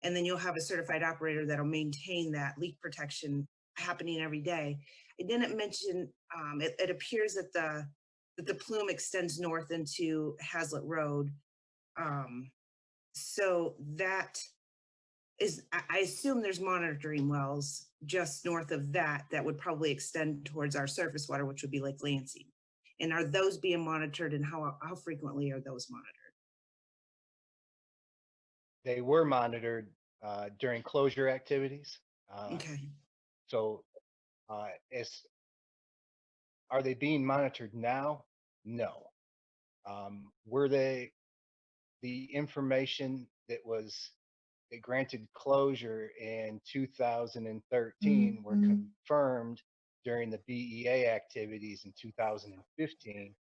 and then you'll have a certified operator that'll maintain that leak protection happening every day. I didn't mention, it appears that the plume extends north into Hazlitt Road. So that is, I assume there's monitoring wells just north of that would probably extend towards our surface water, which would be Lake Lansing. And are those being monitored, and how frequently are those monitored? They were monitored during closure activities. Okay. So are they being monitored now? No. Were they the information that granted closure in 2013 were confirmed during the BEA activities in 2015,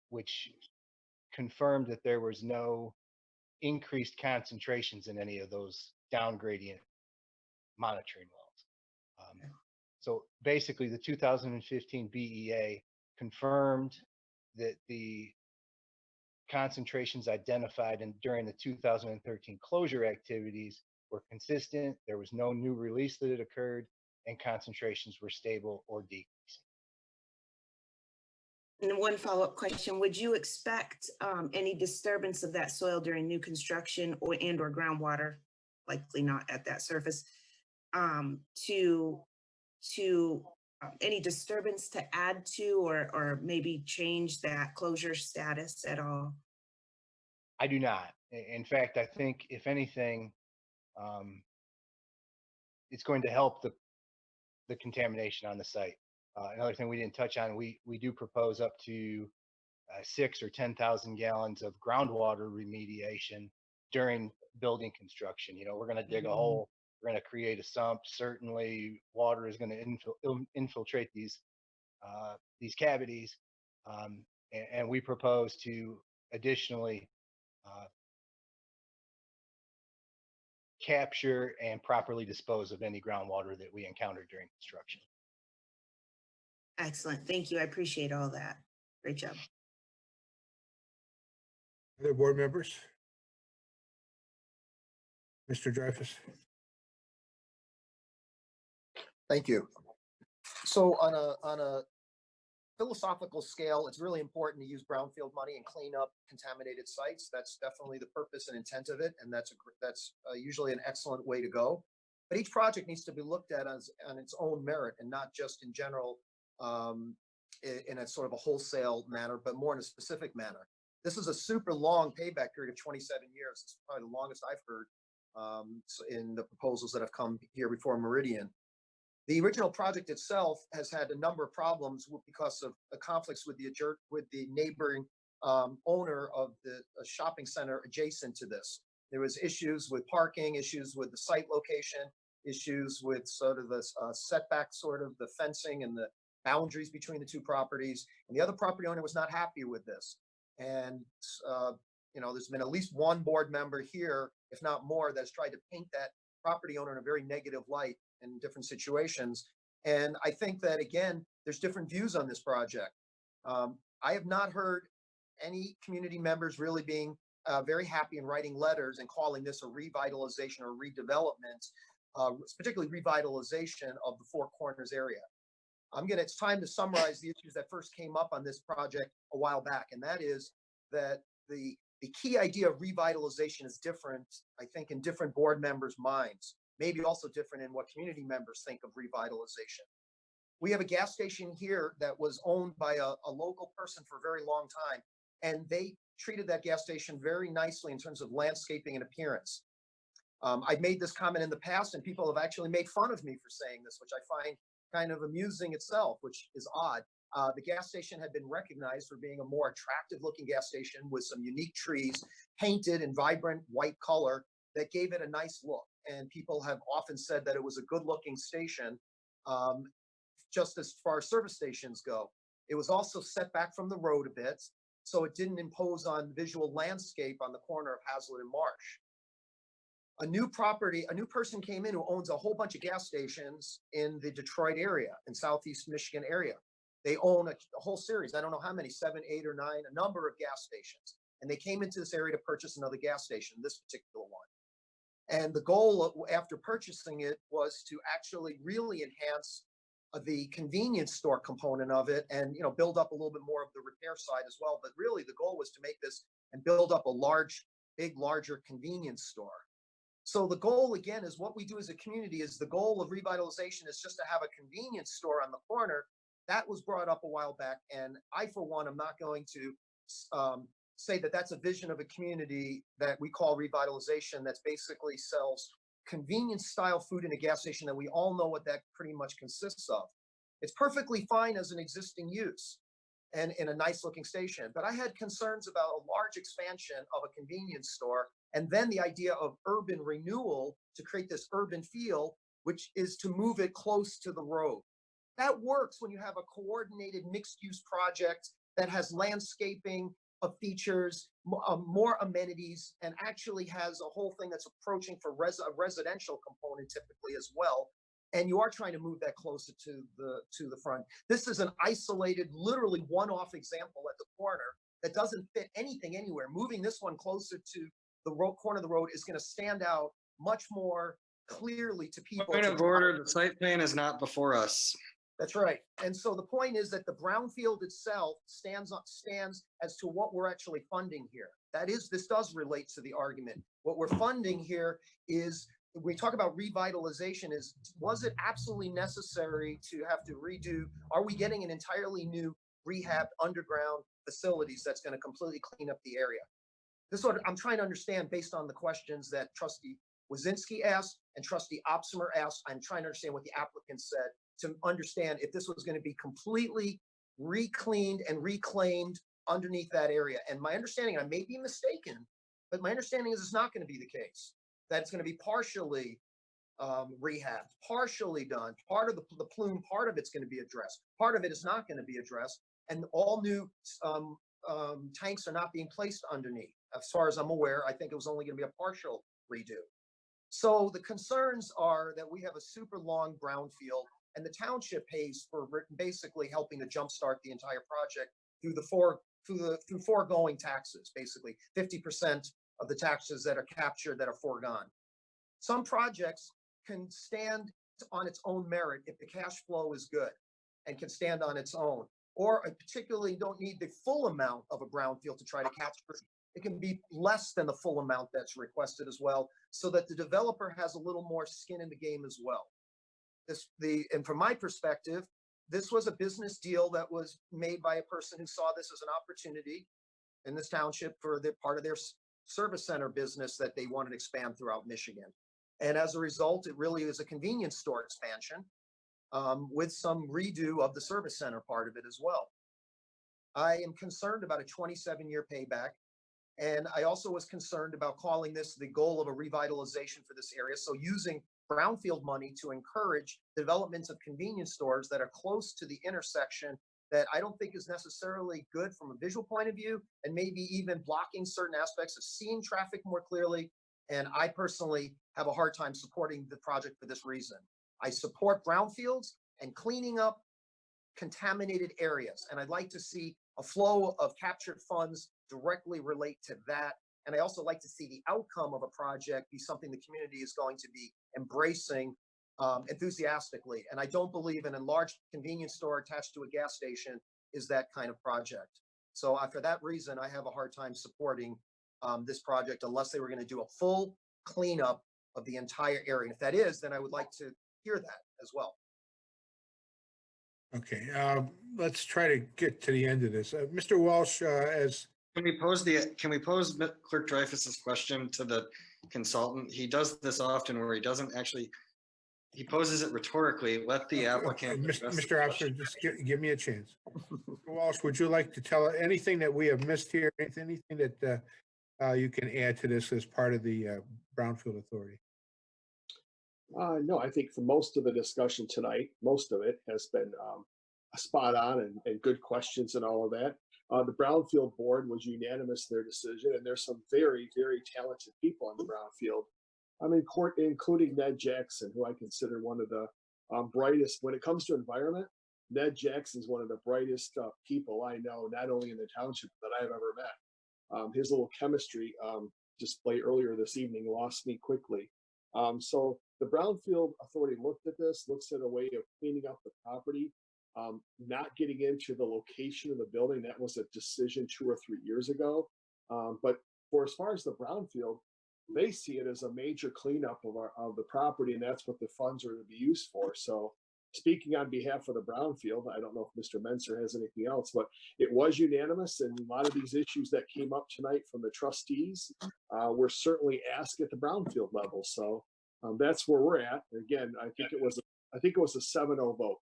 which confirmed that there was no increased concentrations in any of those down gradient monitoring wells. So basically the 2015 BEA confirmed that the concentrations identified during the 2013 closure activities were consistent. There was no new release that had occurred, and concentrations were stable or decreasing. And one follow-up question, would you expect any disturbance of that soil during new construction or groundwater, likely not at that surface, any disturbance to add to or maybe change that closure status at all? I do not. In fact, I think if anything, it's going to help the contamination on the site. Another thing we didn't touch on, we do propose up to 6,000 or 10,000 gallons of groundwater remediation during building construction. You know, we're going to dig a hole, we're going to create a sump. Certainly, water is going to infiltrate these cavities, and we propose to additionally capture and properly dispose of any groundwater that we encounter during construction. Excellent. Thank you. I appreciate all that. Great job. Other board members? Mr. Dreyfus? Thank you. So on a philosophical scale, it's really important to use brownfield money and clean up contaminated sites. That's definitely the purpose and intent of it, and that's usually an excellent way to go. But each project needs to be looked at on its own merit, and not just in general in a sort of a wholesale manner, but more in a specific manner. This is a super long payback period of 27 years. It's probably the longest I've heard in the proposals that have come here before Meridian. The original project itself has had a number of problems because of conflicts with the neighboring owner of the shopping center adjacent to this. There was issues with parking, issues with the site location, issues with sort of the setback, sort of the fencing and the boundaries between the two properties. And the other property owner was not happy with this. And, there's been at least one board member here, if not more, that's tried to paint that property owner in a very negative light in different situations. And I think that, again, there's different views on this project. I have not heard any community members really being very happy in writing letters and calling this a revitalization or redevelopment, particularly revitalization of the Four Corners area. It's time to summarize the issues that first came up on this project a while back. And that is that the key idea of revitalization is different, I think, in different board members' minds, maybe also different in what community members think of revitalization. We have a gas station here that was owned by a local person for a very long time, and they treated that gas station very nicely in terms of landscaping and appearance. I've made this comment in the past, and people have actually made fun of me for saying this, which I find kind of amusing itself, which is odd. The gas station had been recognized for being a more attractive looking gas station with some unique trees painted in vibrant white color that gave it a nice look. And people have often said that it was a good looking station, just as far as service stations go. It was also set back from the road a bit, so it didn't impose on visual landscape on the corner of Hazlitt and Marsh. A new person came in who owns a whole bunch of gas stations in the Detroit area, in Southeast Michigan area. They own a whole series, I don't know how many, 7, 8, or 9, a number of gas stations. And they came into this area to purchase another gas station, this particular one. And the goal after purchasing it was to actually really enhance the convenience store component of it and, build up a little bit more of the repair side as well. But really the goal was to make this and build up a larger convenience store. So the goal, again, is what we do as a community is the goal of revitalization is just to have a convenience store on the corner. That was brought up a while back. And I, for one, am not going to say that that's a vision of a community that we call revitalization that's basically sells convenience style food in a gas station that we all know what that pretty much consists of. It's perfectly fine as an existing use and in a nice looking station. But I had concerns about a large expansion of a convenience store and then the idea of urban renewal to create this urban feel, which is to move it close to the road. That works when you have a coordinated mixed use project that has landscaping of features, more amenities, and actually has a whole thing that's approaching for a residential component typically as well. And you are trying to move that closer to the front. This is an isolated, literally one-off example at the corner that doesn't fit anything anywhere. Moving this one closer to the corner of the road is going to stand out much more clearly to people. Point of order, the site plan is not before us. That's right. And so the point is that the brownfield itself stands as to what we're actually funding here. This does relate to the argument. What we're funding here is, when we talk about revitalization, was it absolutely necessary to have to redo? Are we getting an entirely new rehab underground facilities that's going to completely clean up the area? This is what I'm trying to understand based on the questions that Trustee Wazinski asked and Trustee Opsimer asked. I'm trying to understand what the applicant said to understand if this was going to be completely recleaned and reclaimed underneath that area. And my understanding, I may be mistaken, but my understanding is it's not going to be the case. That it's going to be partially rehabbed, partially done. Part of the plume, part of it's going to be addressed. Part of it is not going to be addressed. And all new tanks are not being placed underneath. As far as I'm aware, I think it was only going to be a partial redo. So the concerns are that we have a super long brownfield, and the township pays for basically helping to jumpstart the entire project through foregoing taxes, basically 50% of the taxes that are captured that are foregone. Some projects can stand on its own merit if the cash flow is good and can stand on its own, or particularly don't need the full amount of a brownfield to try to capture. It can be less than the full amount that's requested as well, so that the developer has a little more skin in the game as well. And from my perspective, this was a business deal that was made by a person who saw this as an opportunity in this township for part of their service center business that they wanted to expand throughout Michigan. And as a result, it really is a convenience store expansion with some redo of the service center part of it as well. I am concerned about a 27-year payback. And I also was concerned about calling this the goal of a revitalization for this area. So using brownfield money to encourage developments of convenience stores that are close to the intersection that I don't think is necessarily good from a visual point of view, and maybe even blocking certain aspects of seeing traffic more clearly. And I personally have a hard time supporting the project for this reason. I support brownfields and cleaning up contaminated areas. And I'd like to see a flow of captured funds directly relate to that. And I also like to see the outcome of a project be something the community is going to be embracing enthusiastically. And I don't believe an enlarged convenience store attached to a gas station is that kind of project. So for that reason, I have a hard time supporting this project unless they were going to do a full cleanup of the entire area. And if that is, then I would like to hear that as well. Okay, let's try to get to the end of this. Mr. Walsh, Can we pose Clerk Dreyfus's question to the consultant? He does this often where he doesn't actually, he poses it rhetorically. Let the applicant. Mr. Officer, just give me a chance. Mr. Walsh, would you like to tell anything that we have missed here? Anything that you can add to this as part of the Brownfield Authority? No, I think for most of the discussion tonight, most of it has been spot on and good questions and all of that. The Brownfield Board was unanimous in their decision, and there's some very, very talented people on the Brownfield. Including Ned Jackson, who I consider one of the brightest when it comes to environment. Ned Jackson is one of the brightest people I know, not only in the township that I've ever met. His little chemistry display earlier this evening lost me quickly. So the Brownfield Authority looks at a way of cleaning up the property, not getting into the location of the building. That was a decision 2 or 3 years ago. But for as far as the Brownfield, they see it as a major cleanup of the property, and that's what the funds are to be used for. So speaking on behalf of the Brownfield, I don't know if Mr. Menser has anything else, but it was unanimous, and a lot of these issues that came up tonight from the trustees were certainly asked at the Brownfield level. So that's where we're at. Again, I think it was a 7-0 vote.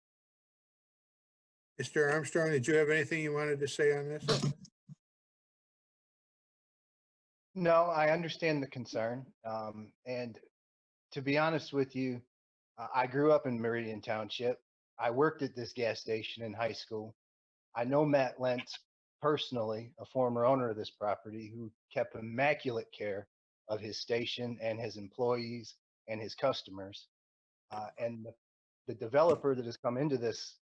Mr. Armstrong, did you have anything you wanted to say on this? No, I understand the concern. And to be honest with you, I grew up in Meridian Township. I worked at this gas station in high school. I know Matt Lentz personally, a former owner of this property who kept immaculate care of his station and his employees and his customers. And the developer that has come into this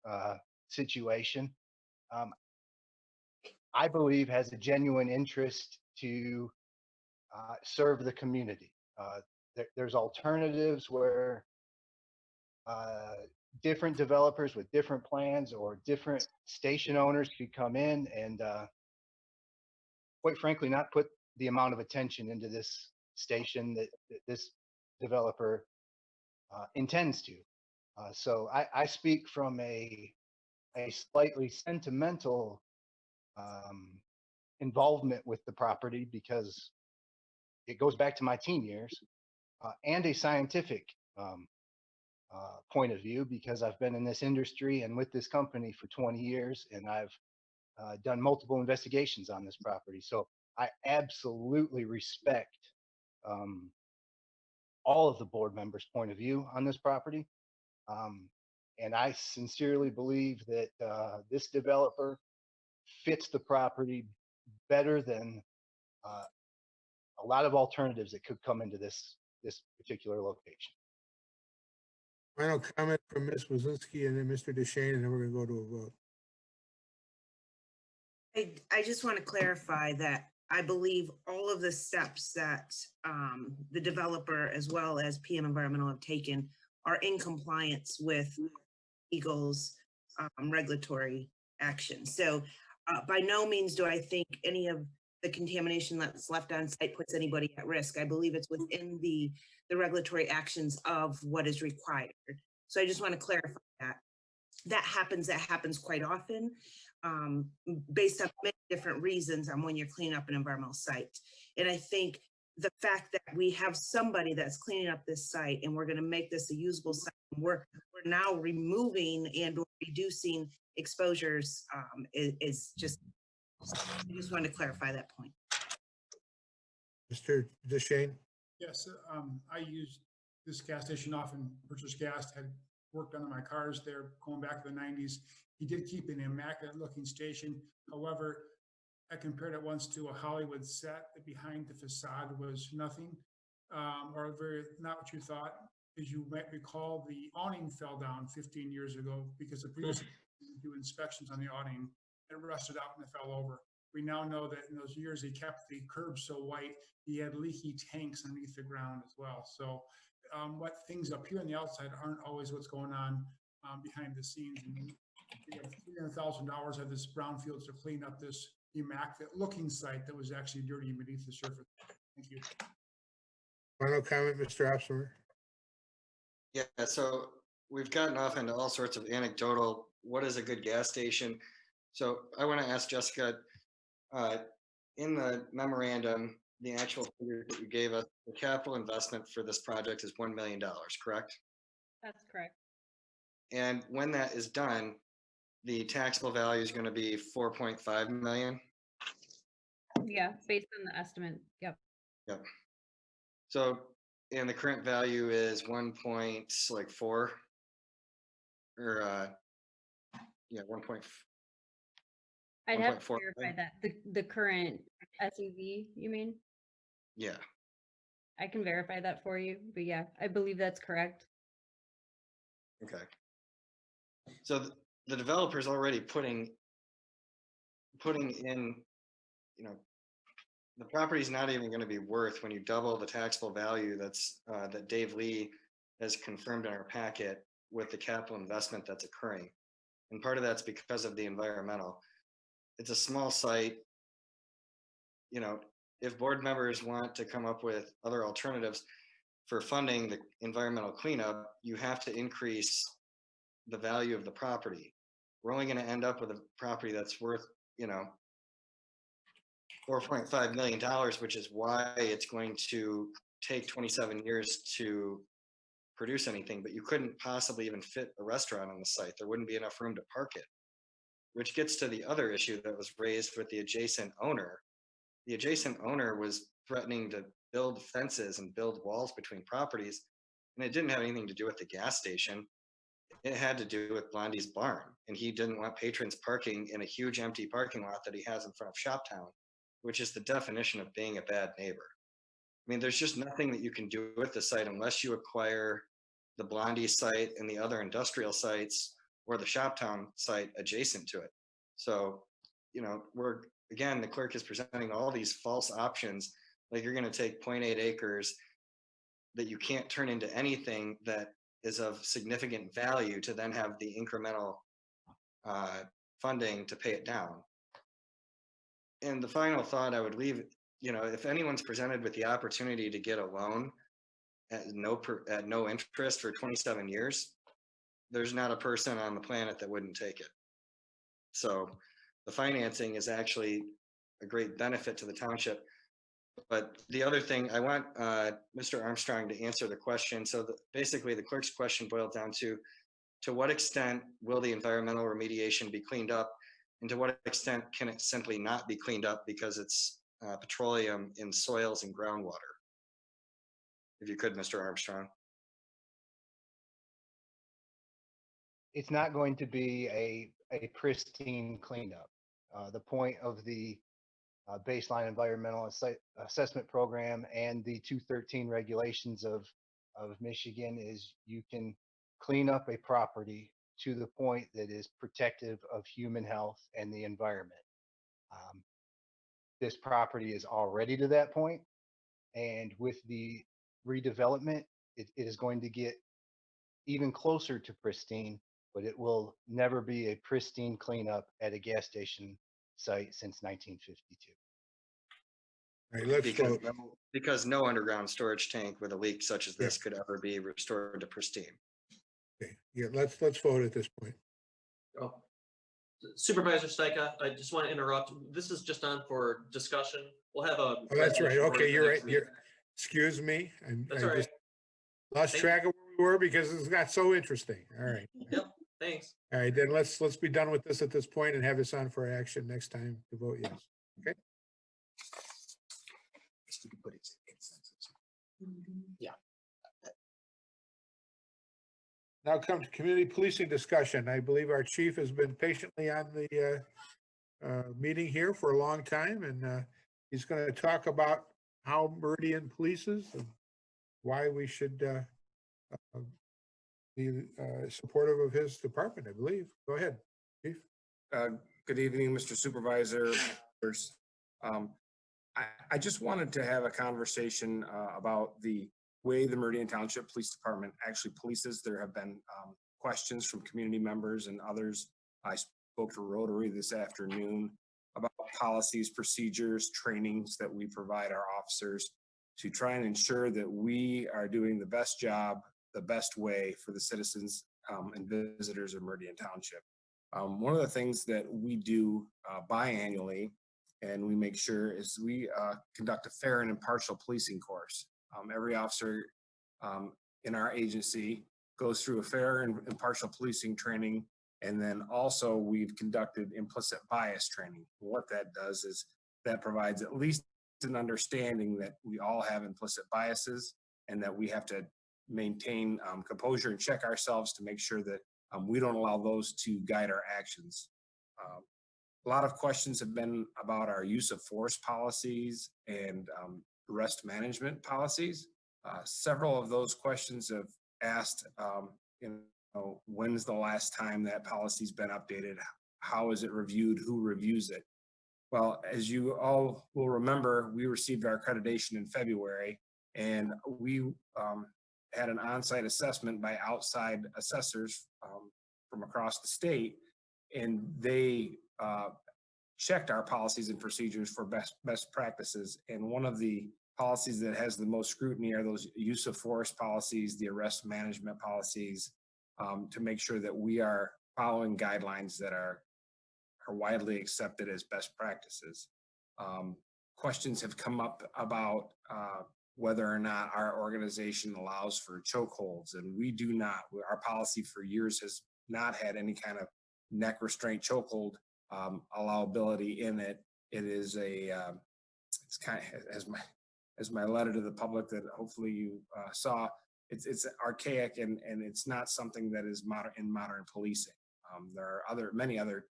situation, I believe has a genuine interest to serve the community. There's alternatives where different developers with different plans or different station owners could come in and quite frankly not put the amount of attention into this station that this developer intends to. So I speak from a slightly sentimental involvement with the property because it goes back to my teen years, and a scientific point of view because I've been in this industry and with this company for 20 years, and I've done multiple investigations on this property. So I absolutely respect all of the board members' point of view on this property. And I sincerely believe that this developer fits the property better than a lot of alternatives that could come into this particular location. Final comment from Ms. Wazinski and then Mr. DeShane, and then we're going to go to a vote. I just want to clarify that I believe all of the steps that the developer as well as PM Environmental have taken are in compliance with Eagle's regulatory action. So by no means do I think any of the contamination that's left on site puts anybody at risk. I believe it's within the regulatory actions of what is required. So I just want to clarify that. that happens quite often, based on many different reasons on when you're cleaning up an environmental site. And I think the fact that we have somebody that's cleaning up this site and we're going to make this a usable site, we're now removing and or reducing exposures, is just, I just wanted to clarify that point. Mr. Deshane? Yes, I used this gas station often, purchased gas, had worked on my cars there going back to the 90s. He did keep an immaculate looking station. However, I compared it once to a Hollywood set that behind the facade was nothing, or very not what you thought. As you might recall, the awning fell down 15 years ago because the previous do inspections on the awning. It rusted out and it fell over. We now know that in those years he kept the curbs so white, he had leaky tanks underneath the ground as well. So what things appear on the outside aren't always what's going on behind the scenes. And we have $300,000 of this brownfields to clean up this immaculate looking site that was actually dirty beneath the surface. Thank you. Final comment, Mr. Opsimer? Yeah, so we've gotten off into all sorts of anecdotal, what is a good gas station? So I want to ask Jessica, in the memorandum, the actual figure that you gave us, the capital investment for this project is $1 million, correct? That's correct. And when that is done, the taxable value is going to be 4.5 million. Yeah, based on the estimate. Yep. Yep. So, and the current value is 1.4, or yeah, 1. I'd have to 1.4 verify that. The current SUV, you mean? Yeah. I can verify that for you, but yeah, I believe that's correct. Okay. So the developer's already putting in, you know, the property's not even going to be worth, when you double the taxable value that's that Dave Lee has confirmed in our packet with the capital investment that's occurring. And part of that's because of the environmental. It's a small site. You know, if board members want to come up with other alternatives for funding the environmental cleanup, you have to increase the value of the property. We're only going to end up with a property that's worth, you know, $4.5 million, which is why it's going to take 27 years to produce anything. But you couldn't possibly even fit a restaurant on the site. There wouldn't be enough room to park it, which gets to the other issue that was raised with the adjacent owner. The adjacent owner was threatening to build fences and build walls between properties, and it didn't have anything to do with the gas station. It had to do with Blondie's barn, and he didn't want patrons parking in a huge empty parking lot that he has in front of Shoptown, which is the definition of being a bad neighbor. I mean, there's just nothing that you can do with the site unless you acquire the Blondie site and the other industrial sites or the Shoptown site adjacent to it. So, you know, again, the clerk is presenting all these false options, like you're going to take 0.8 acres that you can't turn into anything that is of significant value to then have the incremental funding to pay it down. And the final thought I would leave, you know, if anyone's presented with the opportunity to get a loan at no interest for 27 years, there's not a person on the planet that wouldn't take it. So the financing is actually a great benefit to the township. But the other thing, I want Mr. Armstrong to answer the question. So basically the clerk's question boiled down to what extent will the environmental remediation be cleaned up? And to what extent can it simply not be cleaned up because it's petroleum in soils and groundwater? If you could, Mr. Armstrong. It's not going to be a pristine cleanup. The point of the baseline environmental assessment program and the 213 regulations of Michigan is you can clean up a property to the point that is protective of human health and the environment. This property is already to that point, and with the redevelopment, it is going to get even closer to pristine, but it will never be a pristine cleanup at a gas station site since 1952. All right, let's vote. Because no underground storage tank with a leak such as this could ever be restored to pristine. Okay, yeah, let's vote at this point. Oh. Supervisor Stika, I just want to interrupt. This is just on for discussion. We'll have a. Oh, that's right. resolution for Okay, the you're next right. meeting. Excuse me. That's I all right. just lost Thank track of where we were because it's got so interesting. All right. Yep, thanks. All right, then let's be done with this at this point and have this on for action next time to vote yes. Okay? Yeah. Now come to community policing discussion. I believe our chief has been patiently on the meeting here for a long time, and he's going to talk about how Meridian polices and why we should be supportive of his department, I believe. Go ahead, chief. Good evening, Mr. Supervisor. I just wanted to have a conversation about the way the Meridian Township Police Department actually polices. There have been questions from community members and others. I spoke to Rotary this afternoon about policies, procedures, trainings that we provide our officers to try and ensure that we are doing the best job, the best way for the citizens and visitors of Meridian Township. One of the things that we do biannually, and we make sure, is we conduct a fair and impartial policing course. Every officer in our agency goes through a fair and impartial policing training, and then also we've conducted implicit bias training. What that does is that provides at least an understanding that we all have implicit biases and that we have to maintain composure and check ourselves to make sure that we don't allow those to guide our actions. A lot of questions have been about our use of force policies and arrest management policies. Several of those questions have asked, when's the last time that policy's been updated? How is it reviewed? Who reviews it? Well, as you all will remember, we received our accreditation in February, and we had an on-site assessment by outside assessors from across the state, and they checked our policies and procedures for best practices. And one of the policies that has the most scrutiny are those use of force policies, the arrest management policies, to make sure that we are following guidelines that are widely accepted as best practices. Questions have come up about whether or not our organization allows for chokeholds, and we do not. Our policy for years has not had any kind of neck restraint chokehold allowability in it. It is it's kind of, as my letter to the public that hopefully you saw, it's archaic and it's not something that is modern policing. There are many other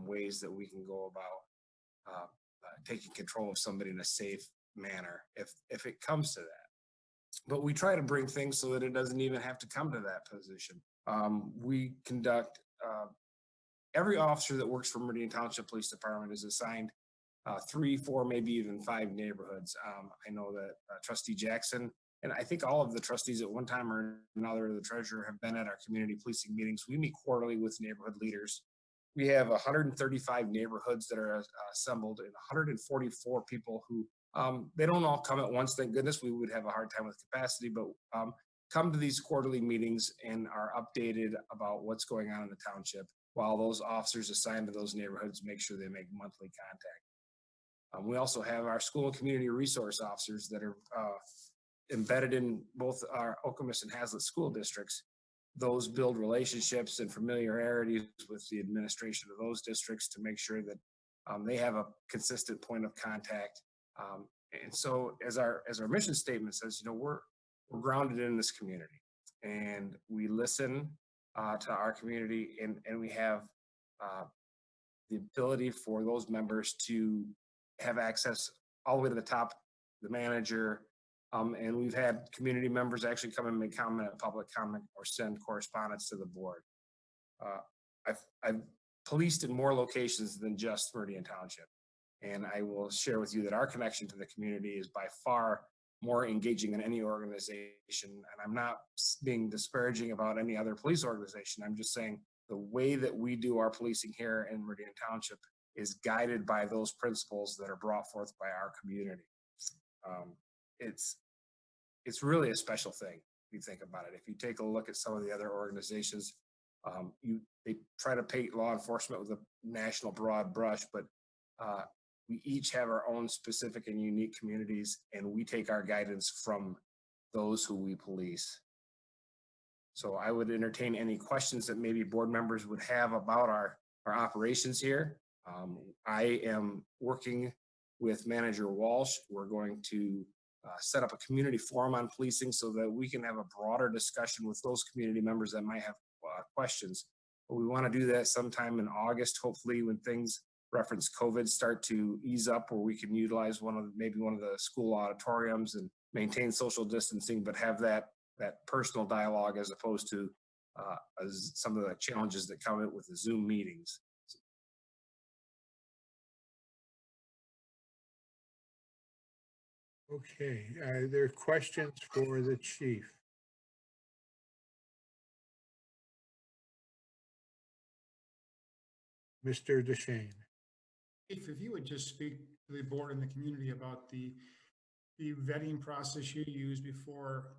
ways that we can go about taking control of somebody in a safe manner if it comes to that. But we try to bring things so that it doesn't even have to come to that position. We conduct, every officer that works for Meridian Township Police Department is assigned 3, 4, maybe even 5 neighborhoods. I know that Trustee Jackson, and I think all of the trustees at one time or another, the treasurer, have been at our community policing meetings. We meet quarterly with neighborhood leaders. We have 135 neighborhoods that are assembled and 144 people who, they don't all come at once, thank goodness. We would have a hard time with capacity, but come to these quarterly meetings and are updated about what's going on in the township, while those officers assigned to those neighborhoods make sure they make monthly contact. We also have our school and community resource officers that are embedded in both our Okemos and Hazlet school districts. Those build relationships and familiarities with the administration of those districts to make sure that they have a consistent point of contact. And so as our mission statement says, we're grounded in this community and we listen to our community, and we have the ability for those members to have access all the way to the top, the manager. And we've had community members actually come and make comment, public comment, or send correspondence to the board. I've policed in more locations than just Meridian Township. And I will share with you that our connection to the community is by far more engaging than any organization. And I'm not being disparaging about any other police organization. I'm just saying the way that we do our policing here in Meridian Township is guided by those principles that are brought forth by our community. It's really a special thing if you think about it. If you take a look at some of the other organizations They try to paint law enforcement with a national broad brush, but we each have our own specific and unique communities, and we take our guidance from those who we police. So I would entertain any questions that maybe board members would have about our operations here. I am working with Manager Walsh. We're going to set up a community forum on policing so that we can have a broader discussion with those community members that might have questions. But we want to do that sometime in August, hopefully when things reference COVID start to ease up, where we can utilize maybe one of the school auditoriums and maintain social distancing, but have that personal dialogue as opposed to as some of the challenges that come with the Zoom meetings. Okay, there are questions for the chief. Mr. DeShane. If you would just speak to the board and the community about the vetting process you use before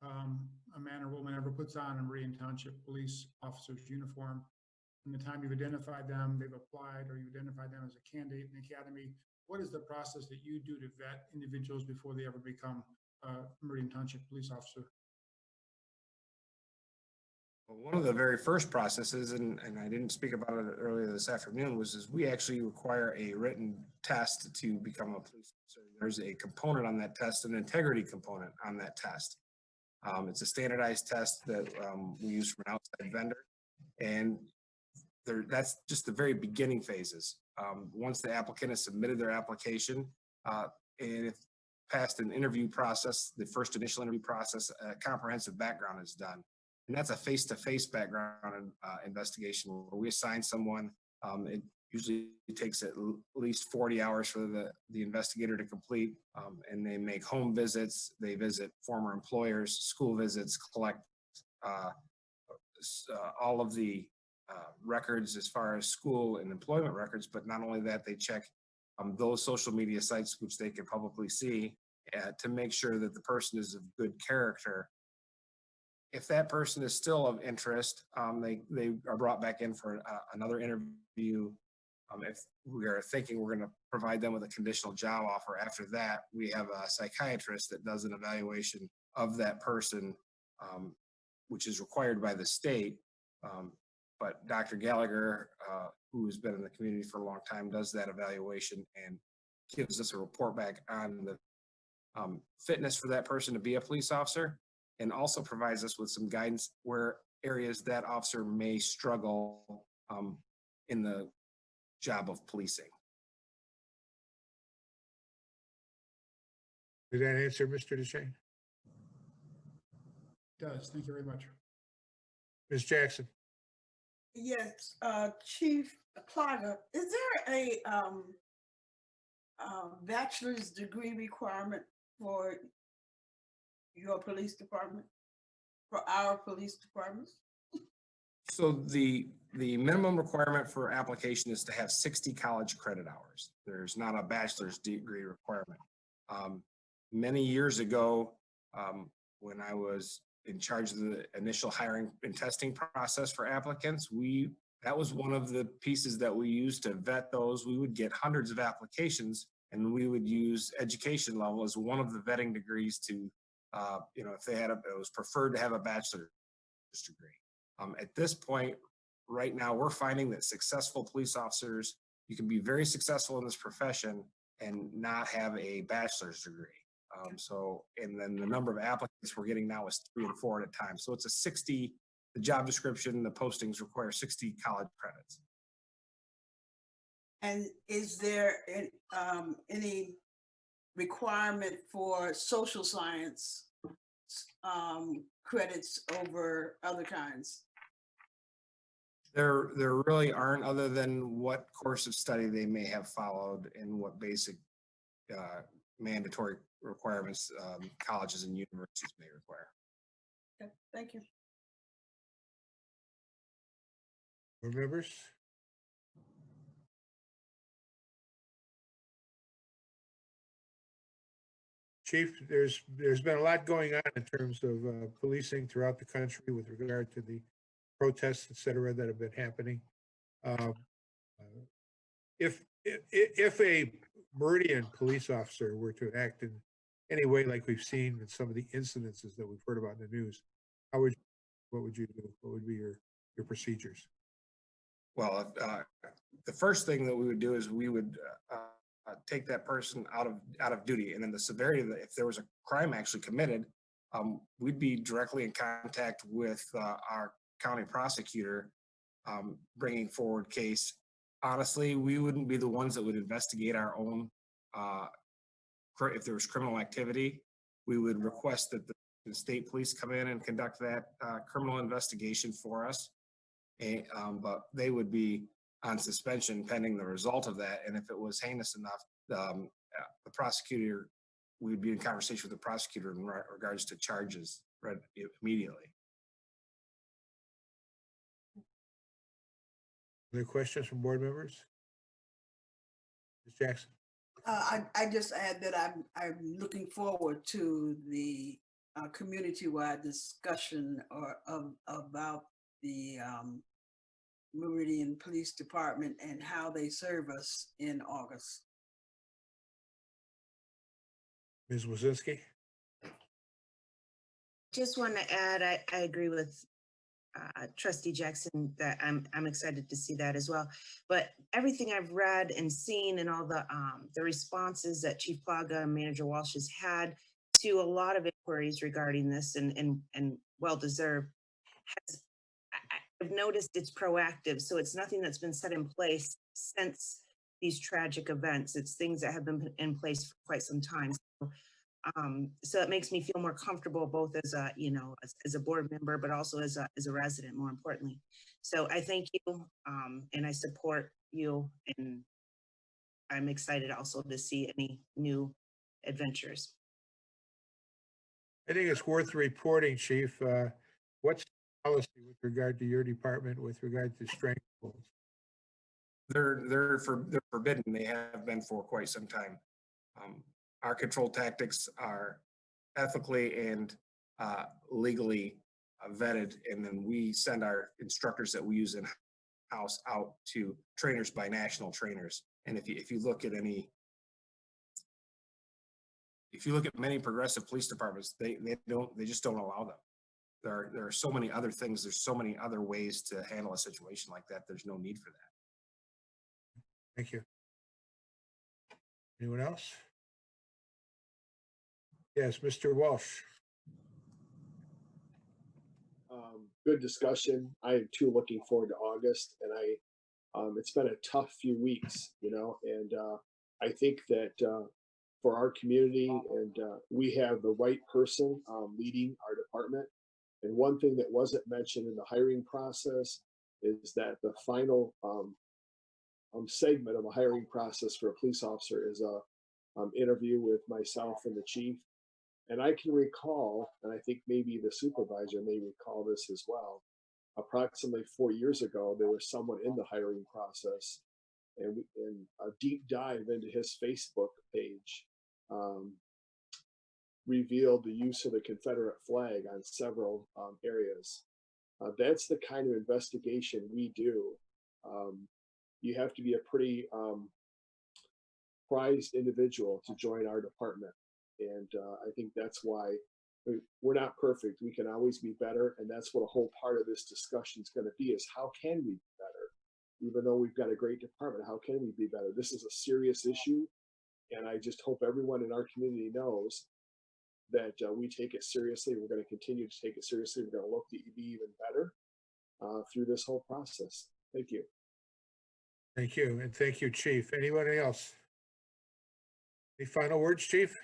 a man or woman ever puts on a Meridian Township police officer's uniform. From the time you've identified them, they've applied, or you identified them as a candidate in the academy, what is the process that you do to vet individuals before they ever become a Meridian Township police officer? Well, one of the very first processes, and I didn't speak about it earlier this afternoon, is we actually require a written test to become a police officer. There's a component on that test, an integrity component on that test. It's a standardized test that we use from an outside vendor, and that's just the very beginning phases. Once the applicant has submitted their application, and if passed an interview process, the first initial interview process, a comprehensive background is done. And that's a face-to-face background investigation where we assign someone. It usually takes at least 40 hours for the investigator to complete, and they make home visits, they visit former employers, school visits, collect all of the records as far as school and employment records. But not only that, they check those social media sites, which they can publicly see, to make sure that the person is of good character. If that person is still of interest, they are brought back in for another interview. If we are thinking we're going to provide them with a conditional job offer, after that, we have a psychiatrist that does an evaluation of that person, which is required by the state. But Dr. Gallagher, who has been in the community for a long time, does that evaluation and gives us a report back on the fitness for that person to be a police officer, and also provides us with some guidance where areas that officer may struggle in the job of policing. Did that answer Mr. DeShane? It does. Thank you very much. Ms. Jackson. Yes, Chief Plaga, is there a bachelor's degree requirement for your police department, for our police departments? So the minimum requirement for application is to have 60 college credit hours. There's not a bachelor's degree requirement. Many years ago, when I was in charge of the initial hiring and testing process for applicants, that was one of the pieces that we used to vet those. We would get hundreds of applications, and we would use education level as one of the vetting degrees to, if they had it was preferred to have a bachelor's degree. At this point, right now, we're finding that successful police officers, you can be very successful in this profession and not have a bachelor's degree. And then the number of applicants we're getting now is 3 and 4 at a time. So it's a 60, the job description, the postings require 60 college credits. And is there any requirement for social science credits over other kinds? There really aren't, other than what course of study they may have followed and what basic mandatory requirements colleges and universities may require. Okay, thank you. Board members? Chief, there's been a lot going on in terms of policing throughout the country with regard to the protests, et cetera, that have been happening. If a Meridian police officer were to act in any way like we've seen in some of the incidences that we've heard about in the news, what would you do? What would be your procedures? Well, the first thing that we would do is we would take that person out of duty, and then the severity of if there was a crime actually committed, we'd be directly in contact with our county prosecutor, bringing forward case. Honestly, we wouldn't be the ones that would investigate our own. If there was criminal activity, we would request that the state police come in and conduct that criminal investigation for us. But they would be on suspension pending the result of that. And if it was heinous enough, the prosecutor, we would be in conversation with the prosecutor in regards to charges right immediately. Other questions from board members? Ms. Jackson? I just add that I'm looking forward to the community-wide discussion about the Meridian Police Department and how they serve us in August. Ms. Wazinski? Just want to add, I agree with Trustee Jackson that I'm excited to see that as well. But everything I've read and seen and all the responses that Chief Plaga and Manager Walsh has had to a lot of inquiries regarding this and well-deserved, I've noticed it's proactive. So it's nothing that's been set in place since these tragic events. It's things that have been in place for quite some time. So it makes me feel more comfortable, both as a, as a board member, but also as a resident, more importantly. So I thank you, and I support you, and I'm excited also to see any new adventures. I think it's worth reporting, Chief. What's the policy with regard to your department with regard to strength goals? They're forbidden. They have been for quite some time. Our control tactics are ethically and legally vetted, and then we send our instructors that we use in-house out to trainers by national trainers. And if you look at many progressive police departments, they just don't allow them. There are so many other things. There's so many other ways to handle a situation like that. There's no need for that. Thank you. Anyone else? Yes, Mr. Walsh. Good discussion. I am too looking forward to August, and it's been a tough few weeks, and I think that for our community, and we have the right person leading our department. And one thing that wasn't mentioned in the hiring process is that the final segment of a hiring process for a police officer is a interview with myself and the chief. And I can recall, and I think maybe the supervisor may recall this as well, approximately 4 years ago, there was someone in the hiring process, and a deep dive into his Facebook page revealed the use of the Confederate flag on several areas. That's the kind of investigation we do. You have to be a pretty prized individual to join our department. And I think that's why we're not perfect. We can always be better. And that's what a whole part of this discussion is going to be, is how can we be better? Even though we've got a great department, how can we be better? This is a serious issue. And I just hope everyone in our community knows that we take it seriously. We're going to continue to take it seriously. We're going to look to be even better through this whole process. Thank you. Thank you. And thank you, Chief. Anybody else? Any final words, Chief?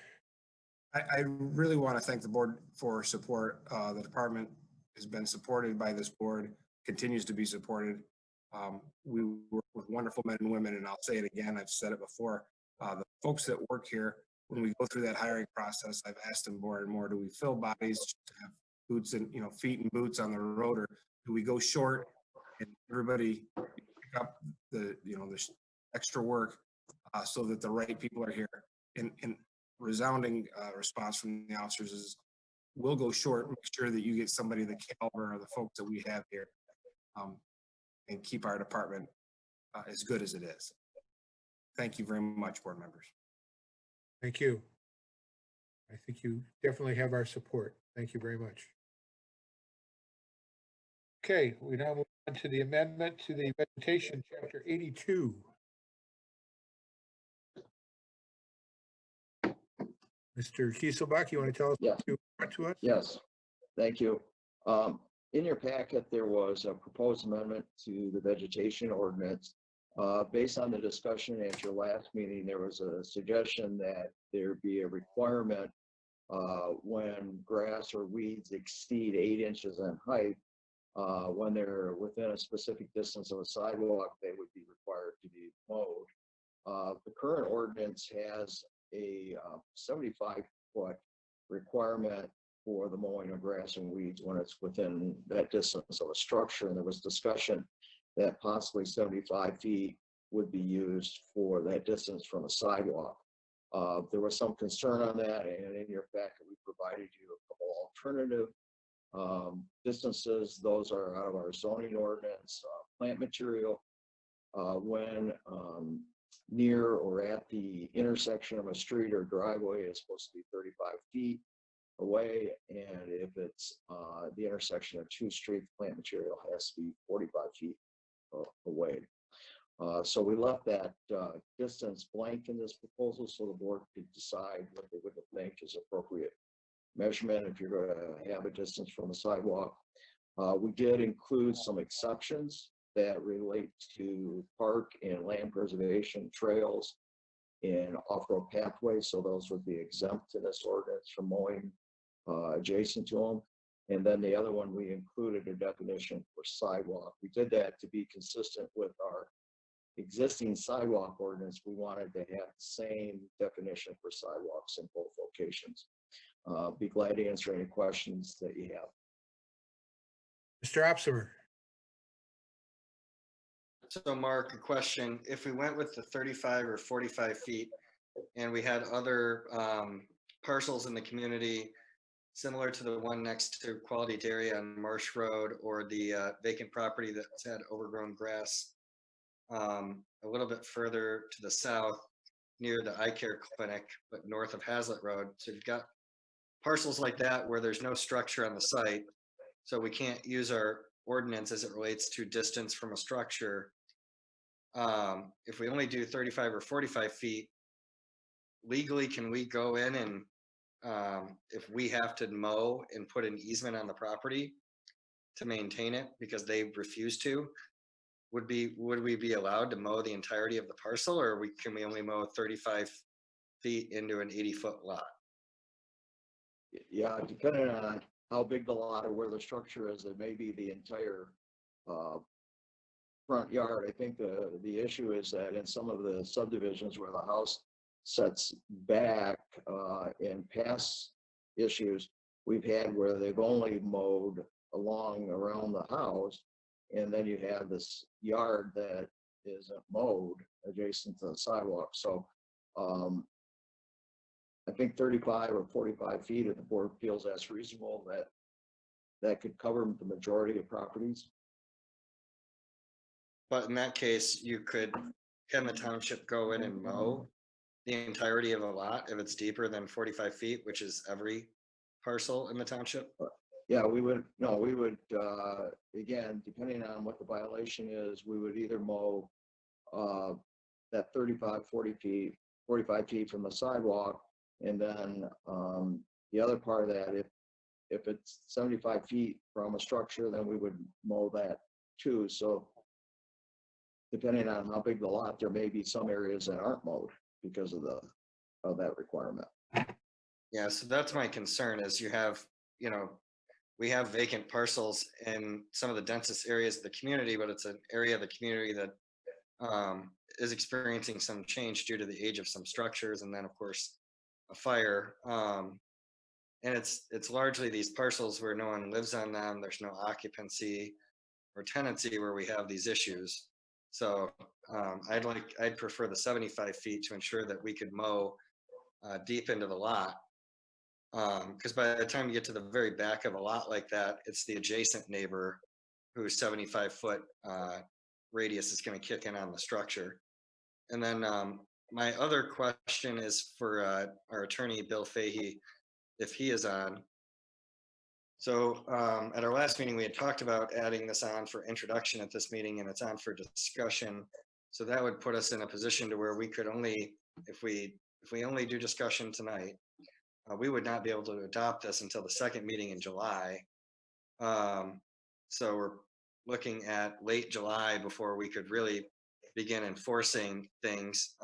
I really want to thank the board for support. The department has been supported by this board, continues to be supported. We work with wonderful men and women, and I'll say it again, I've said it before, the folks that work here, when we go through that hiring process, I've asked them more and more, do we fill bodies to have boots and, feet and boots on the road, or do we go short and everybody pick up the extra work so that the right people are here? And resounding response from the officers is, we'll go short, make sure that you get somebody the caliber of the folks that we have here. and keep our department as good as it is. Thank you very much, board members. Thank you. I think you definitely have our support. Thank you very much. Okay, we now move on to the amendment to the vegetation, chapter 82. Mr. Kieselbach, you want to tell us what you brought to us? Yes, thank you. In your packet, there was a proposed amendment to the vegetation ordinance. Based on the discussion at your last meeting, there was a suggestion that there be a requirement when grass or weeds exceed 8 inches in height, when they're within a specific distance of a sidewalk, they would be required to be mowed. The current ordinance has a 75-foot requirement for the mowing of grass and weeds when it's within that distance of a structure. And there was discussion that possibly 75 feet would be used for that distance from a sidewalk. There was some concern on that, and in your packet, we provided you a couple alternative distances. Those are out of our zoning ordinance. Plant material, when near or at the intersection of a street or driveway, is supposed to be 35 feet away, and if it's the intersection of 2 streets, plant material has to be 45 feet away. So we left that distance blank in this proposal so the board could decide what they would think is appropriate measurement if you're going to have a distance from a sidewalk. We did include some exceptions that relate to park and land preservation trails and off-road pathways, so those would be exempt in this ordinance from mowing adjacent to them. And then the other one, we included a definition for sidewalk. We did that to be consistent with our existing sidewalk ordinance. We wanted to have the same definition for sidewalks in both locations. Be glad to answer any questions that you have. Mr. Opsimer. So Mark, a question, if we went with the 35 or 45 feet and we had other parcels in the community similar to the one next to Quality Dairy on Marsh Road, or the vacant property that's had overgrown grass a little bit further to the south near the eye care clinic, but north of Hazlitt Road. So you've got parcels like that where there's no structure on the site. So we can't use our ordinance as it relates to distance from a structure. If we only do 35 or 45 feet, legally, can we go in and if we have to mow and put an easement on the property to maintain it because they refuse to, would we be allowed to mow the entirety of the parcel, or can we only mow 35 feet into an 80-foot lot? Yeah, depending on how big the lot or where the structure is, it may be the entire front yard. I think the issue is that in some of the subdivisions where the house sets back, in past issues we've had where they've only mowed around the house, and then you have this yard that isn't mowed adjacent to the sidewalk. So I think 35 or 45 feet, if the board feels that's reasonable, that could cover the majority of properties. But in that case, can the township go in and mow the entirety of a lot if it's deeper than 45 feet, which is every parcel in the township? Yeah, we would, again, depending on what the violation is, we would either mow that 45 feet from the sidewalk, and then the other part of that, if it's 75 feet from a structure, then we would mow that too. So depending on how big the lot, there may be some areas that aren't mowed because of that requirement. Yeah, so that's my concern is we have vacant parcels in some of the densest areas of the community, but it's an area of the community that is experiencing some change due to the age of some structures, and then of course a fire. And it's largely these parcels where no one lives on them. There's no occupancy or tenancy where we have these issues. So I'd prefer the 75 feet to ensure that we could mow deep into the lot. Because by the time you get to the very back of a lot like that, it's the adjacent neighbor whose 75-foot radius is going to kick in on the structure. And then my other question is for our attorney, Bill Fahey, if he is on. So at our last meeting, we had talked about adding this on for introduction at this meeting, and it's on for discussion. So that would put us in a position to where we could only, if we only do discussion tonight, we would not be able to adopt this until the second meeting in July. So we're looking at late July before we could really begin enforcing things.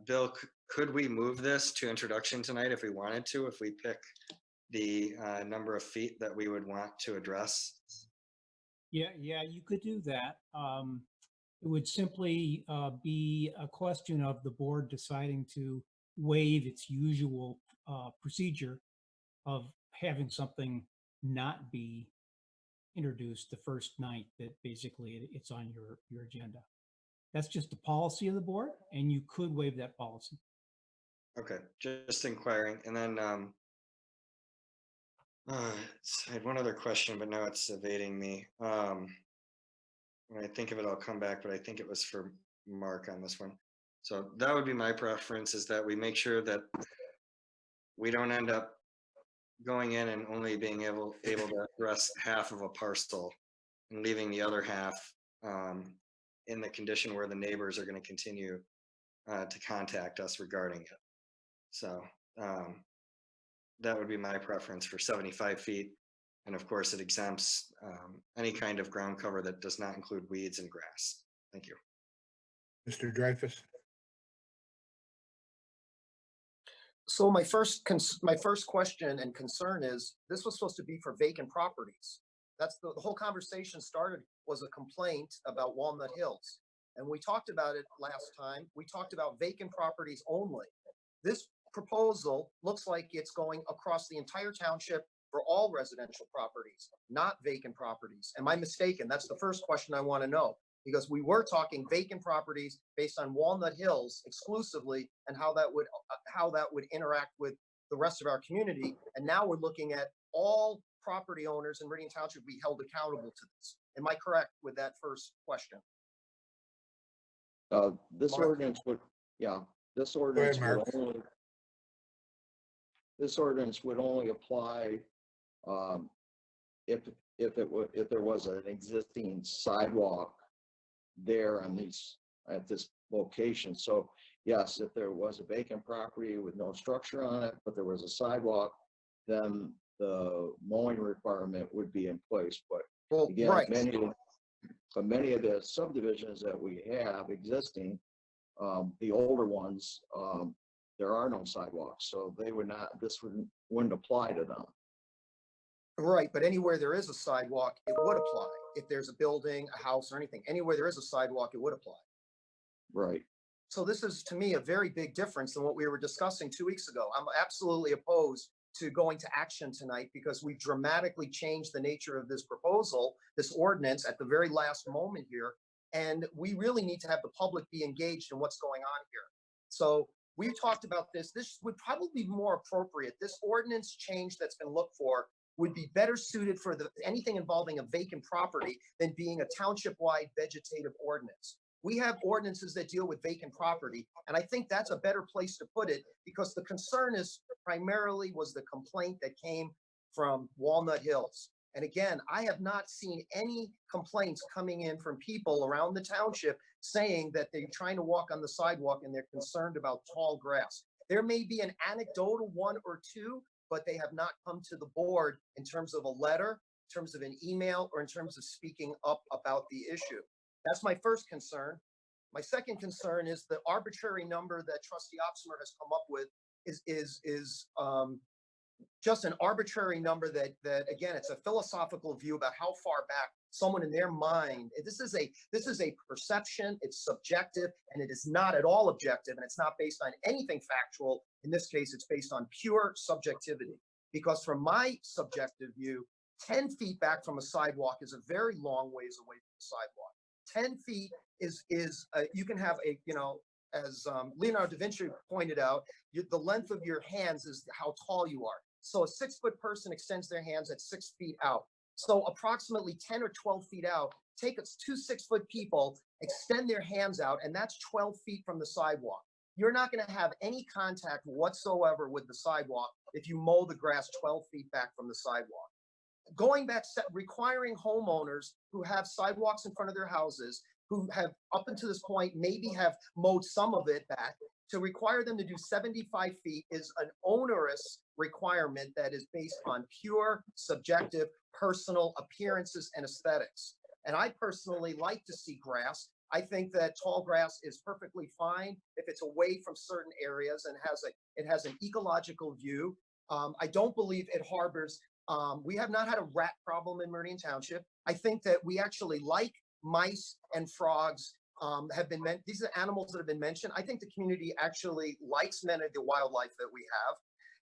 Bill, could we move this to introduction tonight if we wanted to, if we pick the number of feet that we would want to address? Yeah, you could do that. It would simply be a question of the board deciding to waive its usual procedure of having something not be introduced the first night that basically it's on your agenda. That's just the policy of the board, and you could waive that policy. Okay, just inquiring. And then I had one other question, but now it's evading me. When I think of it, I'll come back, but I think it was for Mark on this one. So that would be my preference, is that we make sure that we don't end up going in and only being able to address half of a parcel and leaving the other half in the condition where the neighbors are going to continue to contact us regarding it. So that would be my preference for 75 feet. And of course, it exempts any kind of ground cover that does not include weeds and grass. Thank you. Mr. Dreyfus. So my first question and concern is, this was supposed to be for vacant properties. That's the whole conversation started was a complaint about Walnut Hills. And we talked about it last time. We talked about vacant properties only. This proposal looks like it's going across the entire township for all residential properties, not vacant properties. Am I mistaken? That's the first question I want to know, because we were talking vacant properties based on Walnut Hills exclusively and how that would interact with the rest of our community. And now we're looking at all property owners in Meridian Township be held accountable to this. Am I correct with that first question? This Mark? ordinance would, yeah, this ordinance would only apply if there was an existing sidewalk there on at this location. So yes, if there was a vacant property with no structure on it, but there was a sidewalk, then the mowing requirement would be in place. But again, right. many of the subdivisions that we have existing, the older ones, there are no sidewalks, so this wouldn't apply to them. Right, but anywhere there is a sidewalk, it would apply. If there's a building, a house, or anything, anywhere there is a sidewalk, it would apply. Right. So this is, to me, a very big difference than what we were discussing 2 weeks ago. I'm absolutely opposed to going to action tonight because we dramatically changed the nature of this proposal, this ordinance, at the very last moment here. And we really need to have the public be engaged in what's going on here. So we talked about this. This would probably be more appropriate. This ordinance change that's been looked for would be better suited for anything involving a vacant property than being a township-wide vegetative ordinance. We have ordinances that deal with vacant property, and I think that's a better place to put it because the concern is primarily was the complaint that came from Walnut Hills. And again, I have not seen any complaints coming in from people around the township saying that they're trying to walk on the sidewalk and they're concerned about tall grass. There may be an anecdotal one or two, but they have not come to the board in terms of a letter, in terms of an email, or in terms of speaking up about the issue. That's my first concern. My second concern is the arbitrary number that Trustee Opsmer has come up with is just an arbitrary number that again, it's a philosophical view about how far back someone in their mind. This is a perception. It's subjective, and it is not at all objective, and it's not based on anything factual. In this case, it's based on pure subjectivity. Because from my subjective view, 10 feet back from a sidewalk is a very long ways away from the sidewalk. 10 feet is you can have a, as Leonardo da Vinci pointed out, the length of your hands is how tall you are. So a 6-foot person extends their hands at 6 feet out. So approximately 10 or 12 feet out, take us 2 6-foot people, extend their hands out, and that's 12 feet from the sidewalk. You're not going to have any contact whatsoever with the sidewalk if you mow the grass 12 feet back from the sidewalk. Going back, requiring homeowners who have sidewalks in front of their houses, who have up until this point maybe have mowed some of it back, to require them to do 75 feet is an onerous requirement that is based on pure, subjective, personal appearances and aesthetics. And I personally like to see grass. I think that tall grass is perfectly fine if it's away from certain areas and it has an ecological view. I don't believe it harbors. We have not had a rat problem in Meridian Township. I think that we actually like mice and frogs. These are animals that have been mentioned. I think the community actually likes many of the wildlife that we have.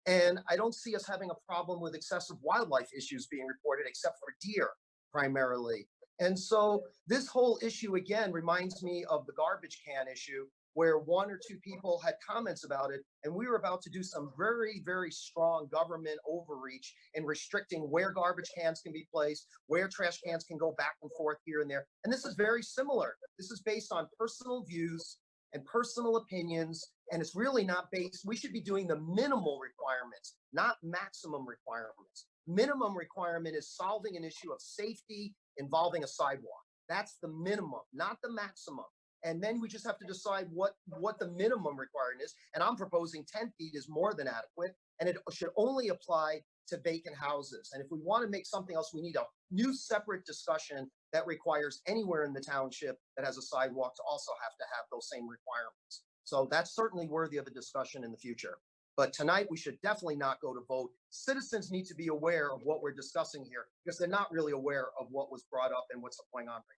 And I don't see us having a problem with excessive wildlife issues being reported, except for deer primarily. And so this whole issue, again, reminds me of the garbage can issue, where 1 or 2 people had comments about it. And we were about to do some very, very strong government overreach in restricting where garbage cans can be placed, where trash cans can go back and forth here and there. And this is very similar. This is based on personal views and personal opinions. And it's really not based, we should be doing the minimal requirements, not maximum requirements. Minimum requirement is solving an issue of safety involving a sidewalk. That's the minimum, not the maximum. And then we just have to decide what the minimum requirement is. And I'm proposing 10 feet is more than adequate, and it should only apply to vacant houses. And if we want to make something else, we need a new separate discussion that requires anywhere in the township that has a sidewalk to also have to have those same requirements. So that's certainly worthy of a discussion in the future. But tonight, we should definitely not go to vote. Citizens need to be aware of what we're discussing here, because they're not really aware of what was brought up and what's going on right now.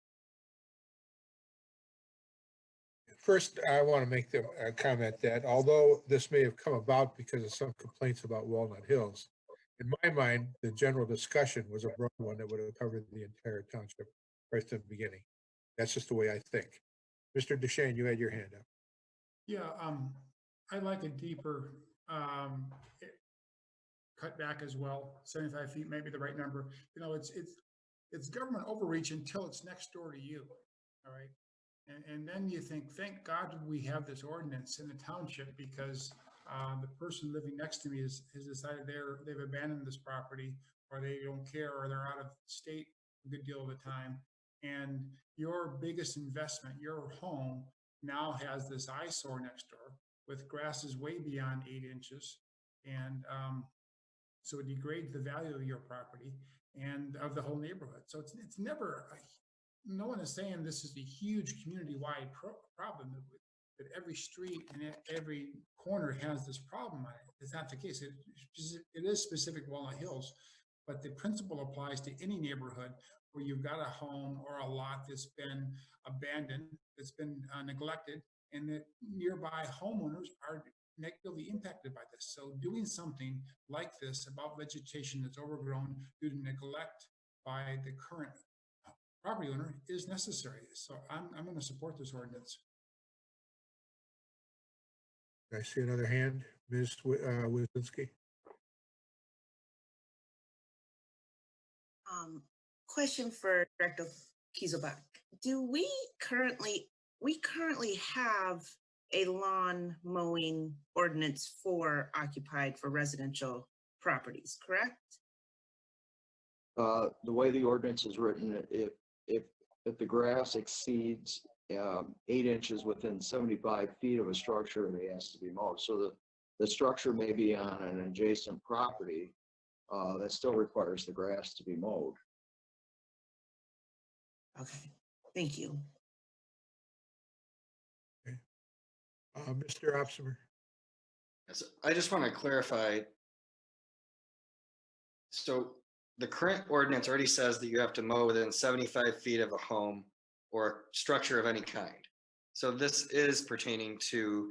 First, I want to make the comment that although this may have come about because of some complaints about Walnut Hills, in my mind, the general discussion was a broad one that would have covered the entire township right from the beginning. That's just the way I think. Mr. Duchesne, you had your hand up. Yeah, I like a deeper cut back as well. 75 feet may be the right number. You know, it's government overreach until it's next door to you. All right. And then you think, thank God we have this ordinance in the township, because the person living next to me has decided they've abandoned this property, or they don't care, or they're out of state a good deal of the time. And your biggest investment, your home, now has this eyesore next door with grasses way beyond 8 inches. And so it degrades the value of your property and of the whole neighborhood. So it's never, no one is saying this is a huge community-wide problem, that every street and every corner has this problem on it. It's not the case. It is specific Walnut Hills, but the principle applies to any neighborhood where you've got a home or a lot that's been abandoned, that's been neglected, and that nearby homeowners are negatively impacted by this. So doing something like this about vegetation that's overgrown due to neglect by the current property owner is necessary. So I'm going to support this ordinance. I see another hand, Ms. Wizinski. Question for Director Kieselbach. Do we currently have a lawn mowing ordinance occupied for residential properties, correct? The way the ordinance is written, if the grass exceeds 8 inches within 75 feet of a structure, it has to be mowed. So the structure may be on an adjacent property, that still requires the grass to be mowed. Okay, thank you. Okay. Mr. Opsimer. Yes, I just want to clarify. So the current ordinance already says that you have to mow within 75 feet of a home or structure of any kind. So this is pertaining to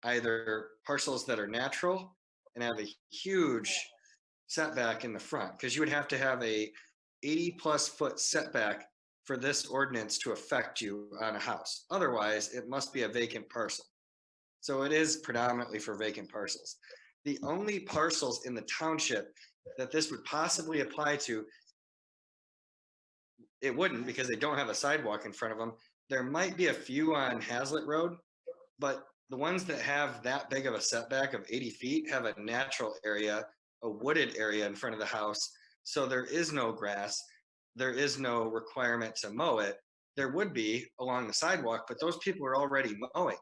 either parcels that are natural and have a huge setback in the front, because you would have to have a 80+ foot setback for this ordinance to affect you on a house. Otherwise, it must be a vacant parcel. So it is predominantly for vacant parcels. The only parcels in the township that this would possibly apply to, it wouldn't because they don't have a sidewalk in front of them. There might be a few on Hazlitt Road, but the ones that have that big of a setback of 80 feet have a natural area, a wooded area in front of the house. So there is no grass. There is no requirement to mow it. There would be along the sidewalk, but those people are already mowing it.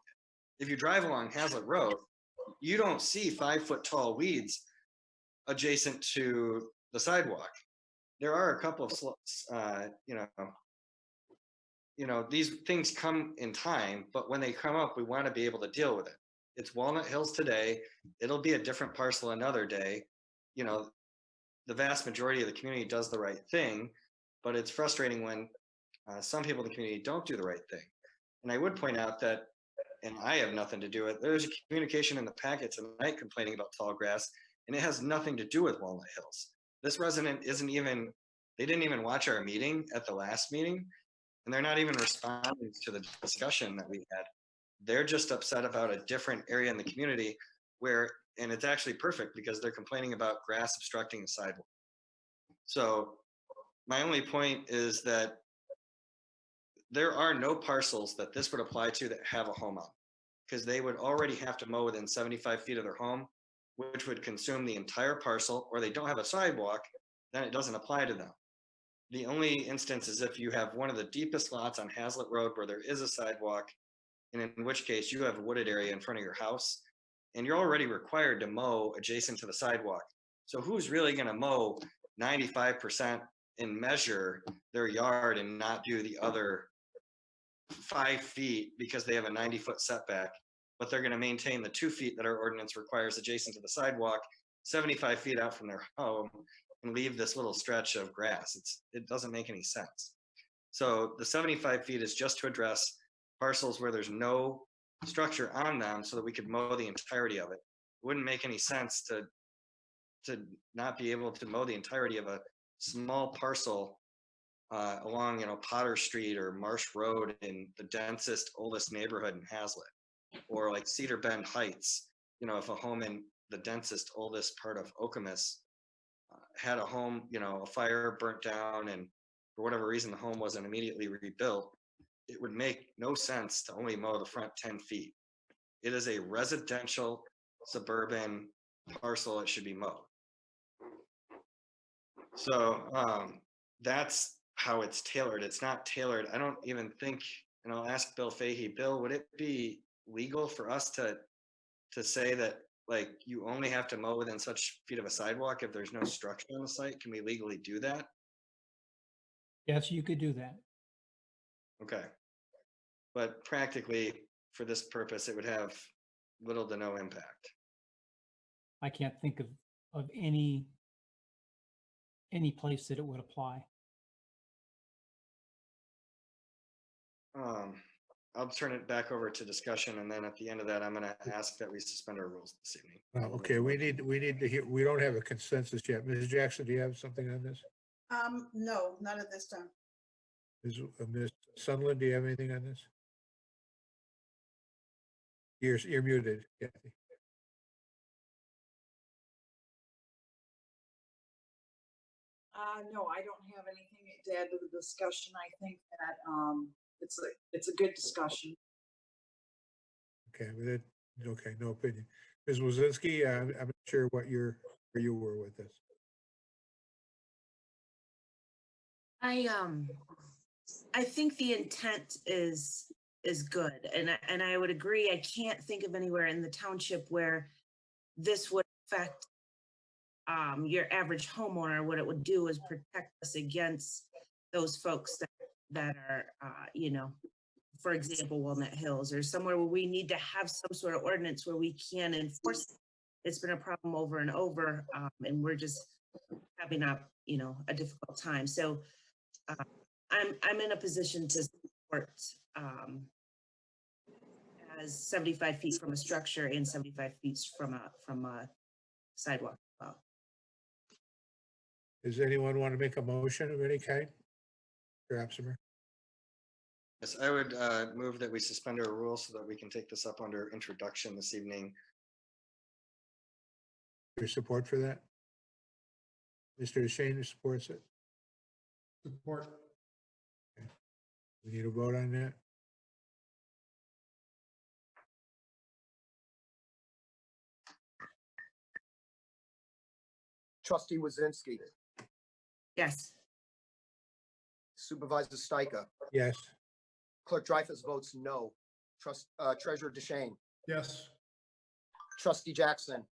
If you drive along Hazlitt Road, you don't see 5-foot tall weeds adjacent to the sidewalk. There are a couple of slopes, these things come in time, but when they come up, we want to be able to deal with it. It's Walnut Hills today. It'll be a different parcel another day. The vast majority of the community does the right thing, but it's frustrating when some people in the community don't do the right thing. And I would point out that, and I have nothing to do with it, there's a communication in the packet tonight complaining about tall grass, and it has nothing to do with Walnut Hills. This resident they didn't even watch our meeting at the last meeting, and they're not even responding to the discussion that we had. They're just upset about a different area in the community and it's actually perfect because they're complaining about grass obstructing the sidewalk. So my only point is that there are no parcels that this would apply to that have a home on, because they would already have to mow within 75 feet of their home, which would consume the entire parcel, or they don't have a sidewalk, then it doesn't apply to them. The only instance is if you have one of the deepest lots on Hazlitt Road where there is a sidewalk, and in which case you have a wooded area in front of your house, and you're already required to mow adjacent to the sidewalk. So who's really going to mow 95% and measure their yard and not do the other 5 feet because they have a 90-foot setback, but they're going to maintain the 2 feet that our ordinance requires adjacent to the sidewalk, 75 feet out from their home, and leave this little stretch of grass? It doesn't make any sense. So the 75 feet is just to address parcels where there's no structure on them so that we could mow the entirety of it. It wouldn't make any sense to not be able to mow the entirety of a small parcel along, Potter Street or Marsh Road in the densest, oldest neighborhood in Hazlitt, or like Cedar Bend Heights. If a home in the densest, oldest part of Okemos had a home, a fire burnt down, and for whatever reason the home wasn't immediately rebuilt, it would make no sense to only mow the front 10 feet. It is a residential suburban parcel. It should be mowed. So that's how it's tailored. It's not tailored. I don't even think, and I'll ask Bill Fahey, Bill, would it be legal for us to say that, like, you only have to mow within such feet of a sidewalk if there's no structure on the site? Can we legally do that? Yes, you could do that. Okay. But practically, for this purpose, it would have little to no impact. I can't think of any place that it would apply. I'll turn it back over to discussion, and then at the end of that, I'm going to ask that we suspend our rules this evening. Okay, we need to hear, we don't have a consensus yet. Ms. Jackson, do you have something on this? No, not at this time. Ms. Sunderland, do you have anything on this? You're muted, Kathy. No, I don't have anything to add to the discussion. I think that it's a good discussion. Okay, okay, no opinion. Ms. Wozinski, I'm not sure where you were with this. I think the intent is good, and I would agree. I can't think of anywhere in the township where this would affect your average homeowner. What it would do is protect us against those folks that are, for example, Walnut Hills, or somewhere where we need to have some sort of ordinance where we can enforce it. It's been a problem over and over, and we're just having a difficult time. So I'm in a position to support as 75 feet from a structure and 75 feet from a sidewalk. Does anyone want to make a motion of any kind? Perhaps, Yes, I would move that we suspend our rules so that we can take this up under introduction this evening. Your support for that? Mr. DeShane supports it. Support. We need a vote on that. Trustee Wazinski, Yes. Supervisor Stika, Yes. Clerk Dreyfus votes no. Treasurer DeShane, Yes. Trustee Jackson,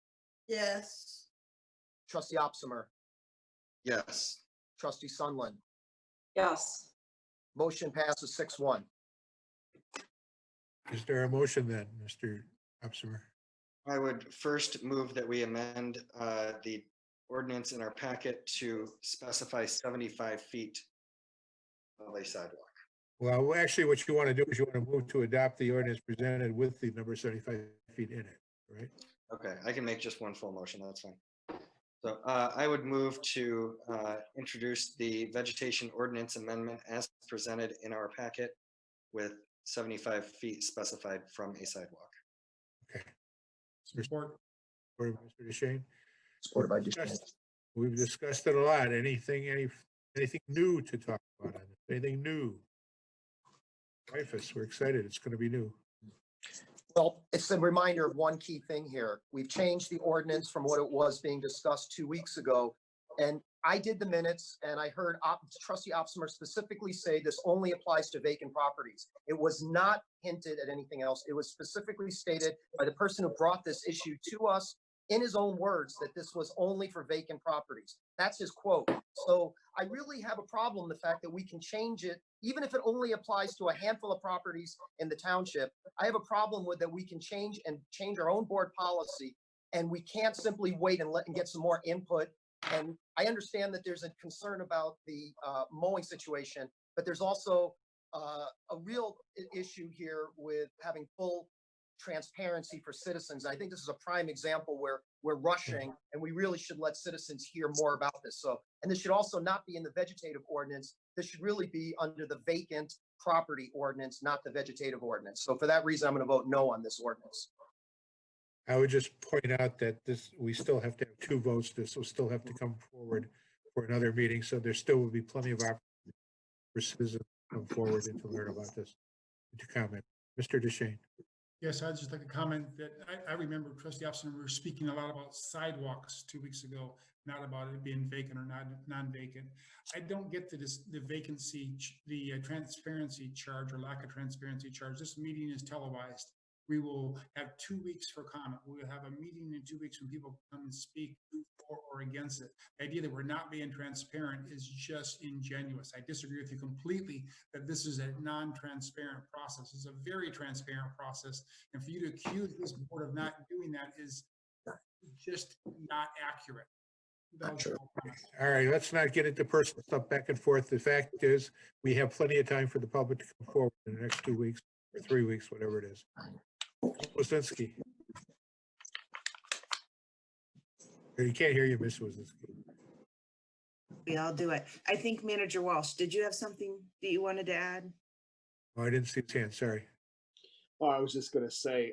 Yes. Trustee Opsimer, Yes. Trustee Sunland. Yes. Motion passes 6-1. Is there a motion then, Mr. Upsimer? I would first move that we amend the ordinance in our packet to specify 75 feet of a sidewalk. Well, actually, what you want to do is you want to move to adopt the ordinance presented with the number 75 feet in it, right? Okay, I can make just one full motion, that's fine. So I would move to introduce the vegetation ordinance amendment as presented in our packet with 75 feet specified from a sidewalk. Okay. Support. Supported by Mr. DeShane. Supported by DeShane. We've discussed it a lot. Anything new to talk about on it? Anything new? Dreyfus, we're excited. It's going to be new. Well, it's a reminder of one key thing here. We've changed the ordinance from what it was being discussed 2 weeks ago. And I did the minutes and I heard Trustee Opsimer specifically say this only applies to vacant properties. It was not hinted at anything else. It was specifically stated by the person who brought this issue to us in his own words that this was only for vacant properties. That's his quote. So I really have a problem the fact that we can change it, even if it only applies to a handful of properties in the township. I have a problem with that we can change our own board policy, and we can't simply wait and get some more input. And I understand that there's a concern about the mowing situation, but there's also a real issue here with having full transparency for citizens. I think this is a prime example where we're rushing and we really should let citizens hear more about this. So, and this should also not be in the vegetative ordinance. This should really be under the vacant property ordinance, not the vegetative ordinance. So for that reason, I'm going to vote no on this ordinance. I would just point out that we still have to have 2 votes. This will still have to come forward for another meeting. So there still will be plenty of opportunity for citizens to come forward and to learn about this, and to comment. Mr. DeShane. Yes, I'd just like to comment that I remember Trustee Opsimer, we were speaking a lot about sidewalks 2 weeks ago, not about it being vacant or not non-vacant. I don't get the vacancy, the transparency charge or lack of transparency charge. This meeting is televised. We will have 2 weeks for comment. We will have a meeting in 2 weeks when people come and speak for or against it. The idea that we're not being transparent is just ingenuous. I disagree with you completely that this is a non-transparent process. It's a very transparent process. And for you to accuse this board of not doing that is just not accurate. Not true. All right, let's not get into personal stuff back and forth. The fact is, we have plenty of time for the public to come forward in the next 2 weeks or 3 weeks, whatever it is. Wazinski. You can't hear you, Ms. Wazinski. We all do it. I think Manager Walsh, did you have something that you wanted to add? Oh, I didn't see his hand, sorry. Well, I was just going to say,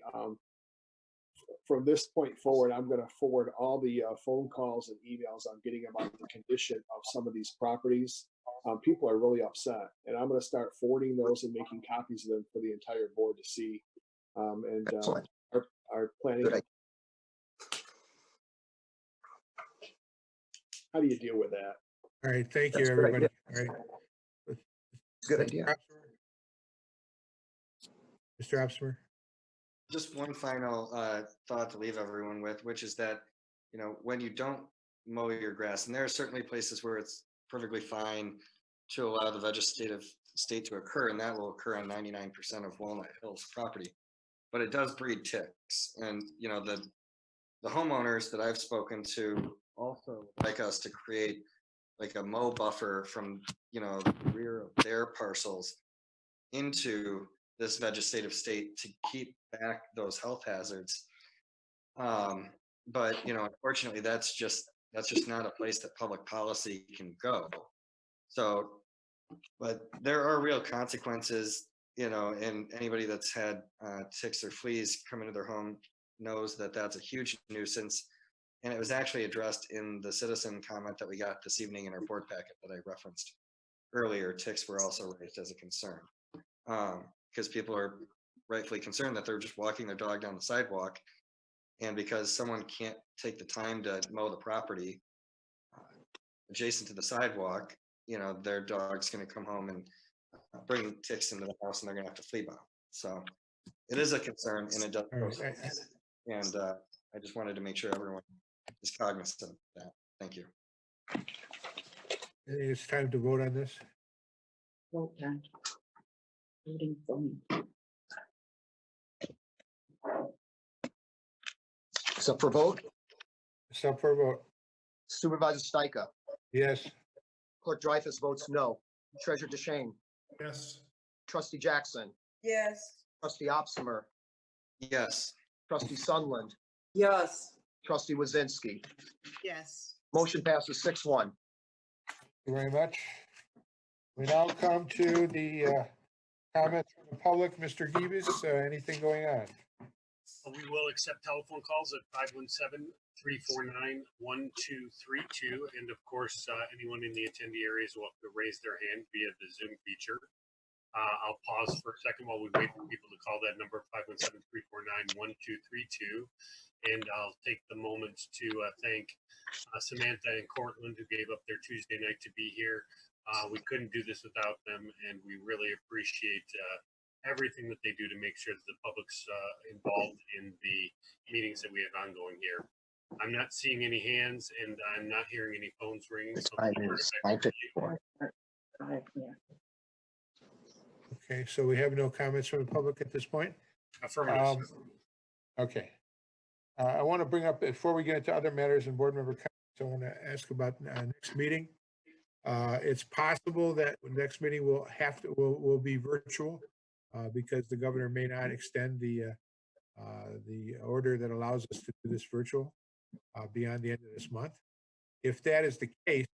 from this point forward, I'm going to forward all the phone calls and emails I'm getting about the condition of some of these properties. People are really upset, and I'm going to start forwarding those and making copies of them for the entire board to see. Our planning. How do you deal with that? All right, thank you, everybody. All right. Good idea. Mr. Opsimer. Just one final thought to leave everyone with, which is that, when you don't mow your grass, and there are certainly places where it's perfectly fine to allow the vegetative state to occur, and that will occur on 99% of Walnut Hills property, but it does breed ticks. And, the homeowners that I've spoken to also like us to create like a mow buffer from, the rear of their parcels into this vegetative state to keep back those health hazards. But, unfortunately, that's just not a place that public policy can go. So, but there are real consequences, and anybody that's had ticks or fleas come into their home knows that that's a huge nuisance. And it was actually addressed in the citizen comment that we got this evening in our board packet that I referenced earlier. Ticks were also raised as a concern. Because people are rightfully concerned that they're just walking their dog down the sidewalk. And because someone can't take the time to mow the property adjacent to the sidewalk, their dog's going to come home and bring ticks into the house, and they're going to have to flea bomb. So it is a concern, and it does. And I just wanted to make sure everyone is cognizant of that. Thank you. It's time to vote on this. Vote done. Voting for me. It's up for vote. It's up for a vote. Supervisor Stika, Yes. Clerk Dreyfus votes no. Treasurer DeShane, Yes. Trustee Jackson, Yes. Trustee Opsimer, Yes. Trustee Sunland, Yes. Trustee Wazinski. Yes. Motion passes 6-1. Thank you very much. We now come to the comments from the public. Mr. Gibis, anything going on? We will accept telephone calls at 517-349-1232. And of course, anyone in the attendee areas will have to raise their hand via the Zoom feature. I'll pause for a second while we wait for people to call that number, 517-349-1232. And I'll take the moment to thank Samantha and Cortland, who gave up their Tuesday night to be here. We couldn't do this without them, and we really appreciate everything that they do to make sure that the public's involved in the meetings that we have ongoing here. I'm not seeing any hands, and I'm not hearing any phones ringing. So Okay, so we have no comments from the public at this point? Affirmative. Okay. I want to bring up, before we get into other matters and board member comments, I want to ask about next meeting. It's possible that next meeting will be virtual because the governor may not extend the order that allows us to do this virtual beyond the end of this month. If that is the case,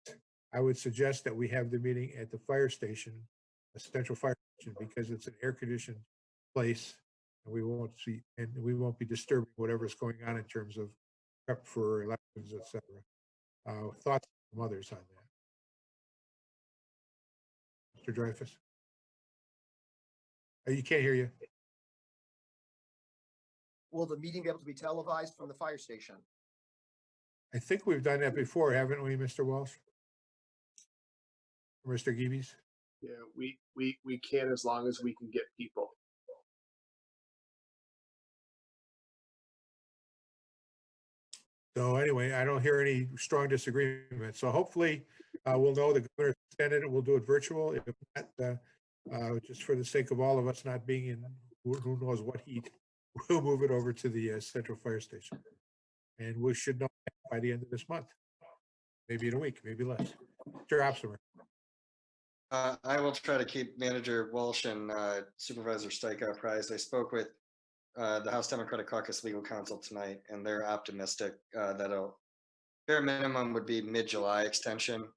I would suggest that we have the meeting at the fire station, a central fire station, because it's an air-conditioned place, and we won't be disturbing whatever's going on in terms of prep for elections, etc. Thoughts from others on that? Mr. Dreyfus? You can't hear you. Will the meeting be able to be televised from the fire station? I think we've done that before, haven't we, Mr. Walsh? Or Mr. Gibis? Yeah, we can, as long as we can get people. So anyway, I don't hear any strong disagreement. So hopefully we'll know the governor extended it. We'll do it virtual. If not, just for the sake of all of us not being in who knows what heat, we'll move it over to the central fire station. And we should know by the end of this month. Maybe in a week, maybe less. Mr. Opsimer. I will try to keep Manager Walsh and Supervisor Stika apprised. I spoke with the House Democratic Caucus Legal Counsel tonight, and they're optimistic that a bare minimum would be mid-July extension.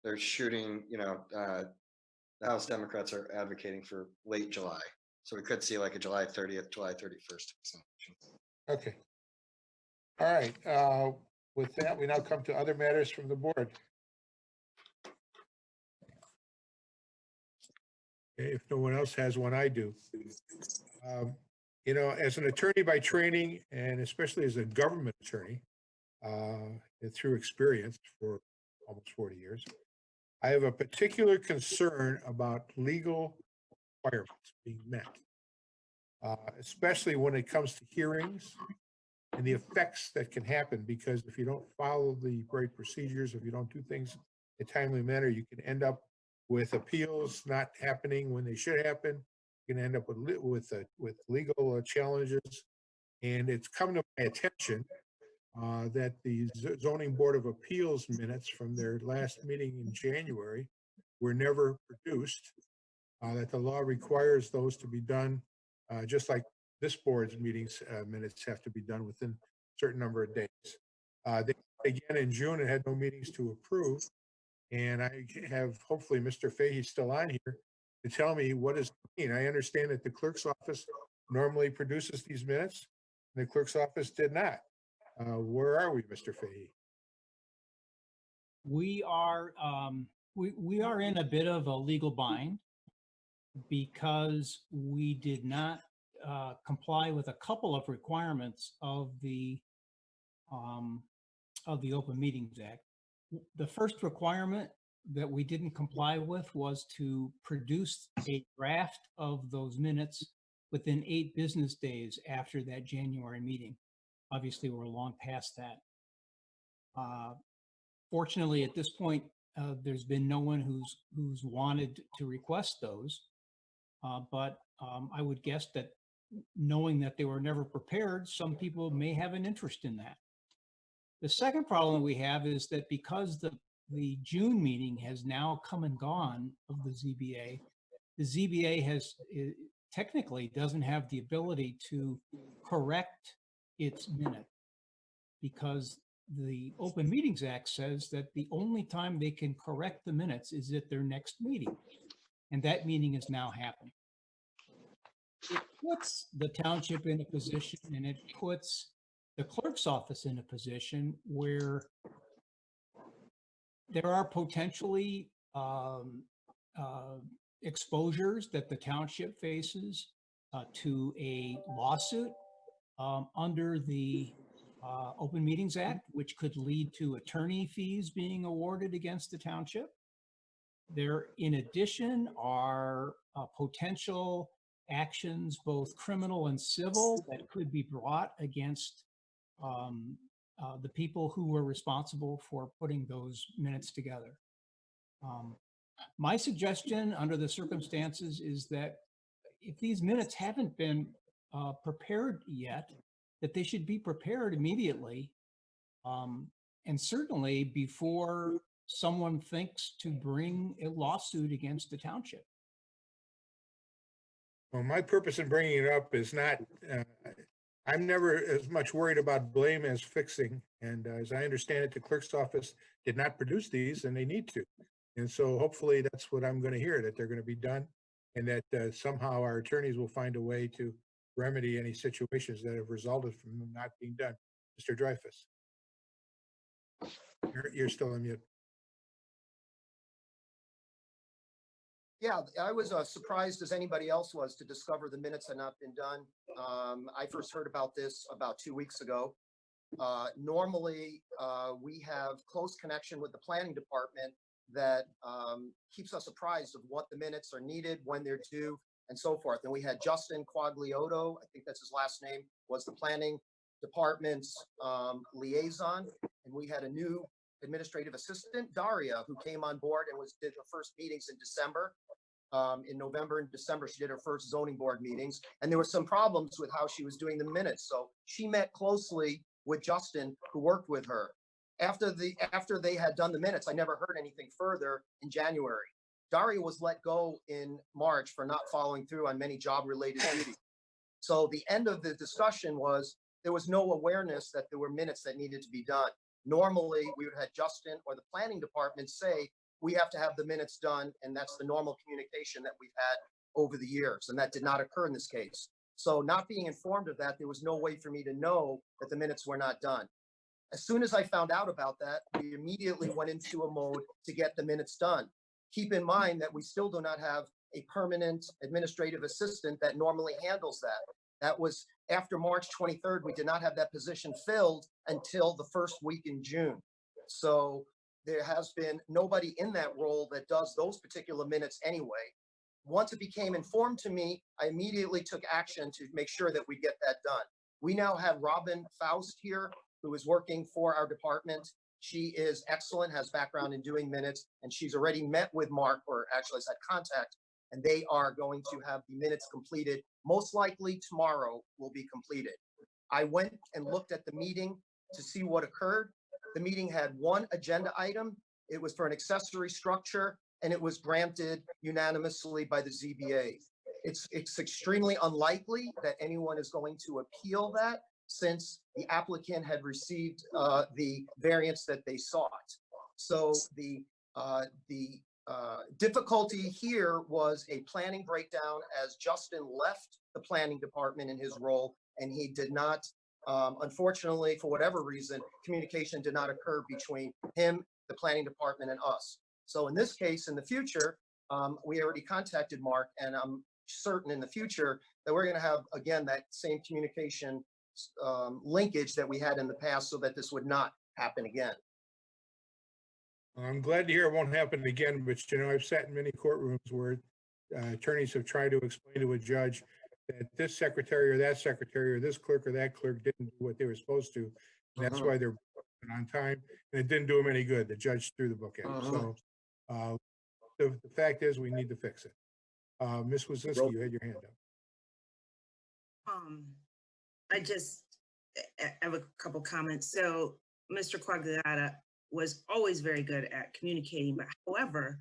They're shooting, the House Democrats are advocating for late July. So we could see like a July 30th, July 31st extension. Okay. All right. With that, we now come to other matters from the board. If no one else has one, I do. As an attorney by training, and especially as a government attorney, and through experience for almost 40 years, I have a particular concern about legal requirements being met, especially when it comes to hearings and the effects that can happen, because if you don't follow the right procedures, if you don't do things in a timely manner, you can end up with appeals not happening when they should happen. You can end up with legal challenges. And it's come to my attention that the Zoning Board of Appeals minutes from their last meeting in January were never produced, that the law requires those to be done, just like this board's meetings minutes have to be done within a certain number of days. They again in June and had no meetings to approve. And I have, hopefully Mr. Fahey's still on here to tell me what does it mean. I understand that the clerk's office normally produces these minutes, and the clerk's office did not. Where are we, Mr. Fahey? We are, we are in a bit of a legal bind because we did not comply with a couple of requirements of the Open Meetings Act. The first requirement that we didn't comply with was to produce a draft of those minutes within 8 business days after that January meeting. Obviously, we're long past that. Fortunately, at this point, there's been no one who's wanted to request those. But I would guess that knowing that they were never prepared, some people may have an interest in that. The second problem we have is that because the June meeting has now come and gone of the ZBA has technically doesn't have the ability to correct its minute, because the Open Meetings Act says that the only time they can correct the minutes is at their next meeting. And that meeting has now happened. It puts the township in a position, and it puts the clerk's office in a position where there are potentially exposures that the township faces to a lawsuit under the Open Meetings Act, which could lead to attorney fees being awarded against the township. There, in addition, are potential actions, both criminal and civil, that could be brought against the people who were responsible for putting those minutes together. My suggestion under the circumstances is that if these minutes haven't been prepared yet, that they should be prepared immediately, and certainly before someone thinks to bring a lawsuit against the township. Well, my purpose in bringing it up is not, I'm never as much worried about blame as fixing. And as I understand it, the clerk's office did not produce these, and they need to. And so hopefully that's what I'm going to hear, that they're going to be done, and that somehow our attorneys will find a way to remedy any situations that have resulted from them not being done. Mr. Dreyfus, you're still on mute. Yeah, I was surprised as anybody else was to discover the minutes had not been done. I first heard about this about 2 weeks ago. Normally, we have close connection with the planning department that keeps us apprised of what the minutes are needed, when they're due, and so forth. And we had Justin Quagliotto, I think that's his last name, was the planning department's liaison. And we had a new administrative assistant, Daria, who came on board and did her first meetings in December. In November and December, she did her first zoning board meetings, and there were some problems with how she was doing the minutes. So she met closely with Justin, who worked with her. After they had done the minutes, I never heard anything further in January. Daria was let go in March for not following through on many job-related duties. So the end of the discussion was there was no awareness that there were minutes that needed to be done. Normally, we would have Justin or the planning department say, we have to have the minutes done, and that's the normal communication that we've had over the years, and that did not occur in this case. So not being informed of that, there was no way for me to know that the minutes were not done. As soon as I found out about that, we immediately went into a mode to get the minutes done. Keep in mind that we still do not have a permanent administrative assistant that normally handles that. That was after March 23rd, we did not have that position filled until the first week in June. So there has been nobody in that role that does those particular minutes anyway. Once it became informed to me, I immediately took action to make sure that we get that done. We now have Robin Faust here, who is working for our department. She is excellent, has background in doing minutes, and she's already met with Mark, or actually has had contact, and they are going to have the minutes completed. Most likely tomorrow will be completed. I went and looked at the meeting to see what occurred. The meeting had one agenda item. It was for an accessory structure, and it was granted unanimously by the ZBA. It's extremely unlikely that anyone is going to appeal that, since the applicant had received the variance that they sought. So the difficulty here was a planning breakdown, as Justin left the planning department in his role, and he did not Unfortunately, for whatever reason, communication did not occur between him, the planning department, and us. So in this case, in the future, we already contacted Mark, and I'm certain in the future that we're going to have, again, that same communication linkage that we had in the past so that this would not happen again. I'm glad to hear it won't happen again, but I've sat in many courtrooms where attorneys have tried to explain to a judge that this secretary or that secretary or this clerk or that clerk didn't do what they were supposed to. And that's why they're on time, and it didn't do them any good. The judge threw the book at them. So the fact is, we need to fix it. Ms. Wazinski, you had your hand up. I have a couple comments. So Mr. Quagliata was always very good at communicating, but however,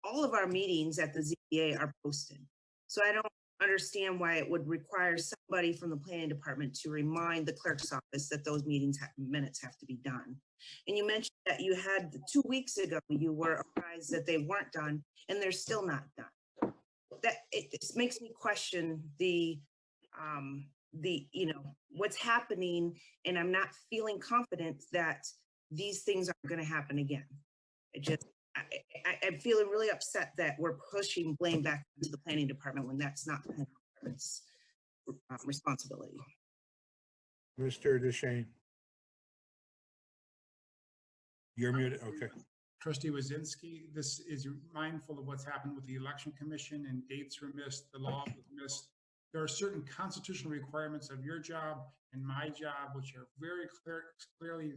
all of our meetings at the ZBA are posted. So I don't understand why it would require somebody from the planning department to remind the clerk's office that those minutes have to be done. And you mentioned that you had 2 weeks ago, you were apprised that they weren't done and they're still not done. It makes me question the what's happening, and I'm not feeling confident that these things aren't going to happen again. I'm feeling really upset that we're pushing blame back to the planning department when that's not the department's responsibility. Mr. DeShane. You're muted. Okay. Trustee Wazinski, this is mindful of what's happened with the election commission, and dates were missed, the law was missed. There are certain constitutional requirements of your job and my job, which are very clearly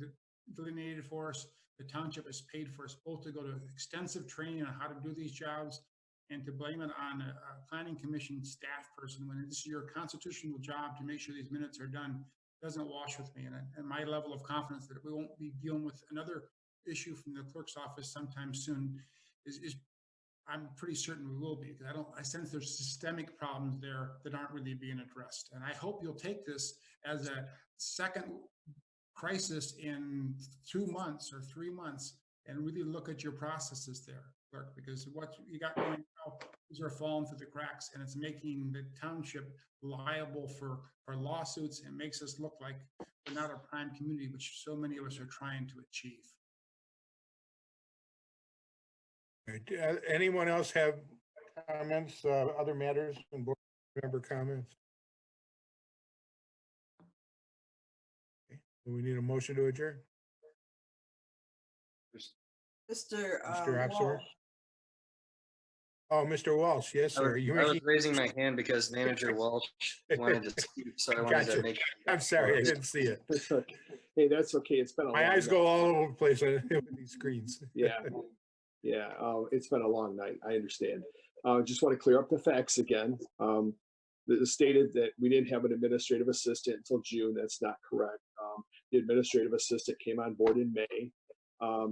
delineated for us. The township is paid for us both to go to extensive training on how to do these jobs, and to blame it on a planning commission staff person when this is your constitutional job to make sure these minutes are done doesn't wash with me. And my level of confidence that we won't be dealing with another issue from the clerk's office sometime soon is I'm pretty certain we will be, because I sense there's systemic problems there that aren't really being addressed. And I hope you'll take this as a second crisis in 2 months or 3 months and really look at your processes there, clerk, because what you got going now, these are falling through the cracks, and it's making the township liable for lawsuits, and makes us look like we're not a prime community, which so many of us are trying to achieve. Anyone else have comments, other matters and board member comments? Okay. Do we need a motion to adjourn? Mr. Absalom? Walsh. Oh, Mr. Walsh, yes, sir. I was raising my hand because Manager Walsh wanted to speak, so I wanted to make sure. I'm sorry, I didn't see it. Hey, that's okay. It's been a My long eyes night. go all over the place with these screens. Yeah. It's been a long night. I understand. Just want to clear up the facts again. It stated that we didn't have an administrative assistant until June. That's not correct. The administrative assistant came on board in May.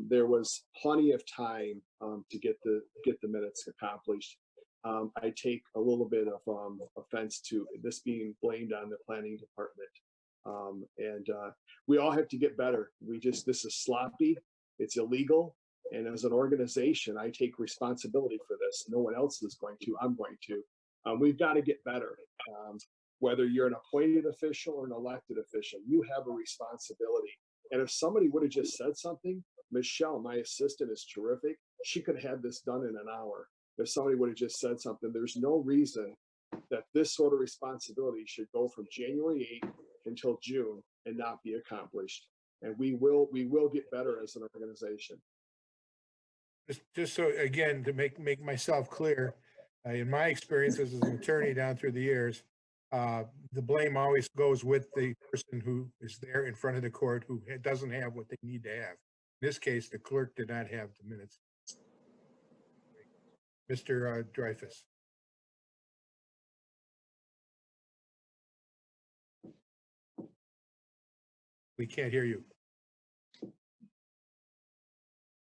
There was plenty of time to get the minutes accomplished. I take a little bit of offense to this being blamed on the planning department. We all have to get better. This is sloppy. It's illegal. And as an organization, I take responsibility for this. No one else is going to. I'm going to. We've got to get better. Whether you're an appointed official or an elected official, you have a responsibility. And if somebody would have just said something, Michelle, my assistant, is terrific. She could have had this done in an hour. If somebody would have just said something, there's no reason that this sort of responsibility should go from January 8th until June and not be accomplished. And we will get better as an organization. Just so, again, to make myself clear, in my experiences as an attorney down through the years, the blame always goes with the person who is there in front of the court who doesn't have what they need to have. In this case, the clerk did not have the minutes. Mr. Dreyfus. We can't hear you.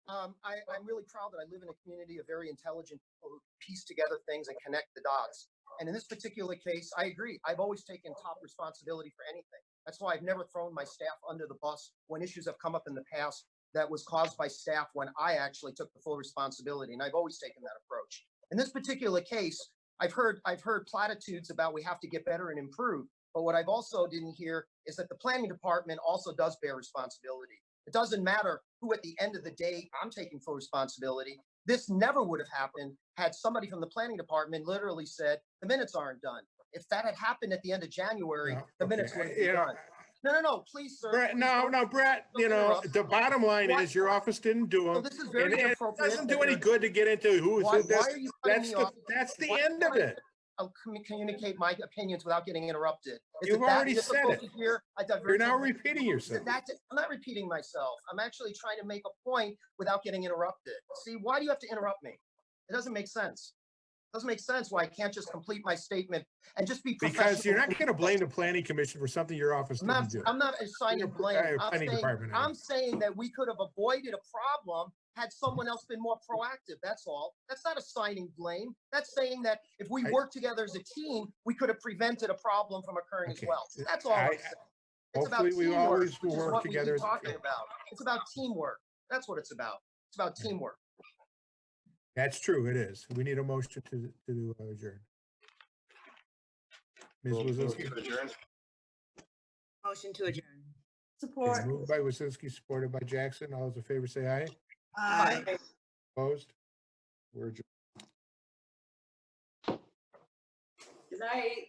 I'm really proud that I live in a community of very intelligent people who piece together things and connect the dots. And in this particular case, I agree. I've always taken top responsibility for anything. That's why I've never thrown my staff under the bus when issues have come up in the past that was caused by staff when I actually took the full responsibility. And I've always taken that approach. In this particular case, I've heard platitudes about we have to get better and improve. But what I've also didn't hear is that the planning department also does bear responsibility. It doesn't matter who at the end of the day I'm taking full responsibility. This never would have happened had somebody from the planning department literally said, the minutes aren't done. If that had happened at the end of January, the minutes would have been done. No, please, sir. Brett, please no, don't- Brett, don't you know, interrupt. the bottom line Why- is your office didn't do So them. this is very And it inappropriate. doesn't do any good to get into who is Why who. That's, are you cutting that's me the, off? that's the Why end of can't I- it. I'll communicate my opinions without getting interrupted. Is You've it that already said difficult it. to hear? You're now repeating yourself. I'm not repeating myself. I'm actually trying to make a point without getting interrupted. See, why do you have to interrupt me? It doesn't make sense. It doesn't make sense why I can't just complete my statement and just be professional. Because you're not going to blame the planning commission for something your office didn't do. I'm not assigning blame. Planning department, I mean. I'm saying that we could have avoided a problem had someone else been more proactive. That's all. That's not assigning blame. That's saying that if we work together as a team, we could have prevented a problem from occurring as well. That's all I'm saying. It's about Hopefully we teamwork, always will which is work what we together keep as a talking team. about. It's about teamwork. That's what it's about. It's about teamwork. That's true, it is. We need a motion to adjourn. Ms. Wazinski. Motion to adjourn. Support. Moved by Wazinski, supported by Jackson. All those in favor say aye. Aye. Opposed? We're adjourned. Good night.